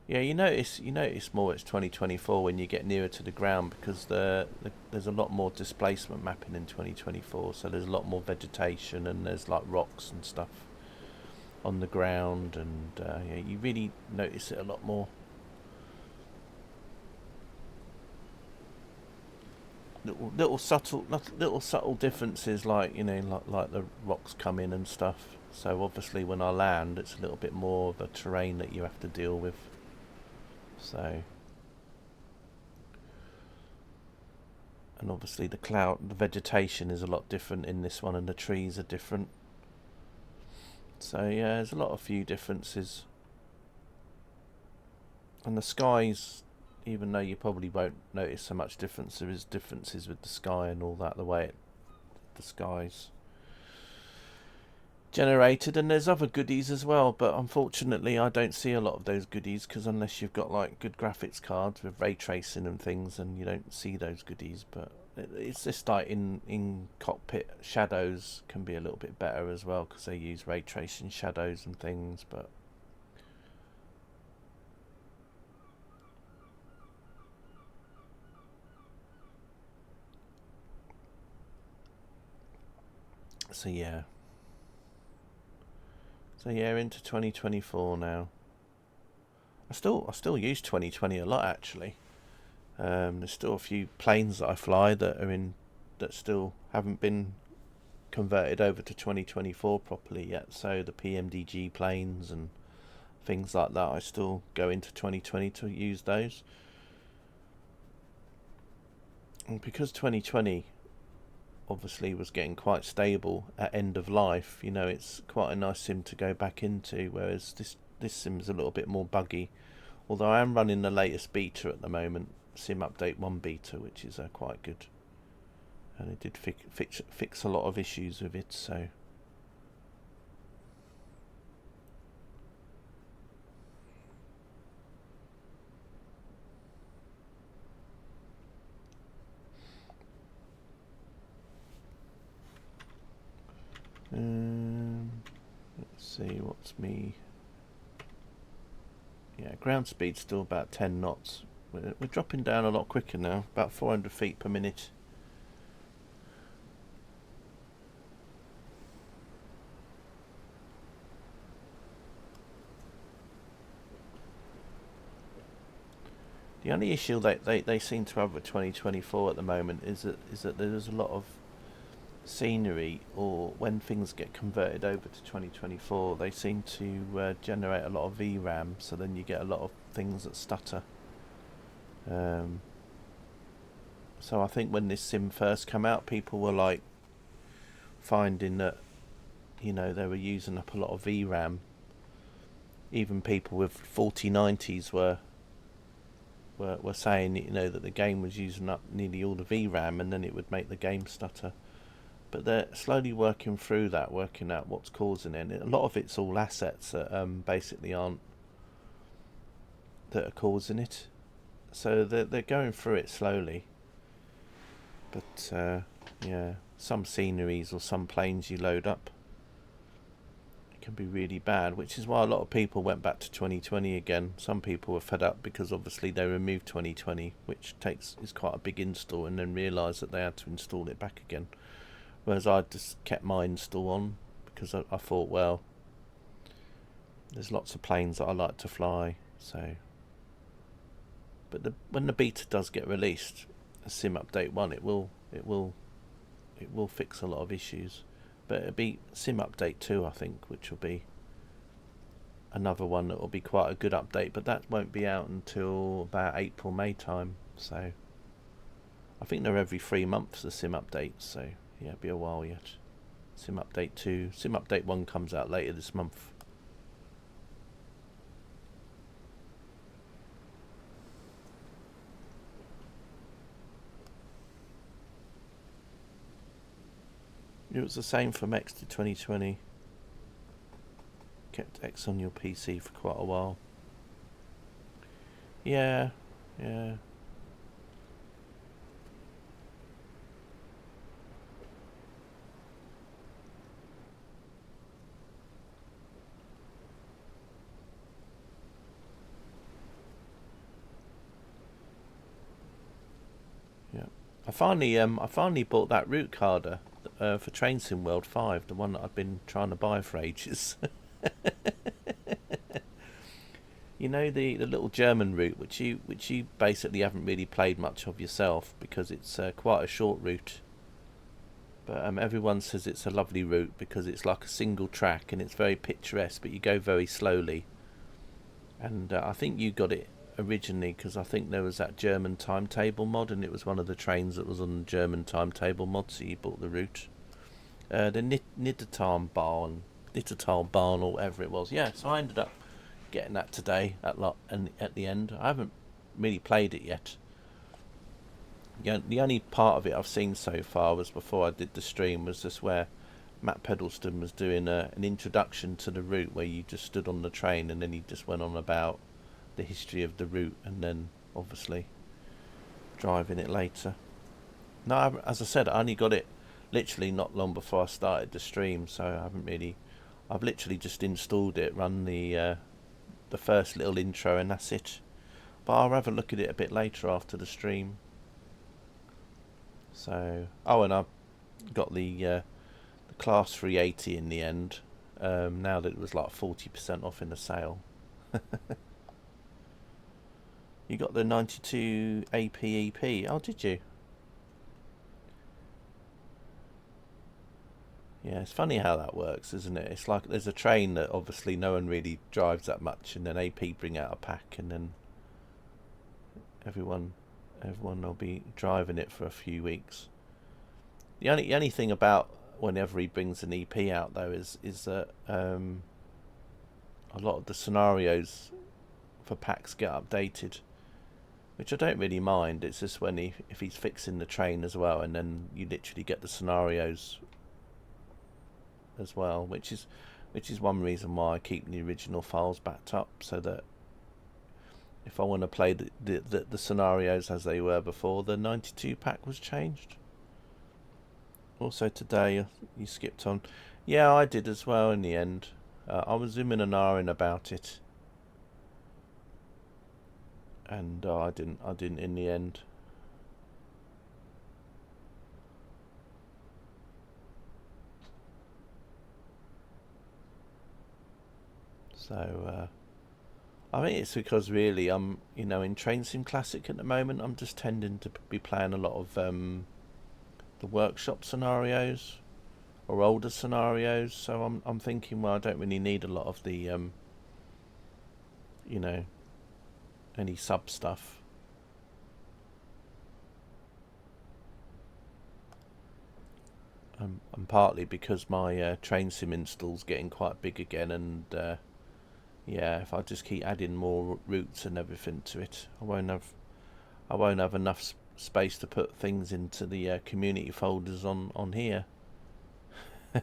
Yeah, you notice more it's 2024 when you get nearer to the ground, because there's a lot more displacement mapping in 2024, so there's a lot more vegetation and there's like rocks and stuff on the ground, and yeah, you really notice it a lot more. Little subtle differences, like, you know, like the rocks come in and stuff. So obviously when I land, it's a little bit more of a terrain that you have to deal with. So, and obviously the vegetation is a lot different in this one, and the trees are different. So yeah, there's a few differences. And the skies, even though you probably won't notice so much difference, there is differences with the sky and all that, the way the sky's generated. And there's other goodies as well, but unfortunately I don't see a lot of those goodies, because unless you've got like good graphics cards with ray tracing and things, and you don't see those goodies. But it's just like in cockpit, shadows can be a little bit better as well, because they use ray tracing shadows and things. But so yeah, into 2024 now. I still use 2020 a lot, actually. There's still a few planes that I fly that still haven't been converted over to 2024 properly yet. So the PMDG planes and things like that, I still go into 2020 to use those. And because 2020 obviously was getting quite stable at end of life, you know, it's quite a nice sim to go back into, whereas this sim's a little bit more buggy. Although I am running the latest beta at the moment, Sim Update 1 beta, which is quite good, and it did fix a lot of issues with it. So let's see, what's me? Yeah, ground speed's still about 10 knots. We're dropping down a lot quicker now, about 400 feet per minute. The only issue they seem to have with 2024 at the moment is that there's a lot of scenery, or when things get converted over to 2024, they seem to generate a lot of VRAM, so then you get a lot of things that stutter. So I think when this sim first came out, people were like finding that, you know, they were using up a lot of VRAM. Even people with 4090s were saying, you know, that the game was using up nearly all the VRAM, and then it would make the game stutter. But they're slowly working through that, working out what's causing it. A lot of it's all assets that basically aren't, that are causing it. So they're going through it slowly. But yeah, some sceneries or some planes you load up, it can be really bad, which is why a lot of people went back to 2020 again. Some people were fed up because obviously they removed 2020, which is quite a big install, and then realised that they had to install it back again. Whereas I just kept my install on because I thought, well, there's lots of planes that I like to fly, so. But when the beta does get released, Sim Update 1, it will fix a lot of issues. But it'll be Sim Update 2, I think, which will be another one that will be quite a good update, but that won't be out until about April, May time. So I think they're every 3 months, the Sim updates, so yeah, it'll be a while yet. Sim Update 2, Sim Update 1 comes out later this month. It was the same from X to 2020. Kept X on your PC for quite a while. Yeah. I finally bought that route carder for Train Sim World 5, the one that I've been trying to buy for ages. You know, the little German route, which you basically haven't really played much of yourself because it's quite a short route. But everyone says it's a lovely route because it's like a single track and it's very picturesque, but you go very slowly. And I think you got it originally because I think there was that German timetable mod, and it was one of the trains that was on the German timetable mod, so you bought the route. The Nittertal Barn or whatever it was. Yeah, so I ended up getting that today at the end. I haven't really played it yet. The only part of it I've seen so far was before I did the stream, was just where Matt Pedalston was doing an introduction to the route, where you just stood on the train and then he just went on about the history of the route, and then obviously driving it later. No, as I said, I only got it literally not long before I started the stream, so I've literally just installed it, run the first little intro, and that's it. But I'll have a look at it a bit later after the stream. So, and I got the Class 380 in the end, now that it was like 40% off in the sale. You got the 92 APEP. Oh, did you? Yeah, it's funny how that works, isn't it? It's like there's a train that obviously no one really drives that much, and then AP bring out a pack, and then everyone will be driving it for a few weeks. The only thing about whenever he brings an EP out, though, is that a lot of the scenarios for packs get updated, which I don't really mind. It's just if he's fixing the train as well, and then you literally get the scenarios as well, which is one reason why I keep the original files backed up, so that if I want to play the scenarios as they were before the 92 pack was changed. Also today, you skipped on. Yeah, I did as well in the end. I was zooming and ahhing about it, and I didn't in the end. So I think it's because really I'm, in Train Sim Classic at the moment, I'm just tending to be playing a lot of the workshop scenarios or older scenarios. So I'm thinking, well, I don't really need a lot of the you know, any sub stuff. And partly because my train sim install's getting quite big again, and yeah, if I just keep adding more routes and everything to it, I won't have enough space to put things into the community folders on here. I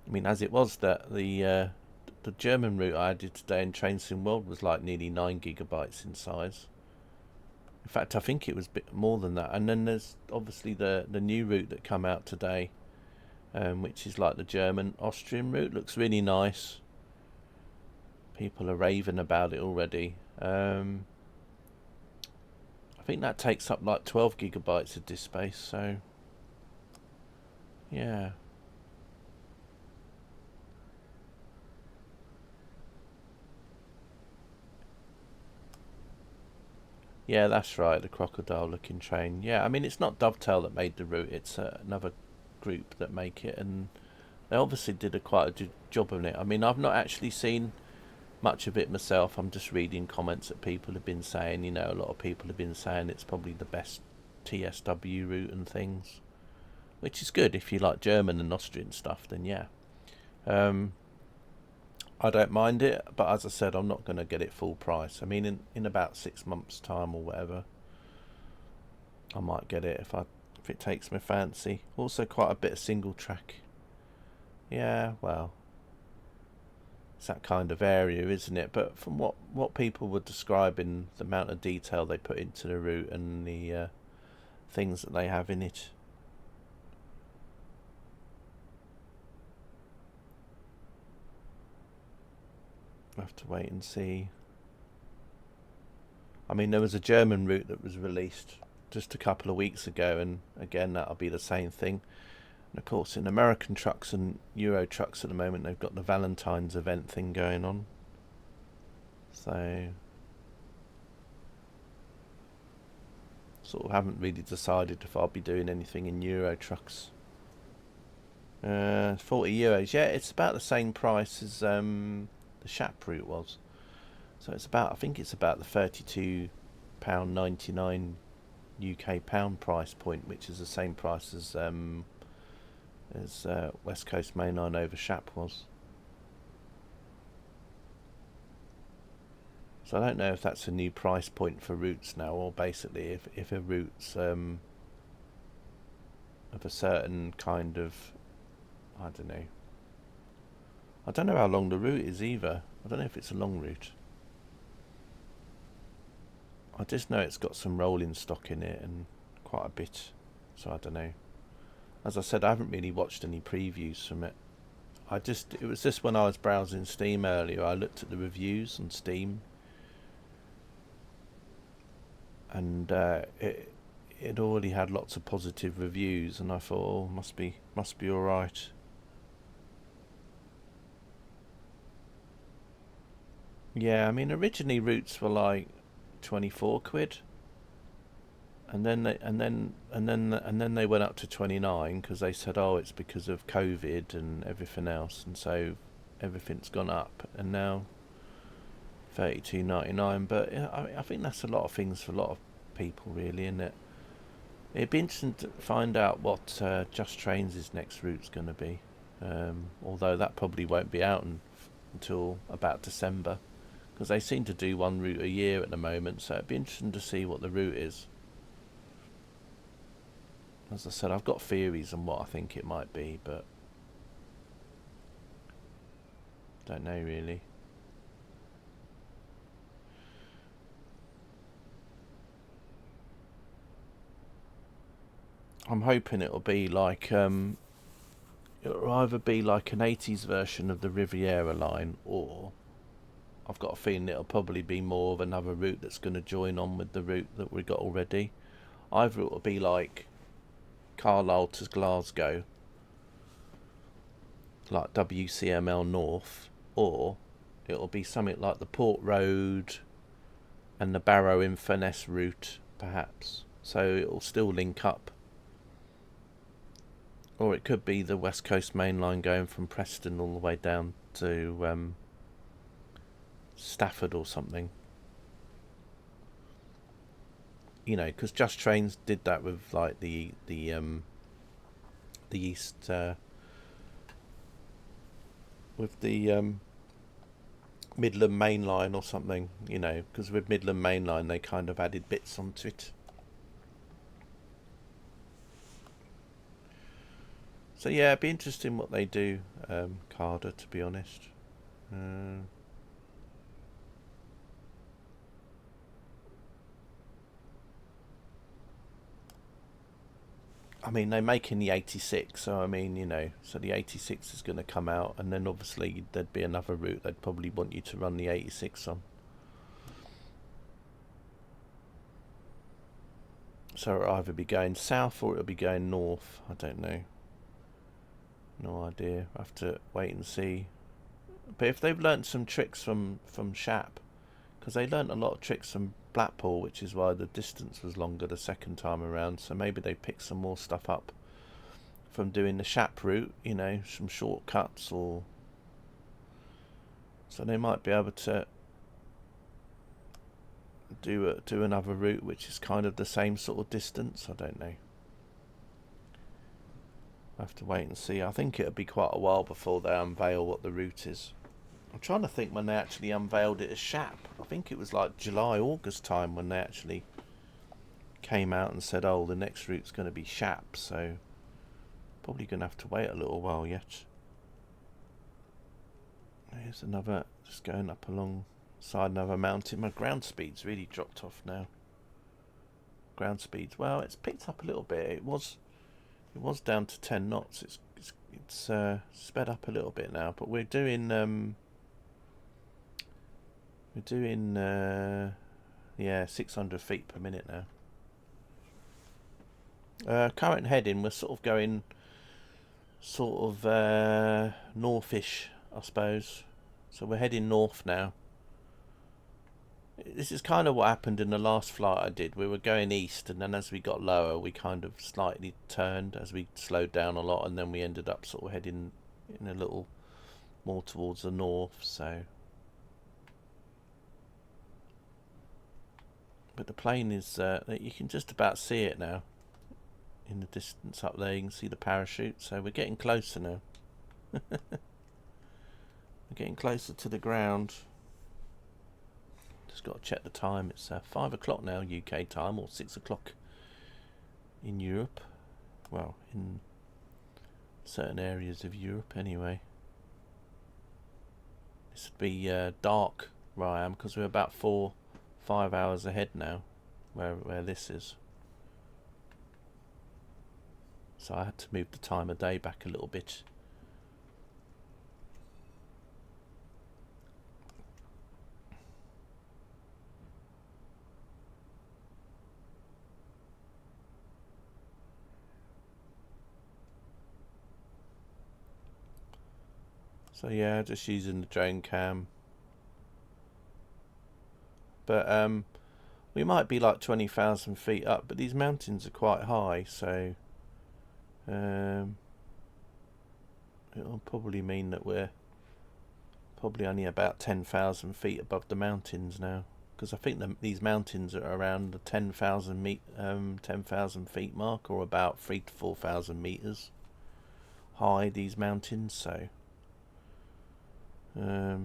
mean, as it was, that the German route I added today in Train Sim World was like nearly 9 gigabytes in size. In fact, I think it was a bit more than that. And then there's obviously the new route that come out today, which is like the German-Austrian route. Looks really nice. People are raving about it already. I think that takes up like 12 gigabytes of disk space, so yeah. Yeah, that's right, the crocodile looking train. Yeah, I mean, it's not Dovetail that made the route, it's another group that make it, and they obviously did quite a good job on it. I mean, I've not actually seen much of it myself. I'm just reading comments that people have been saying, you know, a lot of people have been saying it's probably the best TSW route and things, which is good. If you like German and Austrian stuff, then yeah. I don't mind it, but as I said, I'm not going to get it full price. I mean, in about 6 months' time or whatever, I might get it if it takes my fancy. Also, quite a bit of single track. Yeah, well, it's that kind of area, isn't it? But from what people were describing, the amount of detail they put into the route and the things that they have in it. We'll have to wait and see. I mean, there was a German route that was released just a couple of weeks ago, and again, that'll be the same thing. And of course, in American trucks and Euro trucks at the moment, they've got the Valentine's event thing going on. So, sort of haven't really decided if I'll be doing anything in Euro trucks. 40 euros. Yeah, it's about the same price as the Shap route was. So it's about, I think it's about the £32.99 UK pound price point, which is the same price as West Coast Mainline over Shap was. So I don't know if that's a new price point for routes now, or basically if a route's of a certain kind of, I don't know. I don't know how long the route is either. I don't know if it's a long route. I just know it's got some rolling stock in it and quite a bit. So I don't know. As I said, I haven't really watched any previews from it. It was just when I was browsing Steam earlier, I looked at the reviews on Steam, and it already had lots of positive reviews, and I thought, oh, must be all right. Yeah, I mean, originally routes were like 24 quid, and then they went up to 29 because they said, oh, it's because of COVID and everything else, and so everything's gone up, and now 32.99. But I think that's a lot of things for a lot of people, really, isn't it? It'd be interesting to find out what Just Trains' next route's going to be, although that probably won't be out until about December, because they seem to do one route a year at the moment, so it'd be interesting to see what the route is. As I said, I've got theories on what I think it might be, but don't know really. I'm hoping it'll be like it'll either be like an 80s version of the Riviera line, or I've got a feeling it'll probably be more of another route that's going to join on with the route that we got already. Either it'll be like Carlisle to Glasgow, like WCML North, or it'll be something like the Port Road and the Barrow Inverness route, perhaps. so it'll still link up. Or it could be the West Coast main line going from Preston all the way down to Stafford or something. You know, because Just Trains did that with like the East with the Midland Main Line or something. You know, because with Midland Main Line they kind of added bits onto it. So yeah, it'd be interesting what they do, Carder, to be honest. I mean, they're making the 86, so I mean, you know, so the 86 is going to come out, and then obviously there'd be another route they'd probably want you to run the 86 on. So it'll either be going south or it'll be going north. I don't know. No idea. I have to wait and see. But if they've learnt some tricks from Shap, because they learnt a lot of tricks from Blackpool, which is why the distance was longer the second time around, so maybe they picked some more stuff up from doing the Shap route, you know, some shortcuts, or so they might be able to do another route which is kind of the same sort of distance. I don't know. I have to wait and see. I think it'll be quite a while before they unveil what the route is. I'm trying to think when they actually unveiled it as Shap. I think it was like July, August time when they actually came out and said, oh, the next route's going to be Shap, so probably going to have to wait a little while yet. There's another, just going up alongside another mountain. My ground speed's really dropped off now. Ground speeds, well, it's picked up a little bit. It was down to 10 knots. It's sped up a little bit now, but we're doing 600 feet per minute now. Current heading, we're sort of going northish, I suppose. So we're heading north now. This is kind of what happened in the last flight I did. We were going east, and then as we got lower, we kind of slightly turned as we slowed down a lot, and then we ended up sort of heading in a little more towards the north. So, but the plane is you can just about see it now in the distance up there. You can see the parachute. So we're getting closer now. We're getting closer to the ground. Just got to check the time. It's 5 o'clock now UK time, or 6 o'clock in Europe. Well, in certain areas of Europe anyway. This would be dark where I am, because we're about 4-5 hours ahead now where this is. So I had to move the time of day back a little bit. So yeah, just using the drone cam. But we might be like 20,000 feet up, but these mountains are quite high, so it'll probably mean that we're probably only about 10,000 feet above the mountains now, because I think these mountains are around the 10,000 feet mark, or about 3,000 to 4,000 meters high. These mountains, so. Yeah.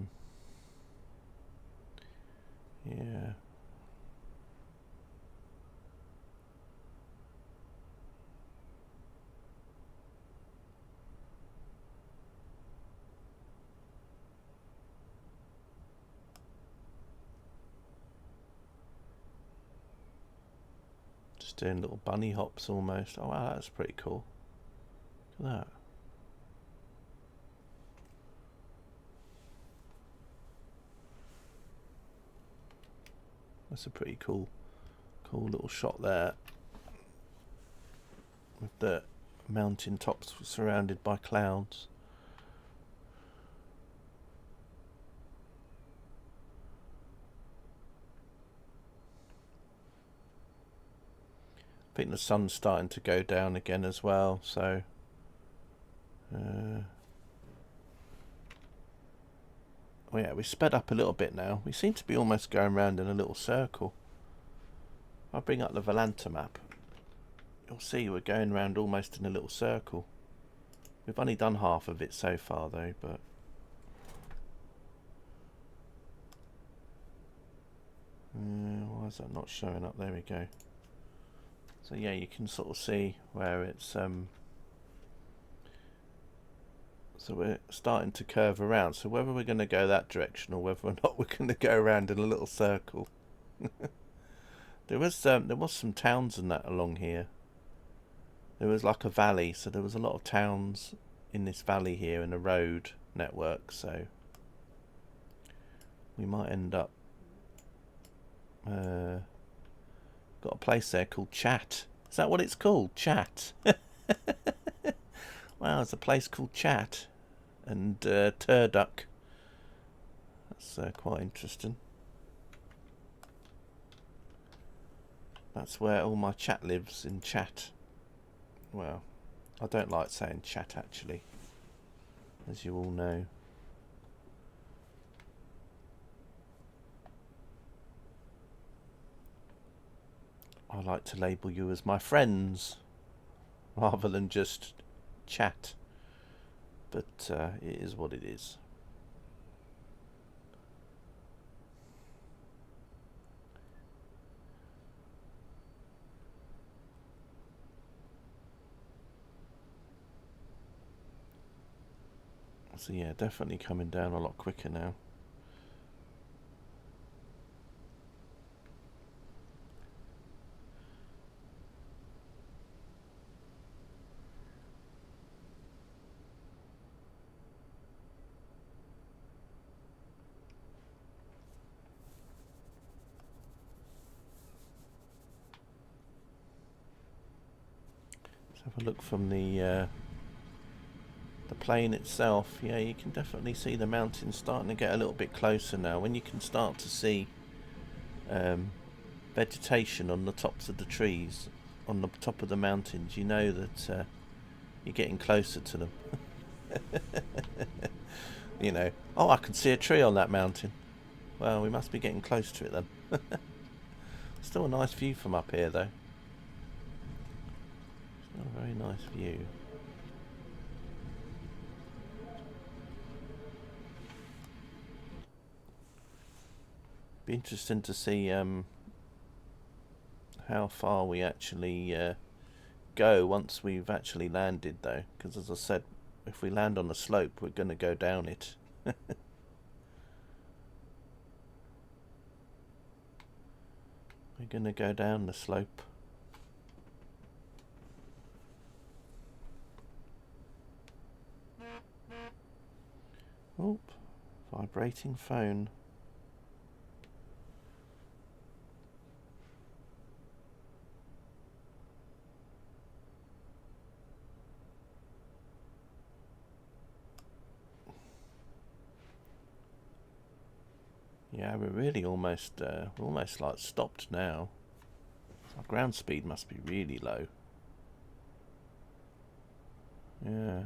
Just doing little bunny hops almost. Oh wow, that's pretty cool. Look at that. That's a pretty cool little shot there, with the mountain tops surrounded by clouds. I think the sun's starting to go down again as well, so well, yeah, we sped up a little bit now. We seem to be almost going around in a little circle. I'll bring up the Volanta map. You'll see we're going around almost in a little circle. We've only done half of it so far though, but why is that not showing up? There we go. So yeah, you can sort of see where it's so we're starting to curve around. So whether we're going to go that direction or whether or not we're going to go around in a little circle. there was some towns and that along here. There was like a valley, so there was a lot of towns in this valley here and a road network, so we might end up got a place there called Chat. Is that what it's called? Chat. Wow, there's a place called Chat and Turduck. That's quite interesting. That's where all my chat lives, in Chat. Well, I don't like saying chat actually, as you all know. I like to label you as my friends rather than just chat, but it is what it is. So yeah, definitely coming down a lot quicker now. Let's have a look from the plane itself. Yeah, you can definitely see the mountains starting to get a little bit closer now. When you can start to see vegetation on the tops of the trees, on the top of the mountains, you know that you're getting closer to them. You know, oh, I can see a tree on that mountain. Well, we must be getting close to it then. Still a nice view from up here though. Still a very nice view. Be interesting to see how far we actually go once we've actually landed though, because as I said, if we land on a slope we're going to go down it. We're going to go down the slope. Oop, vibrating phone. Yeah, we're really almost like stopped now. Our ground speed must be really low. Yeah.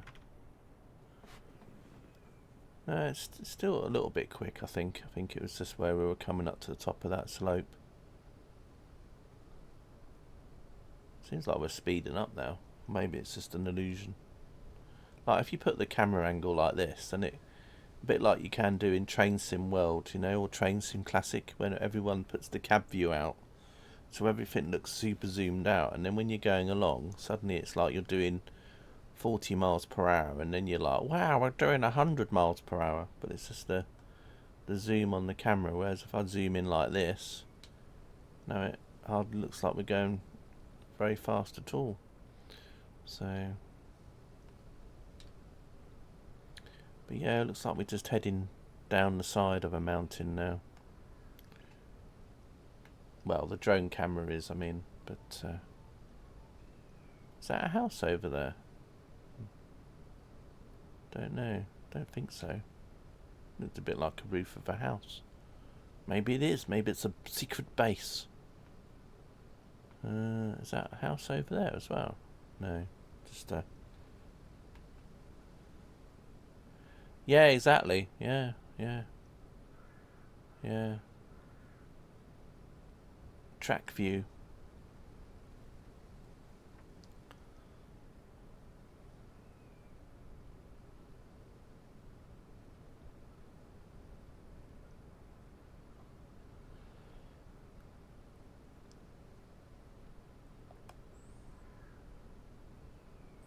No, it's still a little bit quick, I think. I think it was just where we were coming up to the top of that slope. Seems like we're speeding up now. Maybe it's just an illusion. Like if you put the camera angle like this, then it a bit like you can do in Train Sim World, you know, or Train Sim Classic, when everyone puts the cab view out, so everything looks super zoomed out, and then when you're going along, suddenly it's like you're doing 40 miles per hour, and then you're like, wow, we're doing 100 miles per hour, but it's just the zoom on the camera. Whereas if I zoom in like this, no, it hardly looks like we're going very fast at all. So, but yeah, it looks like we're just heading down the side of a mountain now. Well, the drone camera is, I mean, but is that a house over there? Don't know. Don't think so. Looks a bit like a roof of a house. Maybe it is. Maybe it's a secret base. Is that a house over there as well? No, just yeah, exactly. Yeah, yeah, yeah. Track view.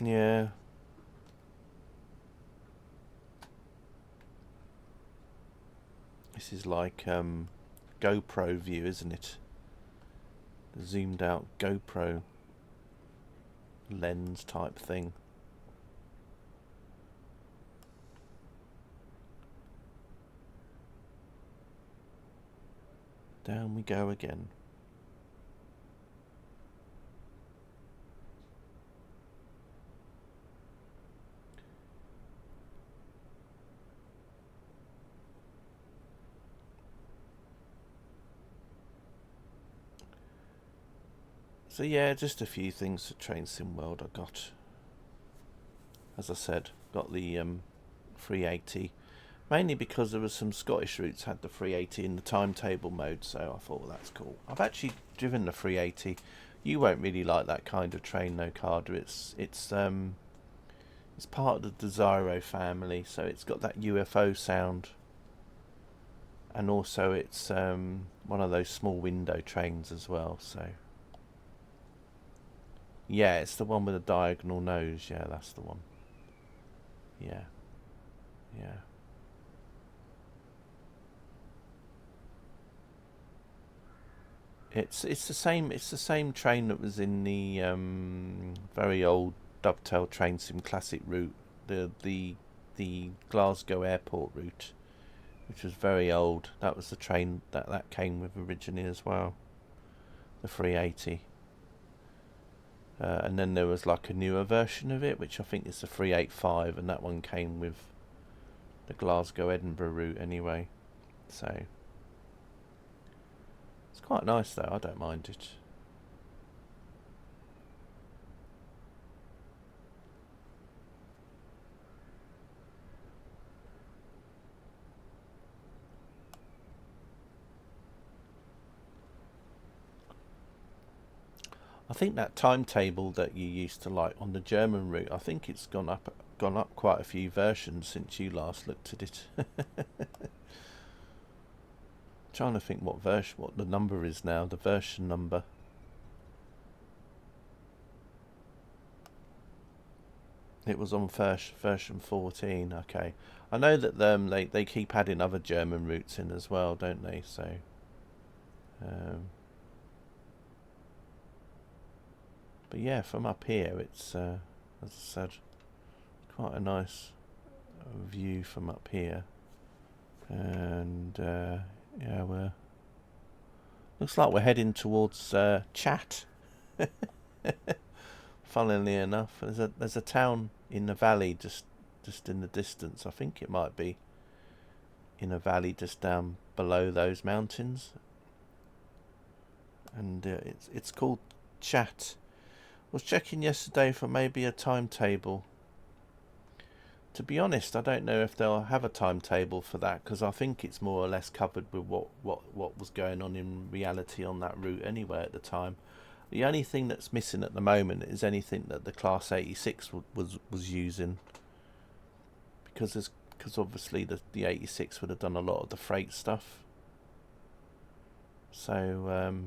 Yeah. This is like GoPro view, isn't it? The zoomed out GoPro lens type thing. Down we go again. So yeah, just a few things for Train Sim World. I got, as I said, got the 380, mainly because there was some Scottish routes had the 380 in the timetable mode, so I thought, well, that's cool. I've actually driven the 380. You won't really like that kind of train, no, Carter. It's part of the Desiro family, so it's got that UFO sound, and also it's one of those small window trains as well. So yeah, it's the one with a diagonal nose. Yeah, that's the one. Yeah, yeah. It's the same train that was in the very old Dovetail Train Sim Classic route, the Glasgow Airport route, which was very old. That was the train that came with originally as well, the 380. And then there was like a newer version of it, which I think is the 385, and that one came with the Glasgow Edinburgh route anyway. So it's quite nice though. I don't mind it. I think that timetable that you used to like on the German route, I think it's gone up quite a few versions since you last looked at it. Trying to think what the number is now, the version number. It was on version 14. Okay, I know that they keep adding other German routes in as well, don't they? So. But yeah, from up here, it's as I said, quite a nice view from up here, and yeah, looks like we're heading towards Chat. Funnily enough, there's a town in the valley just in the distance. I think it might be in a valley just down below those mountains, and it's called Chat. Was checking yesterday for maybe a timetable. To be honest, I don't know if they'll have a timetable for that, because I think it's more or less covered with what was going on in reality on that route anyway at the time. The only thing that's missing at the moment is anything that the Class 86 was using, because obviously the 86 would have done a lot of the freight stuff. So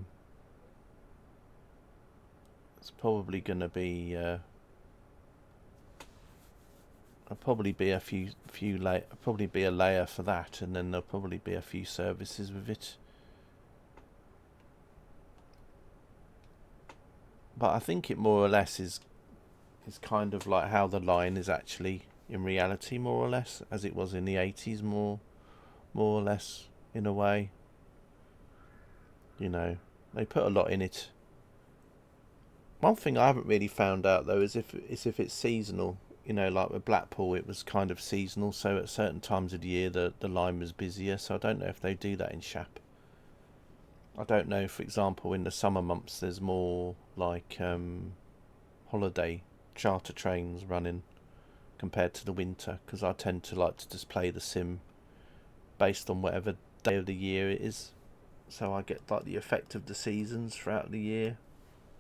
it's probably going to be there'll probably be a probably be a layer for that, and then there'll probably be a few services with it. But I think it more or less is kind of like how the line is actually in reality, more or less, as it was in the 80s, more or less, in a way. You know, they put a lot in it. One thing I haven't really found out though is if it's seasonal. You know, like with Blackpool, it was kind of seasonal, so at certain times of the year the line was busier. So I don't know if they do that in Shap. I don't know, for example, in the summer months there's more like holiday charter trains running compared to the winter, because I tend to like to just play the sim based on whatever day of the year it is, so I get like the effect of the seasons throughout the year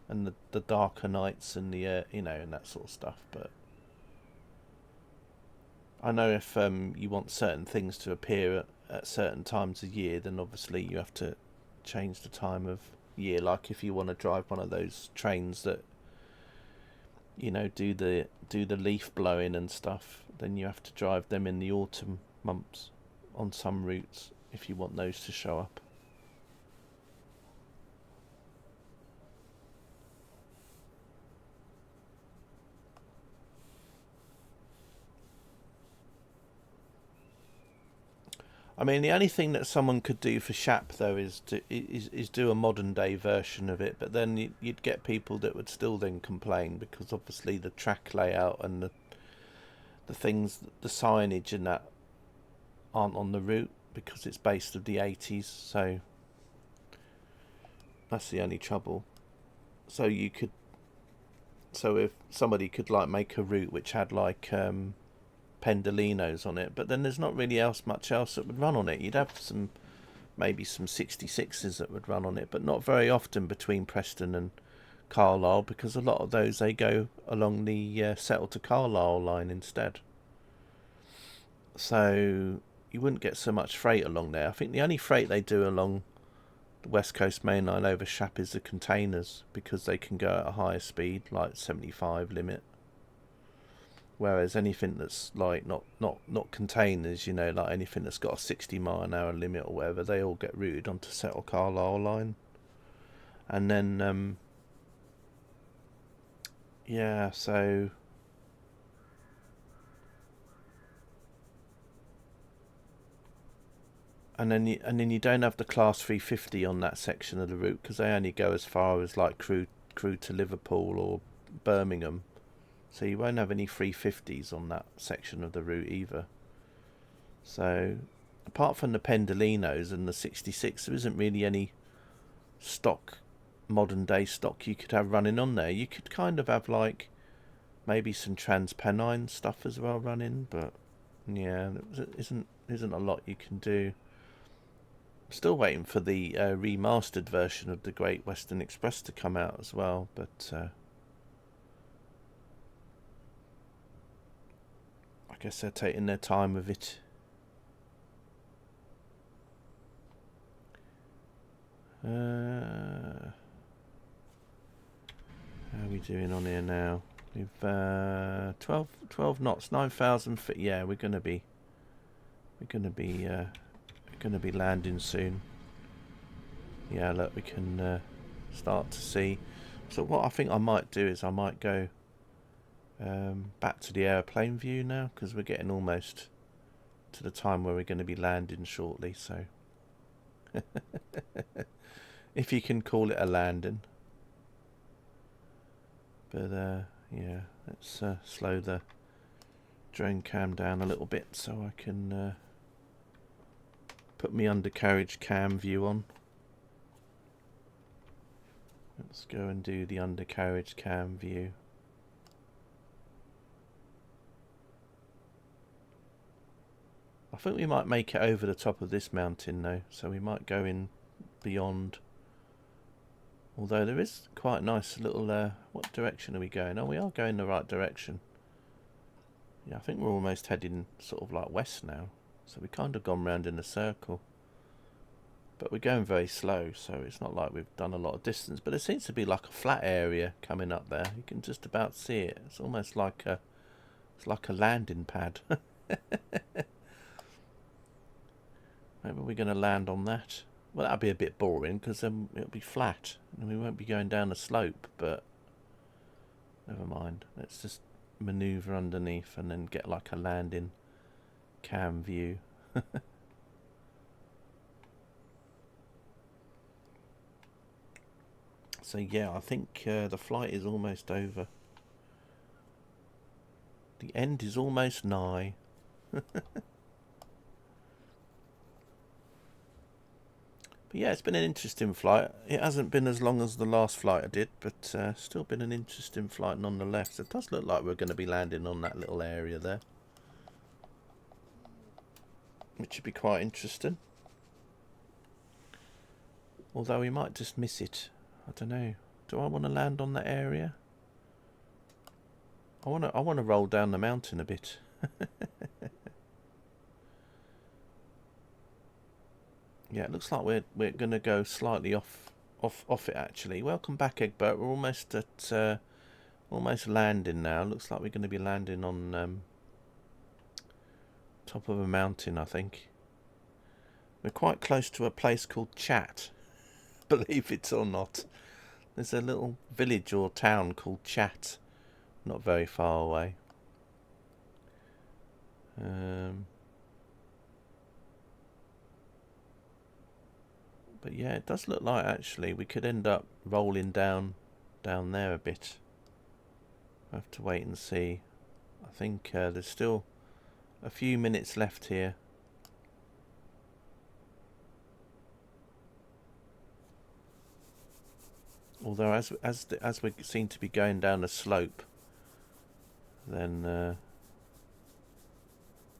and the darker nights and the you know, and that sort of stuff. But I know if you want certain things to appear at certain times of year, then obviously you have to change the time of year. Like if you want to drive one of those trains that, you know, do the leaf blowing and stuff, then you have to drive them in the autumn months on some routes if you want those to show up. I mean, the only thing that someone could do for Shap though is do a modern day version of it, but then you'd get people that would still then complain, because obviously the track layout and the things, the signage and that aren't on the route because it's based of the 80s. So that's the only trouble. So if somebody could like make a route which had like Pendolinos on it, but then there's not really much else that would run on it. You'd have maybe some 66s that would run on it, but not very often between Preston and Carlisle, because a lot of those, they go along the Settle to Carlisle line instead. So you wouldn't get so much freight along there. I think the only freight they do along the West Coast Main Line over Shap is the containers, because they can go at a higher speed, like 75 limit. Whereas anything that's like not containers, you know, like anything that's got a 60 mph limit or whatever, they all get routed onto Settle Carlisle line. And then yeah, so and then you don't have the Class 350 on that section of the route, because they only go as far as like Crewe to Liverpool or Birmingham. So you won't have any 350s on that section of the route either. So apart from the Pendolinos and the 66, there isn't really any stock, modern day stock you could have running on there. You could kind of have like maybe some Transpennine stuff as well running, but yeah, there isn't a lot you can do. I'm still waiting for the remastered version of the Great Western Express to come out as well, but I guess they're taking their time with it. How are we doing on here now? We've 12 knots, 9,000 feet. Yeah, we're gonna be landing soon. Yeah, look, we can start to see. So what I think I might do is I might go back to the airplane view now, because we're getting almost to the time where we're going to be landing shortly. So if you can call it a landing. But yeah, let's slow the drone cam down a little bit so I can put my undercarriage cam view on. Let's go and do the undercarriage cam view. I think we might make it over the top of this mountain though, so we might go in beyond. Although there is quite a nice little, what direction are we going? Oh, we are going the right direction. Yeah, I think we're almost heading sort of like west now, so we've kind of gone round in a circle. But we're going very slow, so it's not like we've done a lot of distance. But there seems to be like a flat area coming up there. You can just about see it. It's almost like a landing pad. Maybe we're going to land on that. Well, that'll be a bit boring, because then it'll be flat and we won't be going down a slope, but never mind. Let's just manoeuvre underneath and then get like a landing cam view. So yeah, I think the flight is almost over. The end is almost nigh. But But yeah, it's been an interesting flight. It hasn't been as long as the last flight I did, but still been an interesting flight nonetheless. So it does look like we're going to be landing on that little area there, which should be quite interesting. Although we might just miss it. I don't know. Do I want to land on that area? I want to roll down the mountain a bit. Yeah, it looks like we're going to go slightly off it actually. Welcome back, Egbert. We're almost at almost landing now. Looks like we're going to be landing on top of a mountain, I think. We're quite close to a place called Chat, believe it or not. There's a little village or town called Chat, not very far away. But yeah, it does look like actually we could end up rolling down there a bit. We'll have to wait and see. I think there's still a few minutes left here. Although as we seem to be going down a slope, then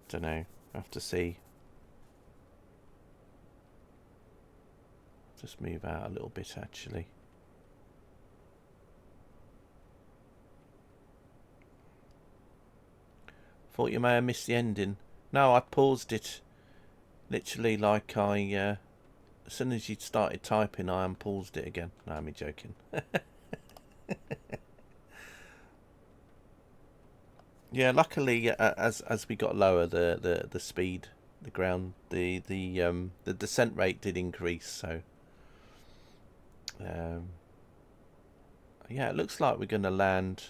don't know. We'll have to see. Just move out a little bit actually. Thought you may have missed the ending. No, I paused it. Literally like as soon as you started typing, I unpaused it again. No, I'm joking. Yeah, luckily as we got lower, the speed, the ground, the descent rate did increase. So yeah, it looks like we're gonna land.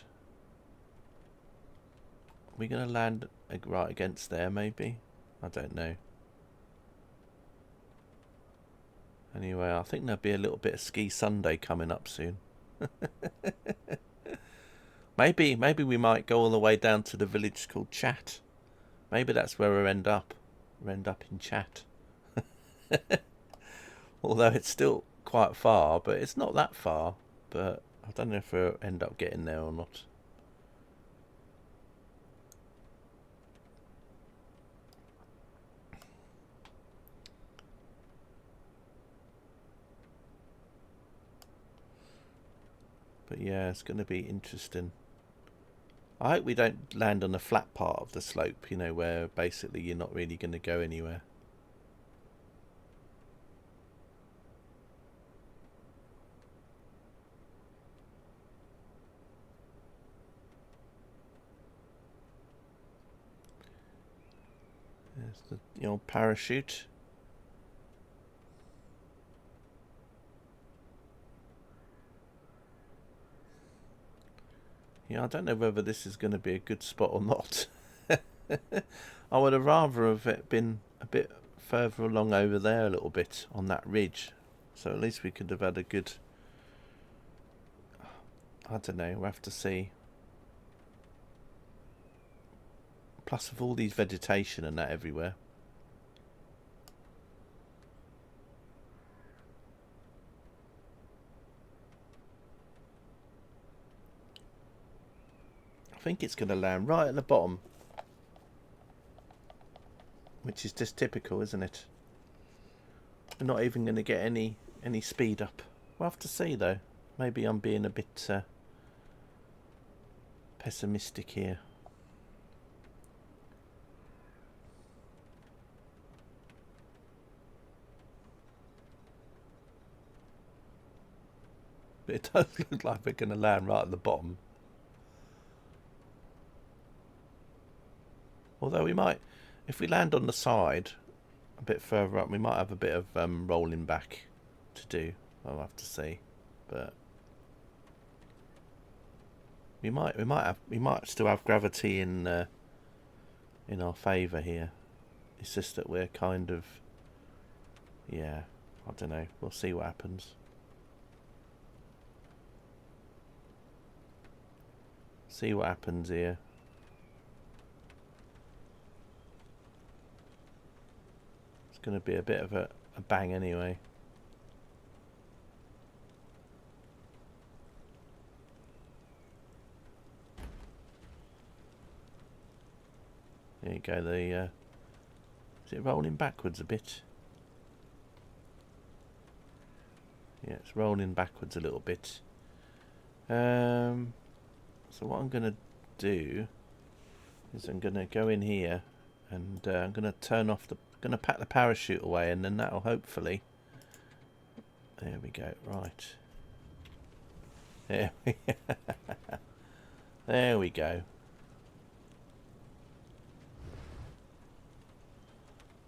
We're gonna land right against there, maybe. I don't know. Anyway, I think there'll be a little bit of Ski Sunday coming up soon. Maybe we might go all the way down to the village called Chat. Maybe that's where we'll end up. We'll end up in Chat. Although it's still quite far, but it's not that far. But I don't know if we'll end up getting there or not. But yeah, it's going to be interesting. I hope we don't land on a flat part of the slope, you know, where basically you're not really going to go anywhere. There's the old parachute. Yeah, I don't know whether this is going to be a good spot or not. I would have rather have it been a bit further along over there a little bit on that ridge. So at least we could have had a good... I don't know, we'll have to see. Plus with all these vegetation and that everywhere. I think it's going to land right at the bottom. Which is just typical, isn't it? We're not even going to get any speed up. We'll have to see though. Maybe I'm being a bit pessimistic here. But it does look like we're going to land right at the bottom. Although we might, if we land on the side a bit further up, we might have a bit of rolling back to do. I'll have to see, but we might still have gravity in our favour here. It's just that we're kind of, yeah, I don't know. We'll see what happens. See what happens here. It's going to be a bit of a bang anyway. you go. The is it rolling backwards a bit? Yeah, it's rolling backwards a little bit. So what I'm going to do is I'm going to go in here and I'm going to turn off the... going to pack the parachute away, and then that'll hopefully... There we go. Right. There we go.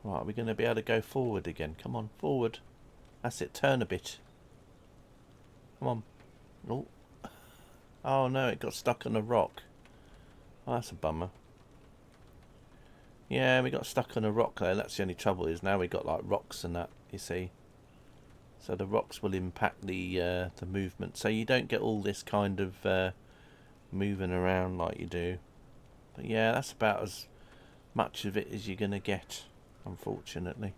Right, we're going to be able to go forward again. Come on, forward. That's it, turn a bit. Come on. Oh. Oh no, it got stuck on a rock. Oh, that's a bummer. Yeah, we got stuck on a rock there. That's the only trouble, is now we got like rocks and that, you see. So the rocks will impact the movement. So you don't get all this kind of moving around like you do. But yeah, that's about as much of it as you're going to get, unfortunately.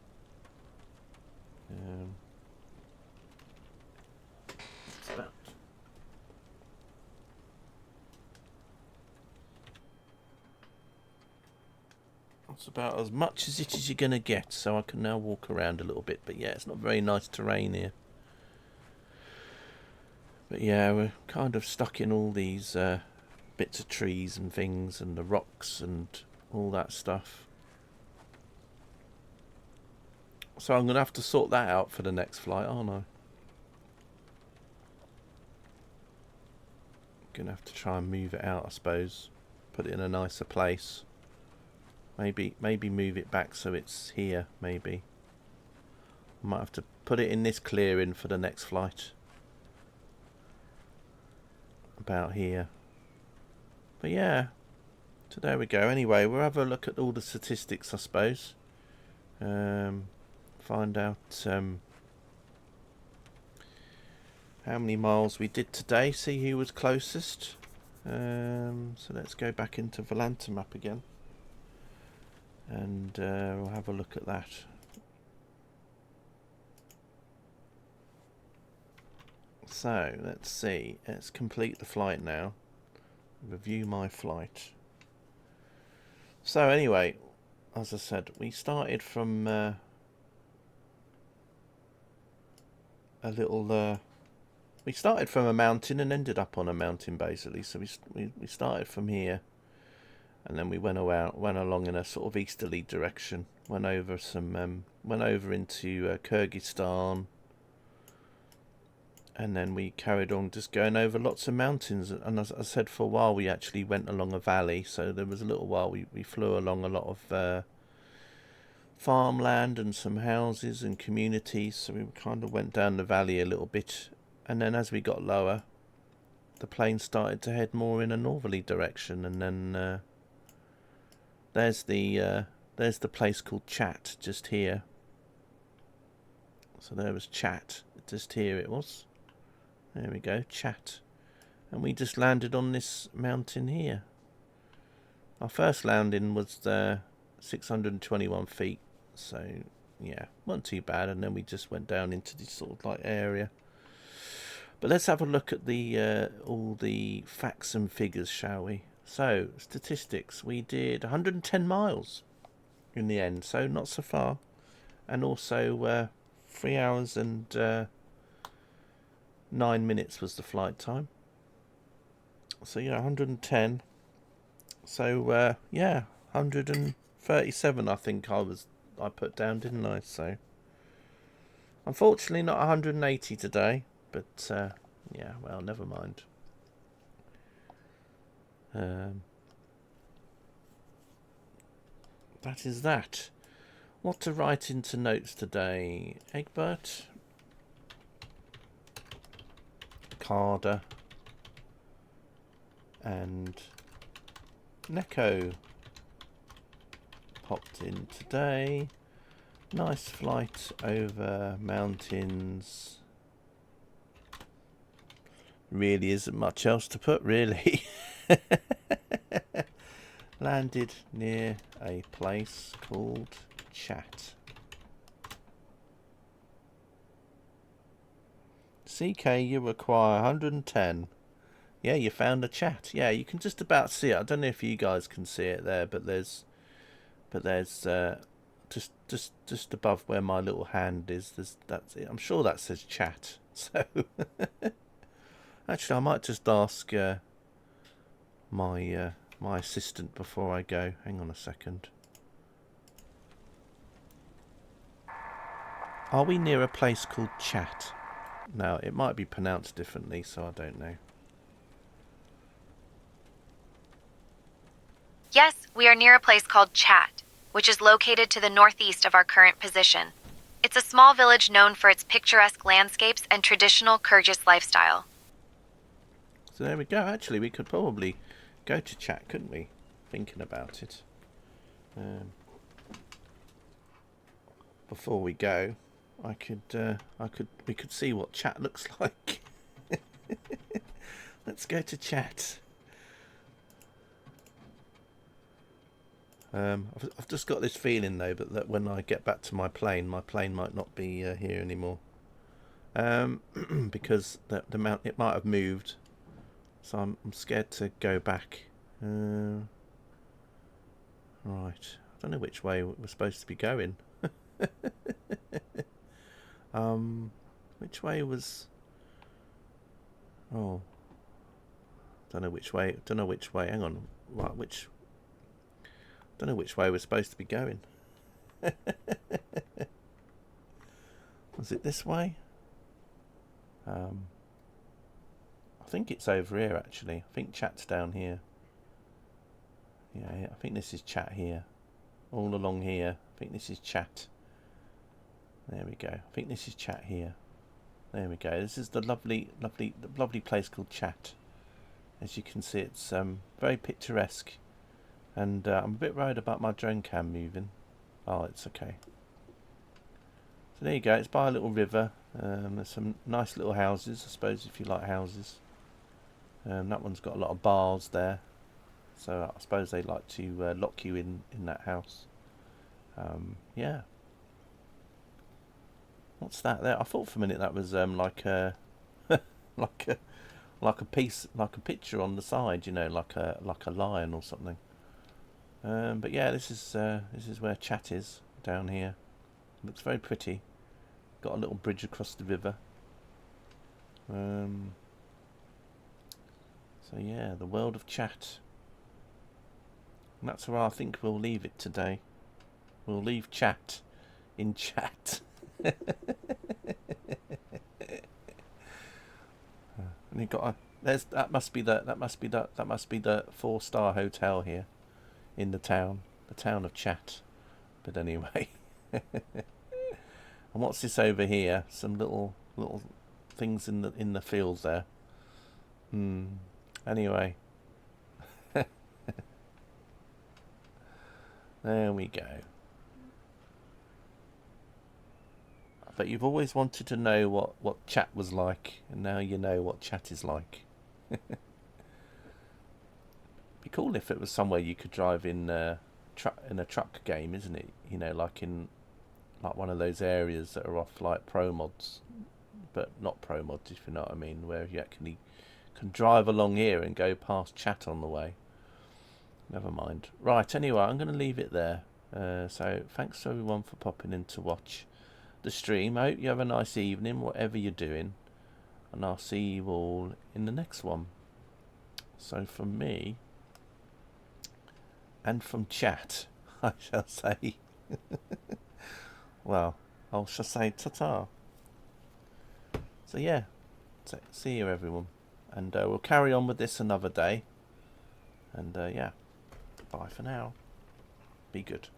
That's about as much as it is you're going to get. So I can now walk around a little bit. But yeah, it's not very nice terrain here. But yeah, we're kind of stuck in all these bits of trees and things and the rocks and all that stuff. So I'm going to have to sort that out for the next flight, aren't I? Going to have to try and move it out, I suppose. Put it in a nicer place. Maybe move it back so it's here, maybe. I might have to put it in this clearing for the next flight. About here. But yeah. So there we go. Anyway, we'll have a look at all the statistics, I suppose. Find out how many miles we did today. See who was closest. So let's go back into Volanta map again. And we'll have a look at that. So let's see. Let's complete the flight now. Review my flight. So anyway, as I said, we started from a little. We started from a mountain and ended up on a mountain basically. So we started from here. And then we went along in a sort of easterly direction. Went over into Kyrgyzstan, and then we carried on just going over lots of mountains. And as I said, for a while we actually went along a valley. So there was a little while we flew along a lot of farmland and some houses and communities. So we kind of went down the valley a little bit, and then as we got lower, the plane started to head more in a northerly direction, and then. There's the place called Chat just here. So there was Chat just here. It was. There we go, Chat, and we just landed on this mountain here. Our first landing was 621 feet. So yeah, wasn't too bad. And then we just went down into this sort of like area. But let's have a look at the all the facts and figures, shall we? So, statistics. We did 110 miles in the end, so not so far. And also 3 hours and 9 minutes was the flight time. So, yeah, 110. So, yeah, 137 I think I put down, didn't I? So, unfortunately not 180 today, but yeah, well, never mind. That is that. What to write into notes today? Egbert, Carder, and Neko popped in today. Nice flight over mountains. Really isn't much else to put, really. Landed near a place called Chat. CK, you require 110. Yeah, you found a Chat. Yeah, you can just about see it. I don't know if you guys can see it there, but there's but there's just above where my little hand is. That's it. I'm sure that says chat. So actually, I might just ask my my assistant before I go. Hang on a second. Are we near a place called Chat? Now, it might be pronounced differently, so I don't know. Yes, we are near a place called Chat, which is located to the northeast of our current position. It's a small village known for its picturesque landscapes and traditional Kyrgyz lifestyle. So there we go. Actually, we could probably go to Chat, couldn't we? Thinking about it. Before we go, we could see what Chat looks like. Let's go to Chat. I've just got this feeling though, but that when I get back to my plane might not be here anymore, because the mount, it might have moved, so I'm scared to go back. Right, I don't know which way we're supposed to be going. Which way was? Oh, don't know which way. Hang on, right, which? Don't know which way we're supposed to be going. Was it this way? I think it's over here actually. I think Chat's down here. Yeah, I think this is Chat here. All along here. I think this is Chat. There we go. I think this is Chat here. There we go. This is the lovely place called Chat. As you can see, it's very picturesque. And I'm a bit worried about my drone cam moving. Oh, it's okay. So there you go. It's by a little river. There's some nice little houses, I suppose, if you like houses. That one's got a lot of bars there. So I suppose they like to lock you in that house. Yeah. What's that there? I thought for a minute that was like a like a picture on the side, you know, like a lion or something. But yeah, this is where Chat is, down here. Looks very pretty. Got a little bridge across the river. So yeah, the world of Chat. And that's where I think we'll leave it today. We'll leave Chat in Chat. And you got that must be the 4-star hotel here in the town of Chat. But anyway. And what's this over here? Some little things in the fields there. Anyway. There we go. But you've always wanted to know what Chat was like, and now you know what Chat is like. Be cool if it was somewhere you could drive in a truck game, isn't it? You know, like one of those areas that are off like pro mods, but not pro mods, if you know what I mean, where you actually can drive along here and go past Chat on the way. Never mind. Right, anyway, I'm going to leave it there. So thanks to everyone for popping in to watch the stream. I hope you have a nice evening, whatever you're doing, and I'll see you all in the next one. So from me and from Chat, I shall say well, I shall say ta-ta. So yeah, see you everyone, and we'll carry on with this another day, and yeah, bye for now. Be good.